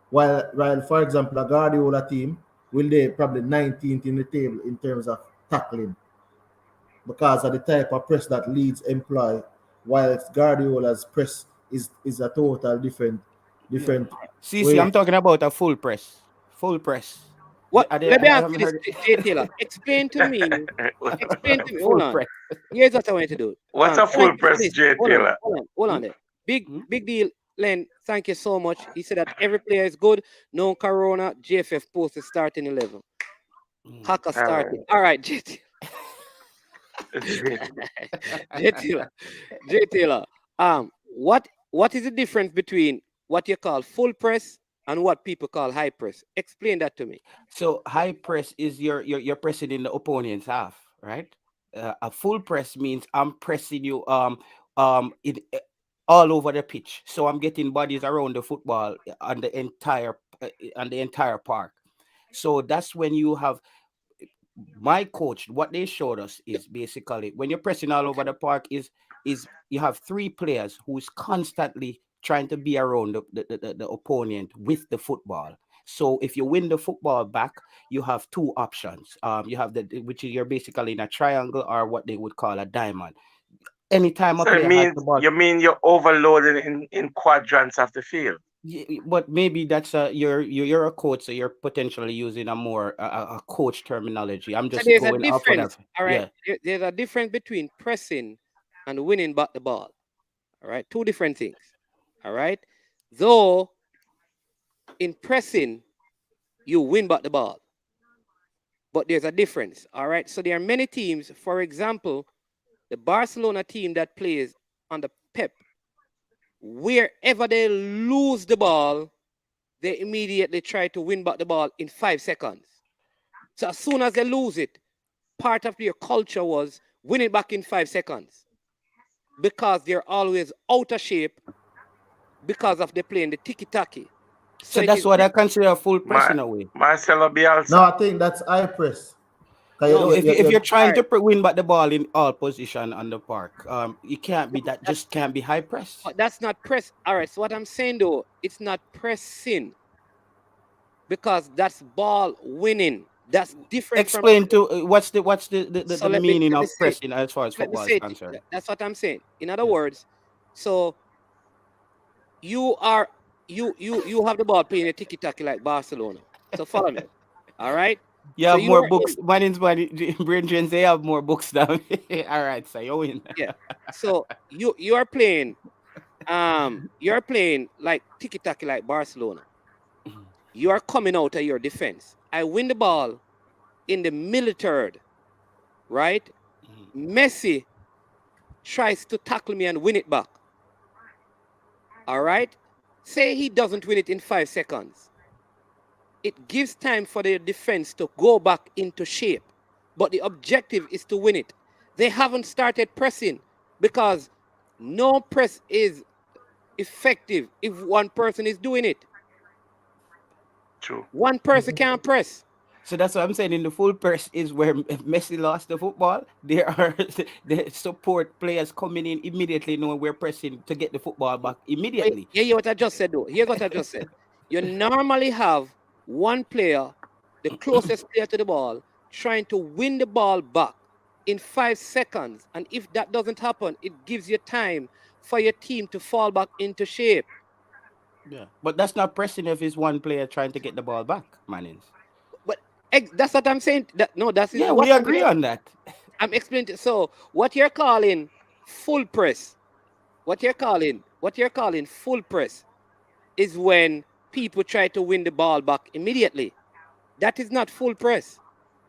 S6: While for example, a Guardiola team will they probably 19th in the table in terms of tackling because of the type of press that Leeds employ, whilst Guardiola's press is a total different
S7: See,
S6: way.
S7: I'm talking about a full press. Full press.
S3: What?
S7: I
S3: Let me ask
S7: haven't
S3: you this,
S7: heard
S3: Jay Taylor. Explain to me. Explain to me. Hold
S7: full
S3: on.
S7: press.
S3: Here's what I want you to do.
S5: What's a
S3: Thank
S5: full
S3: you for
S5: press,
S3: this.
S5: Jay
S3: Hold on.
S5: Taylor?
S3: Hold on there.
S7: Hmm?
S3: Big deal, Len. Thank you so much. He said that every player is good. No corona. JFF posted starting 11. Haka
S5: All
S3: started.
S5: right.
S3: All right, Jay Taylor. Jay Taylor. What is the difference between what you call full press and what people call high press? Explain that to me.
S7: So high press is you're pressing in the opponent's half, right? A full press means I'm pressing you in all over the pitch. So I'm getting bodies around the football on the entire park. So that's when you have my coach. What they showed us is basically when you're pressing all over the park is you have 3 players who's constantly trying to be around the opponent with the football. So if you win the football back, you have 2 options. You have which is you're basically in a triangle or what they would call a diamond. Anytime a
S5: So
S7: player has the ball,
S5: you mean you're overloading in quadrants of the field?
S7: but maybe that's you're a coach, so you're potentially using a more a coach terminology. I'm
S3: So
S7: just
S3: there's a
S7: going off what
S3: difference.
S7: I've
S3: All right.
S7: yeah.
S3: There's a difference between pressing and winning back the ball. All right. 2 different things. All right. Though in pressing, you win back the ball. But there's a difference. All right. So there are many teams, for example, the Barcelona team that plays under Pep, wherever they lose the ball, they immediately try to win back the ball in 5 seconds. So as soon as they lose it, part of their culture was win it back in 5 seconds. Because they're always out of shape because of they playing the tiki-taki.
S7: So
S3: it
S7: that's
S3: is
S7: what I consider a full press in
S5: My,
S7: a way.
S5: Marcelo Bielsa.
S6: No, I think that's high press. 'Cause
S3: No,
S7: If you're trying
S3: Alright.
S7: to win back the ball in all position on the park, you can't be that. Just can't be high press.
S3: But that's not press. All right. So what I'm saying though, it's not pressing because that's ball winning. That's different.
S7: Explain to what's the
S3: So
S7: the
S3: let me-
S7: meaning
S3: let me
S7: of
S3: say it.
S7: pressing as far as
S3: Let me
S7: football
S3: say
S7: is
S3: it.
S7: concerned.
S3: That's what I'm saying. In other words, so you have the ball playing a tiki-taki like Barcelona. So follow me. All right.
S7: You
S3: So
S7: have
S3: you
S7: more
S3: are
S7: books. Brendan, they have more books than me. All right, so you win.
S3: Yeah. So you are playing like tiki-taki like Barcelona. You are coming out of your defense. I win the ball in the middle third, right? Messi tries to tackle me and win it back. All right? Say he doesn't win it in 5 seconds. It gives time for the defense to go back into shape. But the objective is to win it. They haven't started pressing because no press is effective if one person is doing it.
S5: True.
S3: One person can't press.
S7: So that's what I'm saying. In the full press is where if Messi lost the football, there are the support players coming in immediately, knowing we're pressing to get the football back immediately.
S3: Yeah, what I just said though. Here's what I just said. You normally have one player, the closest player to the ball, trying to win the ball back in 5 seconds. And if that doesn't happen, it gives you time for your team to fall back into shape.
S7: Yeah, but that's not pressing if it's one player trying to get the ball back, Mannings.
S3: But that's what I'm saying. That's
S7: Yeah,
S3: what
S7: we agree on that.
S3: I'm explaining. So what you're calling full press, what you're calling full press is when people try to win the ball back immediately. That is not full press.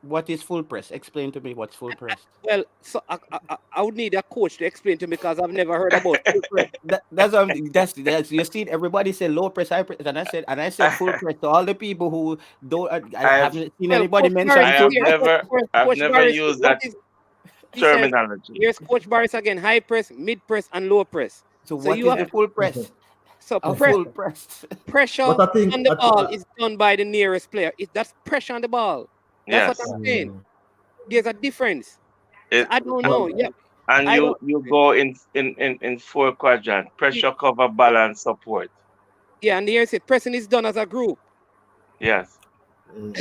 S7: What is full press? Explain to me what's full press.
S3: Well, so I would need a coach to explain to me because I've never heard about full press.
S7: That's you see everybody say low press, high press, and I said full press to all the people who don't I haven't seen
S3: Well,
S7: anybody
S3: Coach
S7: mention
S3: Barris
S5: I have
S3: here.
S5: never, I've
S3: Coach
S5: never
S3: Barris,
S5: used
S3: what
S5: that
S3: is- he said,
S5: terminology.
S3: here's Coach Barris again: high press, mid press, and low press.
S7: So
S3: So
S7: what
S3: you
S7: is the
S3: have
S7: full press?
S3: so
S7: A
S3: press,
S7: full press.
S3: pressure
S6: But I think
S3: on the ball is done by the nearest player. That's pressure on the ball. That's
S5: Yes.
S3: what I'm saying. There's a difference.
S5: It-
S3: I don't know. Yeah,
S5: And
S3: I
S5: you
S3: don't-
S5: go in 4 quadrant: pressure, cover, balance, support.
S3: yeah, and here's it. Pressing is done as a group.
S5: Yes.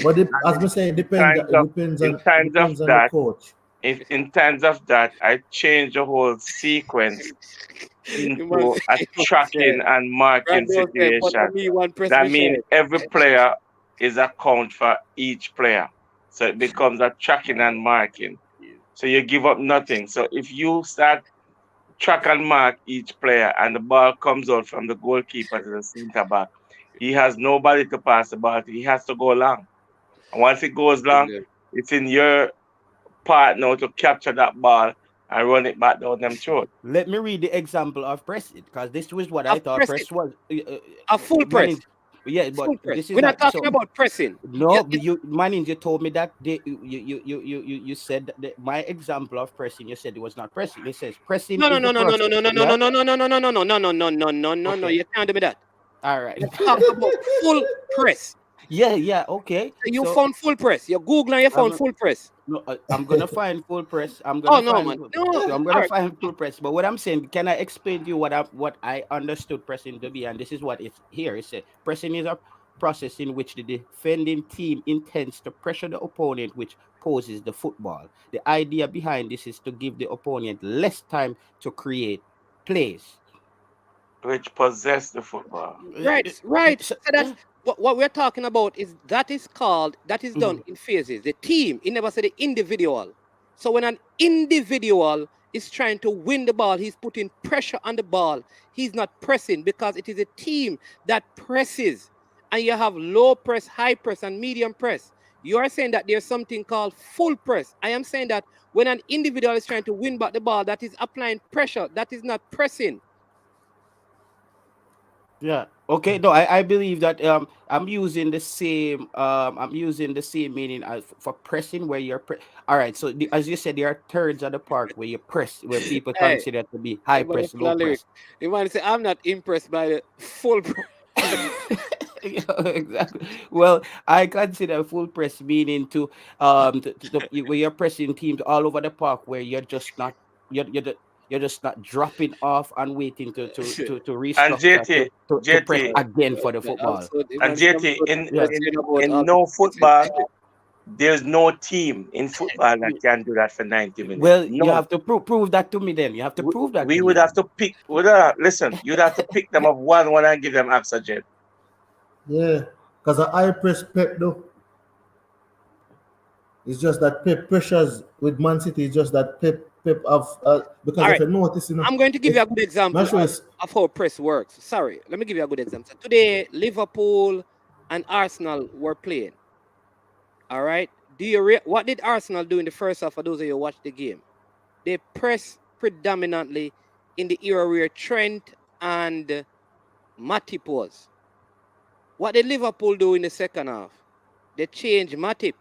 S6: But as we say, it depends
S5: in
S6: on
S5: times of
S6: the
S5: that,
S6: coach.
S5: in times of that, I change the whole sequence into a tracking and marking situation. That means every player is account for each player. So it becomes a tracking and marking. So you give up nothing. So if you start track and mark each player and the ball comes out from the goalkeeper to the center back, he has nobody to pass the ball to. He has to go long. And once it goes long, it's in your part now to capture that ball and run it back down them throat.
S7: Let me read the example of press it, because this was what I thought press was.
S3: A full press.
S7: Yeah, but
S3: Full press.
S7: this is
S3: We're not talking
S7: so-
S3: about pressing.
S7: No,
S3: Yeah,
S7: but you told me that you said that my example of pressing, you said it was not pressing. It says pressing.
S3: No,
S7: is the process.
S3: no. You can't do me that.
S7: All right.
S3: Let's talk about full press.
S7: Yeah, okay.
S3: You
S7: So,
S3: found full press. You Google and you found full press.
S7: no, I'm gonna find full press. I'm
S3: Oh,
S7: gonna
S3: no,
S7: find,
S3: man. No.
S7: I'm gonna
S3: Alright.
S7: find full press. But what I'm saying, can I explain to you what I understood pressing to be? And this is what it's here. It said pressing is a process in which the defending team intends to pressure the opponent, which poses the football. The idea behind this is to give the opponent less time to create plays.
S5: Which possess the football.
S3: Right.
S7: So-
S3: So that's what we're talking about is that is done in phases. The team, it never said the individual. So when an individual is trying to win the ball, he's putting pressure on the ball. He's not pressing because it is a team that presses. And you have low press, high press, and medium press. You are saying that there's something called full press. I am saying that when an individual is trying to win back the ball, that is applying pressure. That is not pressing.
S7: Yeah. Okay. No, I believe that I'm using the same meaning as for pressing where you're all right. So as you said, there are thirds of the park where you press, where people
S3: Hey,
S7: consider to be high
S3: Everybody
S7: press,
S3: full
S7: low
S3: of lyrics.
S7: press.
S3: You want to say I'm not impressed by the full press.
S7: Yeah, exactly. Well, I consider full press meaning to where you're pressing teams all over the park where you're just not you're just not dropping off and waiting to restructure
S5: JT,
S7: to press
S5: JT.
S7: again for the football.
S5: And JT, in no football, there's no team in football that can do that for 90 minutes.
S7: Well,
S5: No.
S7: you have to prove that to me then. You have to prove that.
S5: We
S7: to
S5: would
S7: me.
S5: have to pick. Listen, you'd have to pick them up one and give them oxygen.
S6: Yeah, because the high press Pep though. It's just that Pep pressures with Man City. It's just that Pep have because
S3: All
S6: if
S3: right.
S6: you notice, you know,
S3: I'm going to give you a good example
S6: not sure
S3: of,
S6: it's-
S3: of how press works. Sorry, let me give you a good example. So today, Liverpool and Arsenal were playing. All right. What did Arsenal do in the first half? For those of you who watched the game, they pressed predominantly in the area where Trent and Matip was. What did Liverpool do in the second half? They changed Matip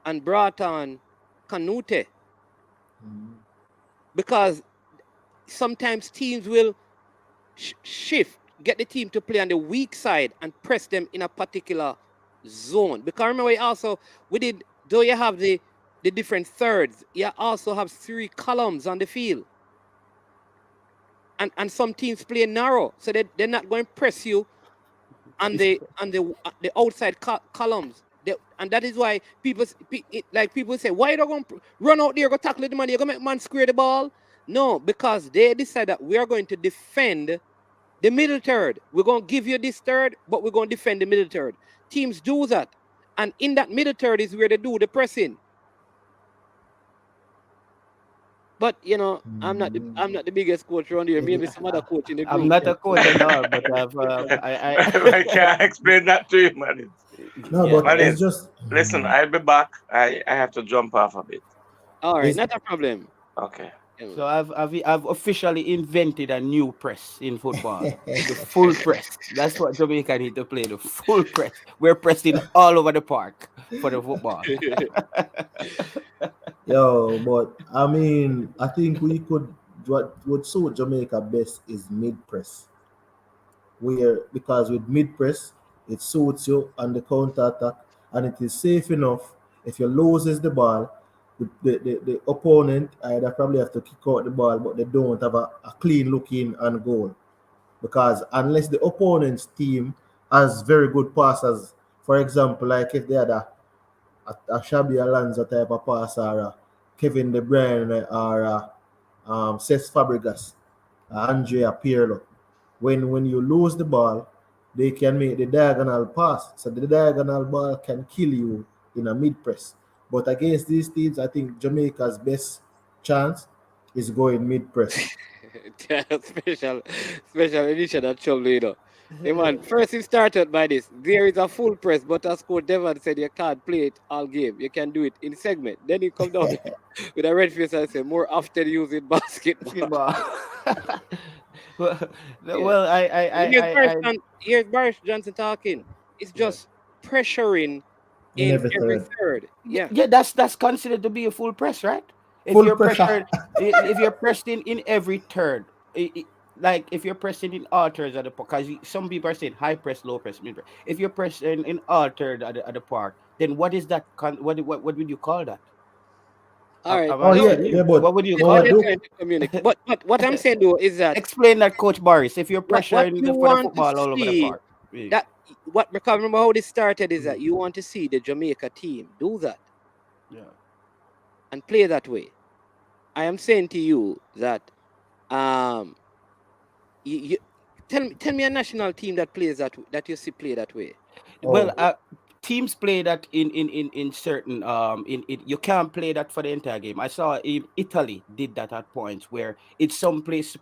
S3: and brought on Kanute. Because sometimes teams will shift, get the team to play on the weak side and press them in a particular zone. Because remember, though you have the different thirds, you also have 3 columns on the field. And some teams play narrow, so they're not going to press you on the outside columns. And that is why people say, why you don't going to run out there, go tackle the man, you're going to make man square the ball? No, because they decide that we are going to defend the middle third. We're going to give you this third, but we're going to defend the middle third. Teams do that. And in that middle third is where they do the pressing. But you know, I'm not the biggest coach around here. Maybe some other coach in the
S7: I'm
S3: group.
S7: not a coach at all, but I
S5: I can't explain that to you, man.
S6: No,
S7: yeah.
S6: but
S5: Man,
S6: it's just
S5: listen, I'll be back. I have to jump off a bit.
S3: All right,
S6: it's
S3: not a problem.
S5: Okay.
S3: Yeah,
S7: So I've officially invented a new press in football. The full press. That's what Jamaica need to play. The full press. We're pressing all over the park for the football.
S6: yo, but I mean, I think we could what would suit Jamaica best is mid press. Where because with mid press it suits you on the counter attack and it is safe enough if you loses the ball, the opponent either probably have to kick out the ball but they don't have a clean looking and goal. Because unless the opponent's team has very good passers, for example, like if they had a Shabby Alonso type of passer, or a Kevin De Bruyne, or Cesc Fabregas, Andrea Pirlo, when you lose the ball, they can make the diagonal pass. So the diagonal ball can kill you in a mid press. But against these teams, I think Jamaica's best chance is going mid press.
S3: special, special edition of Trouble, you know. Hey man, first it started by this. There is a full press, but as Coach Devon said, you can't play it all game. You can do it in segment. Then you come down with a red face and say, more often using basketball.
S7: Basketball. well,
S3: Yeah.
S7: well,
S3: Here's Boris Johnson talking. It's just pressuring
S6: In
S3: in
S6: every
S3: every
S6: third.
S3: third. Yeah.
S7: yeah, that's considered to be a full press, right? If
S6: Full
S7: you're
S6: pressure.
S7: pressured, if you're pressed in every third, like if you're pressing in all thirds of the park, because some people are saying high press, low press, mid press. If you're pressing in all thirds at the park, then what is that? What would you call that?
S3: All right.
S7: I'm
S6: Oh
S3: No,
S6: yeah,
S7: asking
S6: yeah,
S7: you.
S6: but
S7: What would you
S3: this is
S6: no,
S7: call
S3: what
S6: I
S3: they're
S7: that?
S6: do.
S3: trying to communicate. But what I'm saying though is that
S7: Explain that, Coach Boris. If you're
S3: what
S7: pressuring
S3: you
S7: for the
S3: want to
S7: football all over the
S3: see
S7: park, yeah.
S3: that what because remember how this started is that you want to see the Jamaica team do that
S7: Yeah.
S3: and play that way. I am saying to you that um you tell me a national team that plays that you see play that way.
S7: Well,
S6: Oh,
S7: teams play that in certain in you can't play that for the entire game. I saw Italy did that at points where it's some place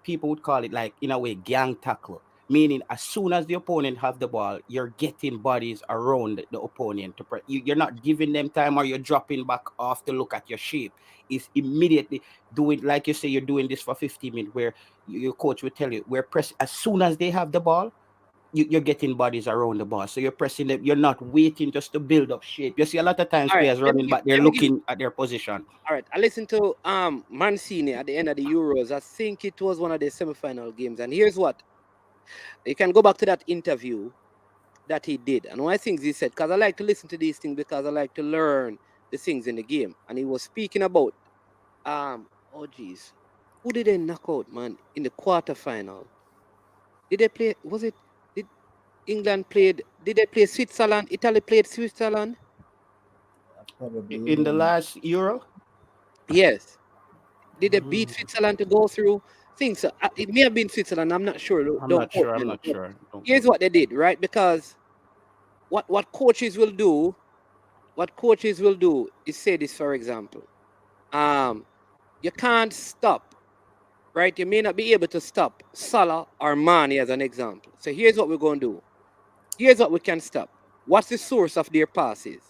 S7: people would call it like in a way gang tackle, meaning as soon as the opponent have the ball, you're getting bodies around the opponent you're not giving them time or you're dropping back off to look at your shape. It's immediately doing like you say you're doing this for 50 minutes where your coach will tell you we're press as soon as they have the ball you're getting bodies around the ball. So you're pressing them. You're not waiting just to build up shape. You see a lot of times
S3: All right,
S7: players running back, they're
S3: let me give
S7: looking at their position.
S3: all right. I listened to Mancini at the end of the Euros. I think it was one of the semi-final games. And here's what you can go back to that interview that he did. And one of the things he said, because I like to listen to these things because I like to learn the things in the game. And he was speaking about oh geez, who did they knock out, man, in the quarterfinal? Did they play? Was it? Did England played? Did they play Switzerland? Italy played Switzerland.
S6: probably
S7: In the last Euro,
S3: Yes. Did they beat Switzerland to go through? Things. It may have been Switzerland. I'm not sure.
S7: I'm
S3: Don't
S7: not
S3: quote
S7: sure.
S3: me
S7: I'm
S3: on
S7: not
S3: it. But
S7: sure. Don't
S3: here's
S7: quote
S3: what they did, right? Because what coaches will do, is say this, for example. You can't stop, right? You may not be able to stop Salah or Mane as an example. So here's what we're going to do. Here's what we can stop. What's the source of their passes?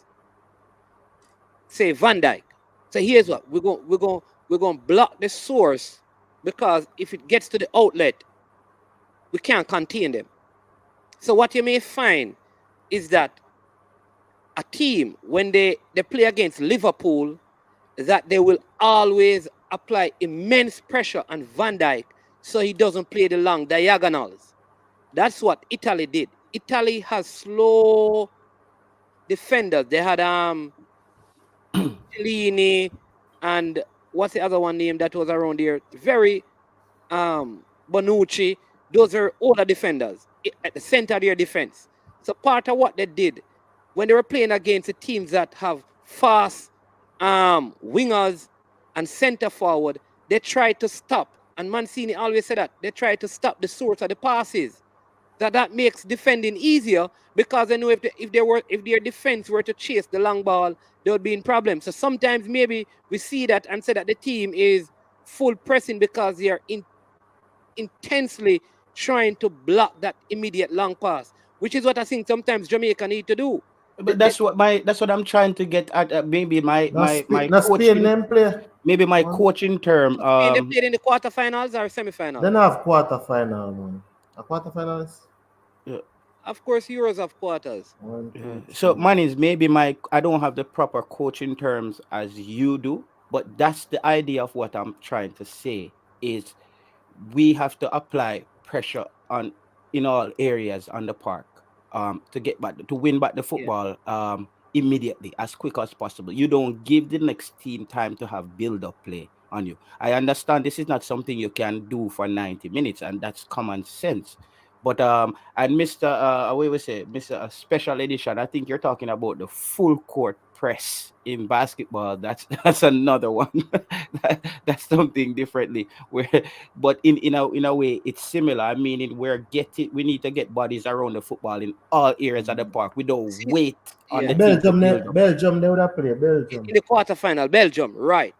S3: Say Van Dijk. So here's what we're going to block the source because if it gets to the outlet, we can't contain them. So what you may find is that a team when they play against Liverpool, that they will always apply immense pressure on Van Dijk so he doesn't play the long diagonals. That's what Italy did. Italy has slow defenders. They had Cellini and what's the other one name that was around here? Very Bonucci. Those are older defenders at the center of their defense. So part of what they did when they were playing against the teams that have fast wingers and center forward, they tried to stop. And Mancini always said that they tried to stop the source of the passes. that makes defending easier because they know if their defense were to chase the long ball, they would be in problems. So sometimes maybe we see that and say that the team is full pressing because they are intensely trying to block that immediate long pass, which is what I think sometimes Jamaica need to do.
S7: But that's what I'm trying to get at. Maybe my
S6: Spain
S7: coaching,
S6: them play.
S7: maybe my
S6: Man.
S7: coaching term.
S3: Spain, they played in the quarterfinals or
S6: They
S3: semifinals.
S6: don't have quarterfinal, man. A quarterfinals.
S3: Of course, Euros have quarters.
S7: So mine is maybe I don't have the proper coaching terms as you do, but that's the idea of what I'm trying to say is we have to apply pressure on in all areas on the park to get back to win back the football immediately as quick as possible. You don't give the next team time to have build-up play on you. I understand this is not something you can do for 90 minutes, and that's common sense. But and Mr. What we say, Mr. Special Edition, I think you're talking about the full court press in basketball. That's another one. That's something differently. But in a way it's similar. I mean, we need to get bodies around the football in all areas of the park. We don't wait on the team to build up.
S6: Belgium, they would have played Belgium.
S3: In the quarterfinal, Belgium, right.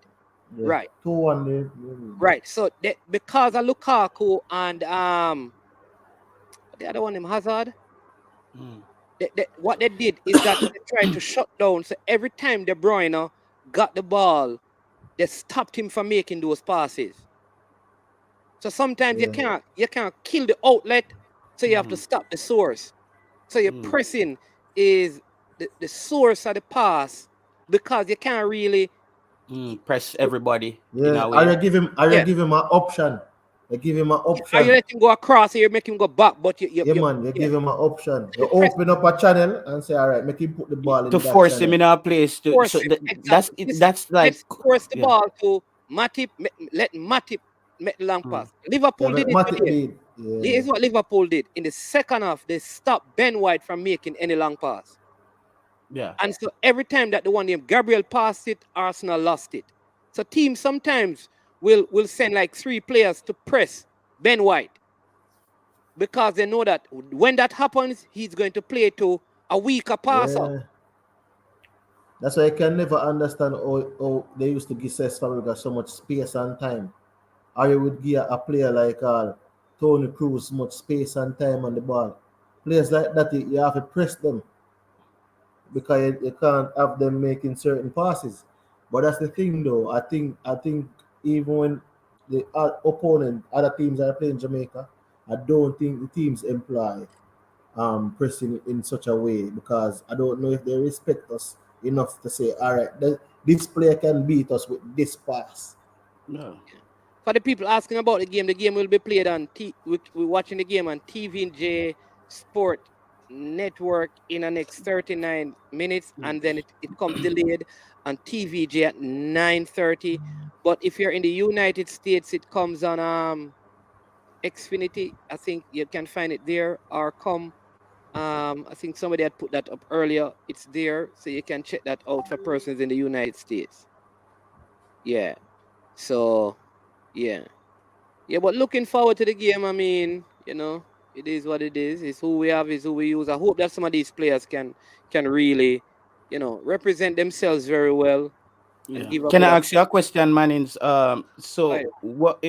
S6: Yeah.
S3: Right.
S6: 2-1.
S3: Right. So because of Lukaku and the other one, Hazard, what they did is that they tried to shut down. So every time De Bruyne got the ball, they stopped him from making those passes. So sometimes you can't kill the outlet, so you have to stop the source. So your pressing is the source of the pass because you can't really
S7: press everybody.
S6: Yeah, are you give him an option? You give him an option.
S3: Or you let him go across, or you make him go back, but you
S6: give him an option. You open up a channel and say, all right, make him put the ball in
S7: to force
S6: channel.
S7: him in a place to
S3: force
S7: so
S3: him.
S7: that's like
S3: force the ball to Matip. Let Matip make the long pass. Liverpool did it today. This is what Liverpool did in the second half. They stopped Ben White from making any long pass.
S7: Yeah.
S3: And so every time that the one named Gabriel passed it, Arsenal lost it. So teams sometimes will send like 3 players to press Ben White because they know that when that happens, he's going to play to a weaker passer.
S6: That's why I can never understand how they used to give Cesc Fabregas so much space and time. Or you would give a player like Tony Cruz much space and time on the ball. Players like that, you have to press them because you can't have them making certain passes. But that's the thing, though. I think even when the opponent, other teams are playing Jamaica, I don't think the teams employ pressing in such a way because I don't know if they respect us enough to say, all right, this player can beat us with this pass.
S7: No.
S3: For the people asking about the game will be played on we're watching the game on TVJ Sport Network in the next 39 minutes, and then it comes delayed on TVJ at 9:30. But if you're in the United States, it comes on Xfinity. I think you can find it there, or come. I think somebody had put that up earlier. It's there, so you can check that out for persons in the United States. Yeah. So, yeah. But looking forward to the game. I mean, it is what it is. It's who we have, is who we use. I hope that some of these players can really, represent themselves very well.
S7: Yeah. Can I ask you a question, Mannings? So what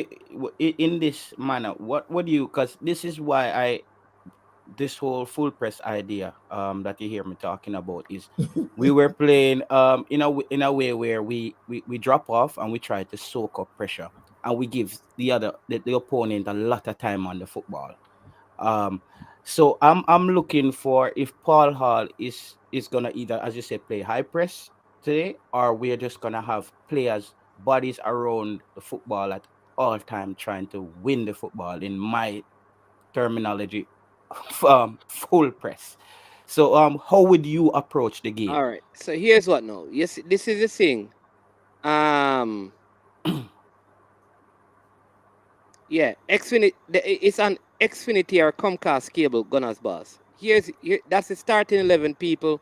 S7: in this manner, what do you? Because this is why this whole full press idea that you hear me talking about is we were playing in a way where we drop off and we try to soak up pressure and we give the opponent a lot of time on the football. So I'm looking for if Paul Hall is gonna either, as you say, play high press today, or we're just gonna have players bodies around the football at all time trying to win the football, in my terminology, full press. So how would you approach the game?
S3: All right, so here's what now. Yes, this is the thing. Yeah, Xfinity, it's an Xfinity or Comcast cable, Gunners Boss. That's the starting 11, people,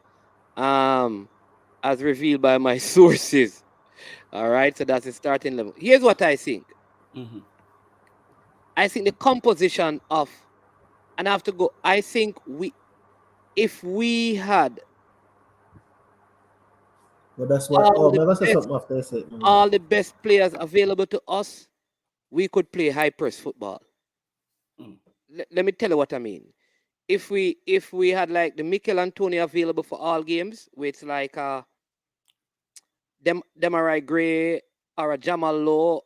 S3: as revealed by my sources. All right, so that's the starting 11. Here's what I think. I think the composition of and I have to go. I think if we had
S6: But that's why.
S3: all
S6: Oh,
S3: the
S6: maybe I say
S3: best,
S6: something after I say it.
S3: all the best players available to us, we could play high press football.
S7: Mm.
S3: Let me tell you what I mean. If we had like the Mikel Antonio available for all games, where it's like Demarai Gray or a Jamal Lowe,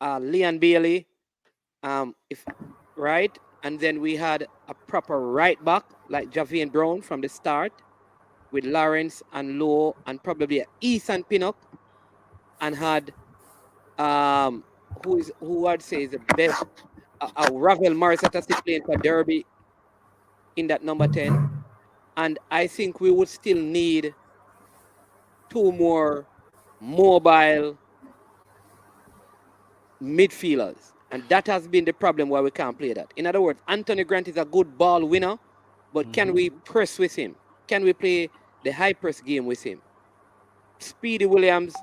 S3: Leon Bailey, if right, and then we had a proper right back like Javian Brown from the start, with Lawrence and Lowe and probably a Ethan Pinnock, and had who I'd say is the best, Ravel Morris that is playing for Derby in that number 10, and I think we would still need 2 more mobile midfielders, and that has been the problem why we can't play that. In other words, Anthony Grant is a good ball winner, but can we press with him? Can we play the high press game with him? Speedy Williams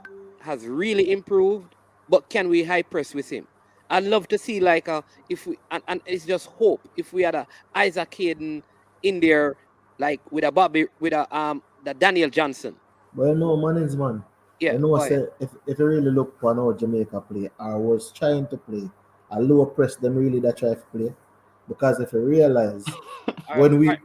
S3: has really improved, but can we high press with him? I'd love to see like if we and it's just hope if we had a Isaac Hayden in there, like with a Bobby, with a the Daniel Johnson.
S6: But you know, man is man.
S3: Yeah,
S6: You know,
S3: go
S6: I say
S3: ahead.
S6: if you really look for how Jamaica play, I was trying to play a low press them really that try to play. Because if you realize when we
S3: a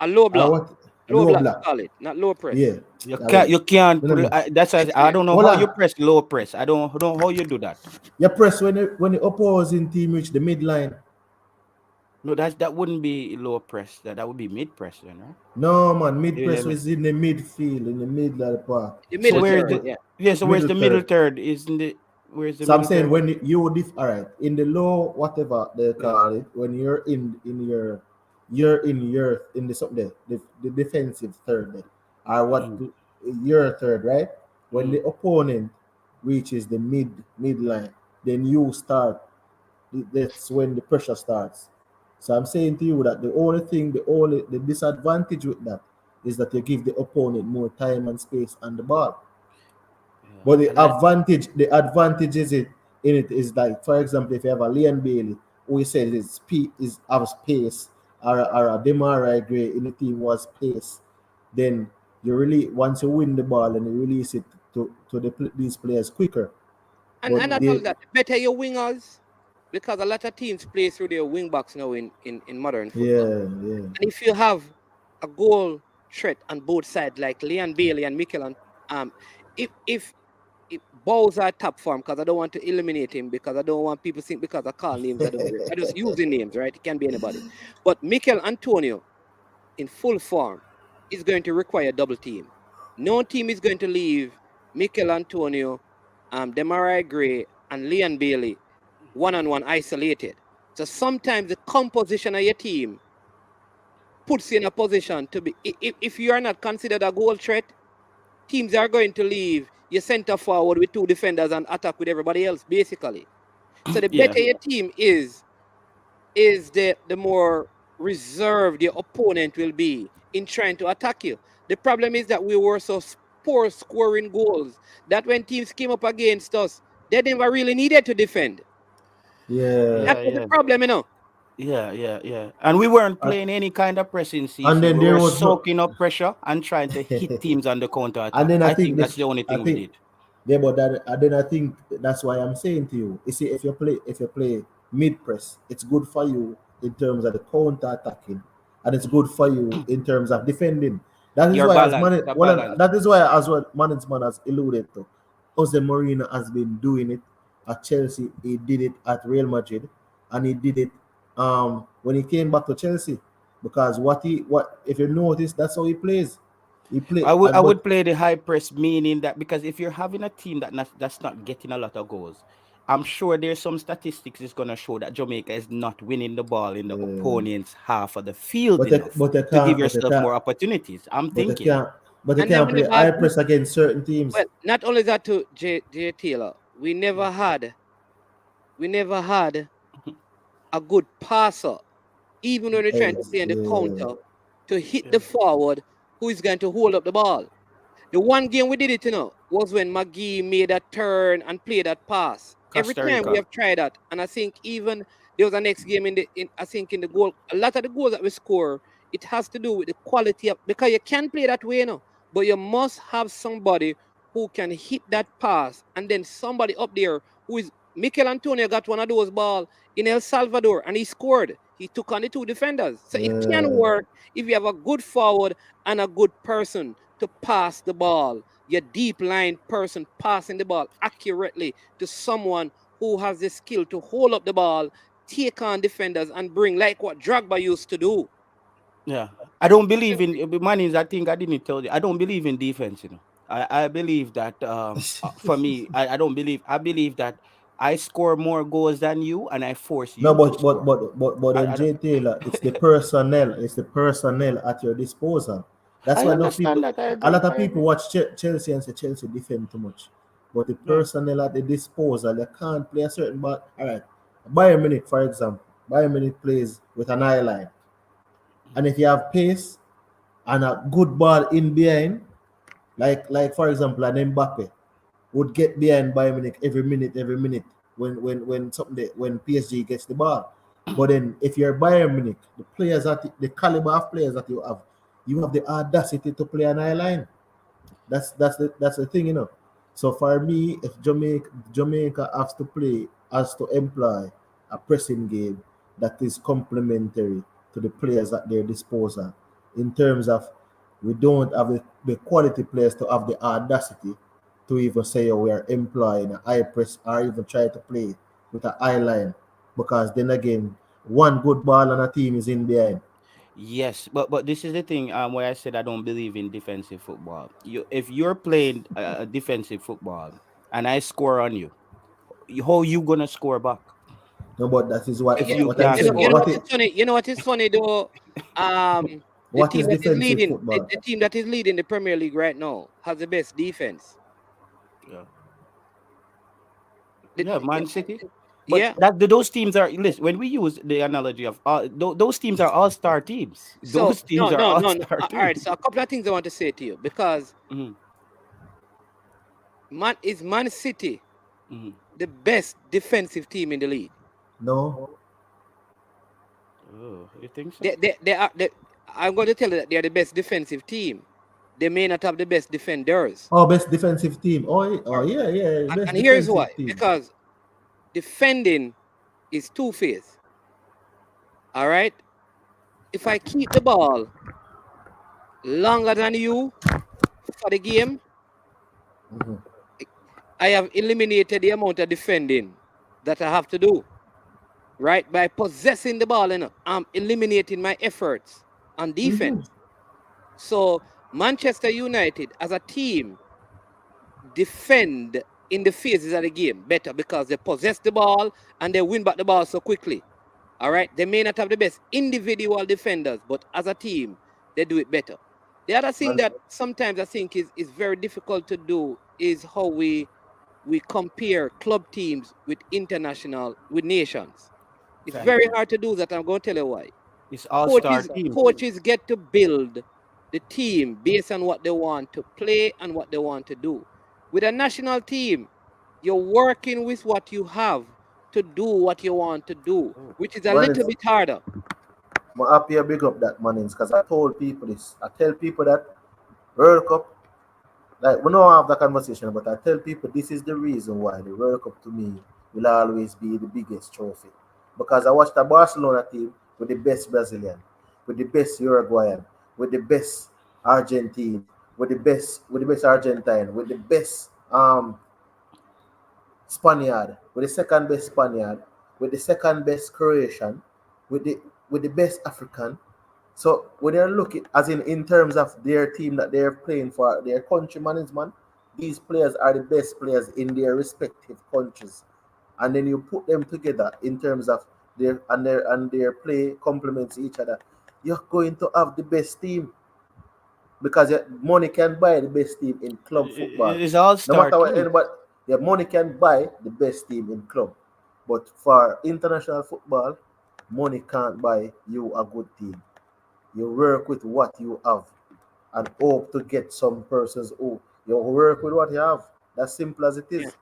S3: low block,
S6: what
S3: low
S6: low
S3: block,
S6: block,
S3: call it, not low press.
S6: yeah.
S7: You
S6: that
S7: can't.
S6: way.
S7: You can't.
S6: No, no, no.
S7: That's why I don't know
S6: Hold
S7: how you
S6: on.
S7: press low press. I don't know how you do that.
S6: You press when the opposing team reach the midline.
S7: No, that wouldn't be low press. That would be mid press, then, right?
S6: No man, mid
S7: Yeah,
S6: press
S7: yeah.
S6: is in the midfield, in the middle of the park.
S3: The
S7: So
S3: middle
S7: where's
S3: third,
S7: the
S3: yeah.
S7: so where's the
S6: Middle
S7: middle
S6: third.
S7: third? Isn't it? Where's the
S6: So I'm
S7: middle
S6: saying
S7: third?
S6: when you all right in the low whatever they
S7: Yeah.
S6: call it, when you're in the something there, the defensive third there, or what
S7: Mm.
S6: your third, right? When
S7: Mm.
S6: the opponent reaches the midline, then you start. That's when the pressure starts. So I'm saying to you that the disadvantage with that is that you give the opponent more time and space on the ball.
S7: Yeah.
S6: But the
S7: And I,
S6: advantage in it is like, for example, if you have a Leon Bailey, who we said is have pace, or a Demarai Gray in the team was pace, then you really once you win the ball and you release it to these players quicker.
S3: And
S6: But
S3: not
S6: they,
S3: only that, better your wingers, because a lot of teams play through their wing backs now in modern football.
S6: yeah.
S3: And if you have a goal threat on both sides, like Leon Bailey and Mikel, and if Bowles are top form, because I don't want to eliminate him, because I don't want people to think because I call names, I just using names, right? It can be anybody. But Mikel Antonio in full form is going to require double team. No team is going to leave Mikel Antonio, Demarai Gray, and Leon Bailey one-on-one isolated. So sometimes the composition of your team puts you in a position to be, if you are not considered a goal threat, teams are going to leave your center forward with 2 defenders and attack with everybody else, basically. So the
S7: Yeah.
S3: better your team is the more reserved your opponent will be in trying to attack you. The problem is that we were so poor scoring goals that when teams came up against us, they never really needed to defend.
S6: Yeah.
S3: That was the problem, you know.
S7: Yeah. And we weren't playing any kind of pressing,
S6: And
S7: CC.
S6: then
S7: We
S6: there
S7: were
S6: was no,
S7: soaking up pressure and trying to hit teams on the counter
S6: and
S7: attack.
S6: then
S7: I think that's the only
S6: I
S7: thing we
S6: think
S7: did.
S6: yeah, but that and then I think that's why I'm saying to you. You see, if you play mid press, it's good for you in terms of the counter attacking, and it's good for you in terms of defending. That is
S7: Your
S6: why
S7: balance, the balance.
S6: that is why as what management has alluded to. Jose Mourinho has been doing it at Chelsea. He did it at Real Madrid, and he did it when he came back to Chelsea. Because what if you notice, that's how he plays. He play.
S7: I
S6: but
S7: would play the high press, meaning that because if you're having a team that's not getting a lot of goals, I'm sure there's some statistics is gonna show that Jamaica is not winning the ball in the opponent's half of the field
S6: but they
S7: enough to give yourself
S6: can't.
S7: more opportunities. I'm
S6: But they
S7: thinking.
S6: can't. But they
S3: And then
S6: can't
S3: we
S6: play
S3: never
S6: high
S3: had
S6: press against certain teams.
S3: Well, not only that to J Taylor, we never had a good passer, even when we're trying to play in the counter, to hit the forward who is going to hold up the ball. The one game we did it, was when McGee made that turn and played that pass. Every
S7: Costa
S3: time we
S7: Rica.
S3: have tried that, and I think even There was a next game I think in the goal. A lot of the goals that we score, it has to do with the quality of, because you can't play that way, but you must have somebody who can hit that pass, and then somebody up there who is Mikel Antonio got one of those balls in El Salvador and he scored. He took on the two defenders. So it can work if you have a good forward and a good person to pass the ball. Your deep line person passing the ball accurately to someone who has the skill to hold up the ball, take on defenders, and bring, like what Drogba used to do.
S7: Yeah, I don't believe in Manning. I think I didn't tell you. I don't believe in defense. I believe that for me, I don't believe. I believe that I score more goals than you, and I force you
S6: No,
S7: to score.
S6: but then Jay Taylor, it's the personnel at your disposal. That's
S7: I
S6: why enough people,
S7: understand that. I
S6: a
S7: agree.
S6: lot of people watch Chelsea and say Chelsea defend too much. But the personnel at the disposal, they can't play a certain ball. All right, Bayern Munich, for example, Bayern Munich plays with an eye line, and if you have pace and a good ball in behind, like for example, an Mbappe would get behind Bayern Munich every minute when PSG gets the ball. But then if you're Bayern Munich, the players the caliber of players that you have the audacity to play an eye line. That's the thing, So for me, if Jamaica has to employ a pressing game that is complementary to the players at their disposal, in terms of we don't have the quality players to have the audacity to even say, we are employing a high press or even try to play with an eye line, because then again, one good ball on a team is in behind.
S7: Yes, but this is the thing. Where I said I don't believe in defensive football. If you're playing defensive football and I score on you, how you gonna score back?
S6: No, but that is what
S7: If
S3: You,
S7: you
S6: what I'm
S7: can't
S3: you know,
S6: saying.
S3: you know
S7: score.
S3: what is funny? You know what is funny though? The
S6: What
S3: team
S6: is
S3: that is
S6: defensive
S3: leading,
S6: football?
S3: the team that is leading the Premier League right now has the best defense.
S7: Yeah,
S3: The-
S7: yeah, Man City. But
S3: yeah.
S7: those teams are, listen, when we use the analogy of those teams are all-star teams.
S3: So
S7: Those teams are
S3: no.
S7: all-star
S3: All
S7: teams.
S3: right. So a couple of things I want to say to you, because
S7: Mhm,
S3: Man City
S7: mhm.
S3: the best defensive team in the league.
S6: No,
S7: Oh, you think so?
S3: They are. I'm going to tell you that they are the best defensive team. They may not have the best defenders.
S6: best defensive team. Yeah, best
S3: And here's
S6: defensive
S3: why:
S6: team.
S3: because defending is two-faced. All right. If I keep the ball longer than you for the game,
S6: Mhm.
S3: I have eliminated the amount of defending that I have to do. Right, by possessing the ball, I'm eliminating my efforts on defense. So Manchester United as a team defend in the phases of the game better because they possess the ball and they win back the ball so quickly. All right, they may not have the best individual defenders, but as a team, they do it better. The other thing that sometimes I think is very difficult to do is how we compare club teams with nations. It's
S7: Thank
S3: very
S7: you.
S3: hard to do that. I'm going to tell you why.
S7: It's all-star
S3: Coaches
S7: team.
S3: coaches get to build the team based on what they want to play and what they want to do. With a national team, you're working with what you have to do what you want to do, which is a little bit harder.
S6: I'm happy to big up that Mannings, because I told people this. I tell people that World Cup, like we don't have that conversation, but I tell people this is the reason why the World Cup to me will always be the biggest trophy. Because I watched the Barcelona team with the best Brazilian, with the best Uruguayan, with the best Argentine, with the best Argentine, with the best Spaniard, with the second best Spaniard, with the second best Croatian, with the best African. So when they're looking, as in terms of their team that they're playing for, their country management, these players are the best players in their respective countries, and then you put them together in terms of their play complements each other. You're going to have the best team, because money can buy the best team in club football.
S7: It's
S6: No
S7: all-star
S6: matter what
S7: team.
S6: anybody, money can buy the best team in club, but for international football, money can't buy you a good team. You work with what you have and hope to get some persons who you work with what you have. That's simple as it
S3: Yeah.
S6: is.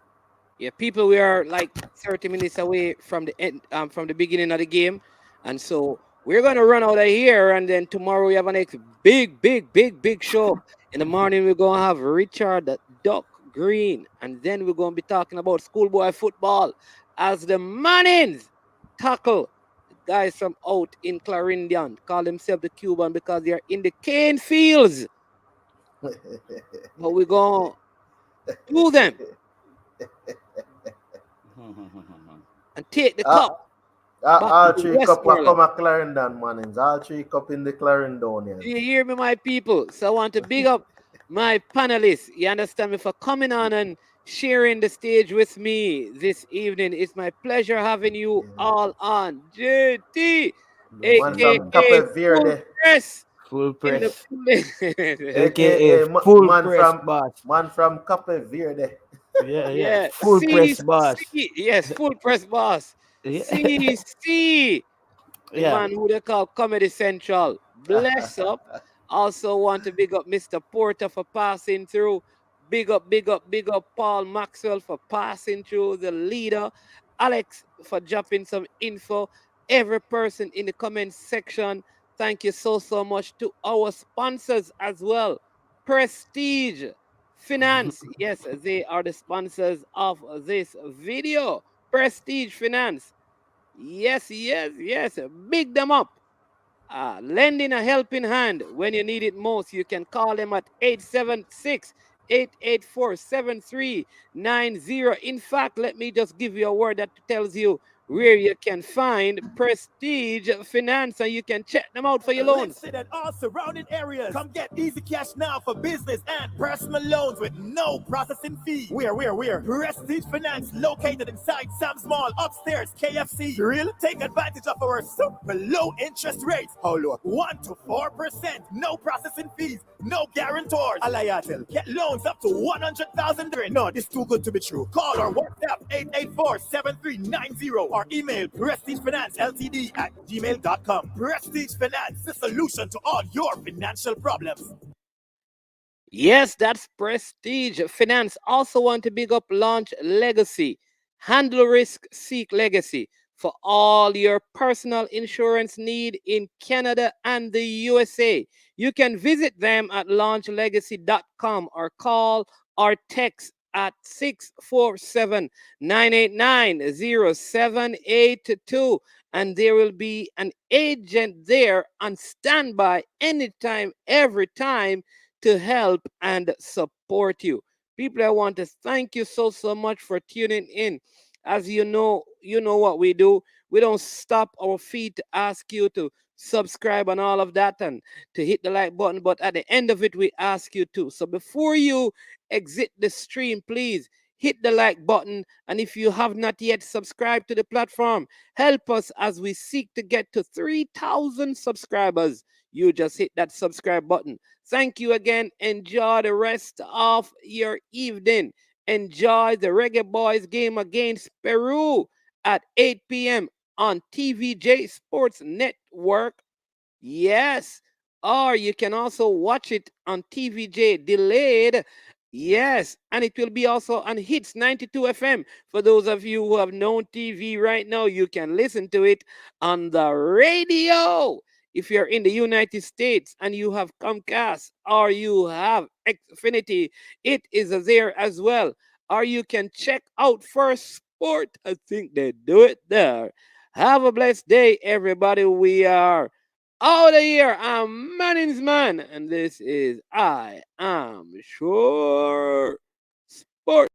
S3: Yeah, people, we are like 30 minutes away from the end, from the beginning of the game, and so we're gonna run out of here, and then tomorrow we have a next big show. In the morning, we're gonna have Richard Duck Green, and then we're gonna be talking about schoolboy football as the Mannings tackle the guys from out in Clarendon, call themselves the Cuban because they are in the cane fields. But we're gonna do them and take the cup.
S6: All three cup will come at Clarendon, Mannings. All three cup in the Clarendon.
S3: Do you hear me, my people? So I want to big up my panelists. You understand me, for coming on and sharing the stage with me this evening. It's my pleasure having you all on. JT,
S6: One from Cape Verde.
S7: Full press.
S6: AKA
S7: full press boss.
S6: Man from Cape Verde.
S7: Yeah. Full press boss.
S3: Yes, full press boss. CC. The man who they call Comedy Central. Bless up. Also want to big up Mr. Porter for passing through. Big up Paul Maxwell for passing through. The leader. Alex for dropping some info. Every person in the comment section, thank you so much to our sponsors as well. Prestige Finance. Yes, they are the sponsors of this video. Prestige Finance. Yes. Big them up. Lending a helping hand when you need it most. You can call them at 876-884-7390. In fact, let me just give you a word that tells you where you can find Prestige Finance, and you can check them out for your loans.
S8: And all surrounding areas. Come get easy cash now for business and personal loans with no processing fee. Where? Prestige Finance, located inside Sam's Mall, upstairs, KFC. Real? Take advantage of our super low interest rates. How low? 1 to 4%. No processing fees. No guarantors. Alayatel. Get loans up to 100,000. No, this is too good to be true. Call or WhatsApp 884-7390 or email prestigefinanceltd@gmail.com. Prestige Finance, the solution to all your financial problems.
S3: Yes, that's Prestige Finance. Also want to big up Launch Legacy. Handle risk, seek legacy. For all your personal insurance need in Canada and the USA. You can visit them at launchlegacy.com or call or text at 647-989-0782, and there will be an agent there on standby anytime, every time to help and support you. People, I want to thank you so much for tuning in. As you know what we do. We don't stop our feet to ask you to subscribe and all of that and to hit the like button, but at the end of it, we ask you to. So before you exit the stream, please hit the like button. And if you have not yet subscribed to the platform, help us as we seek to get to 3,000 subscribers. You just hit that subscribe button. Thank you again. Enjoy the rest of your evening. Enjoy the Reggae Boys game against Peru at 8 p.m. on TVJ Sports Network. Yes. Or you can also watch it on TVJ delayed. Yes. And it will be also on Hits 92 FM. For those of you who have no TV right now, you can listen to it on the radio. If you're in the United States and you have Comcast or you have Xfinity, it is there as well. Or you can check out First Sport. I think they do it there. Have a blessed day, everybody. We are out of here. I'm Mannings Man, and this is I Am Sure Sport.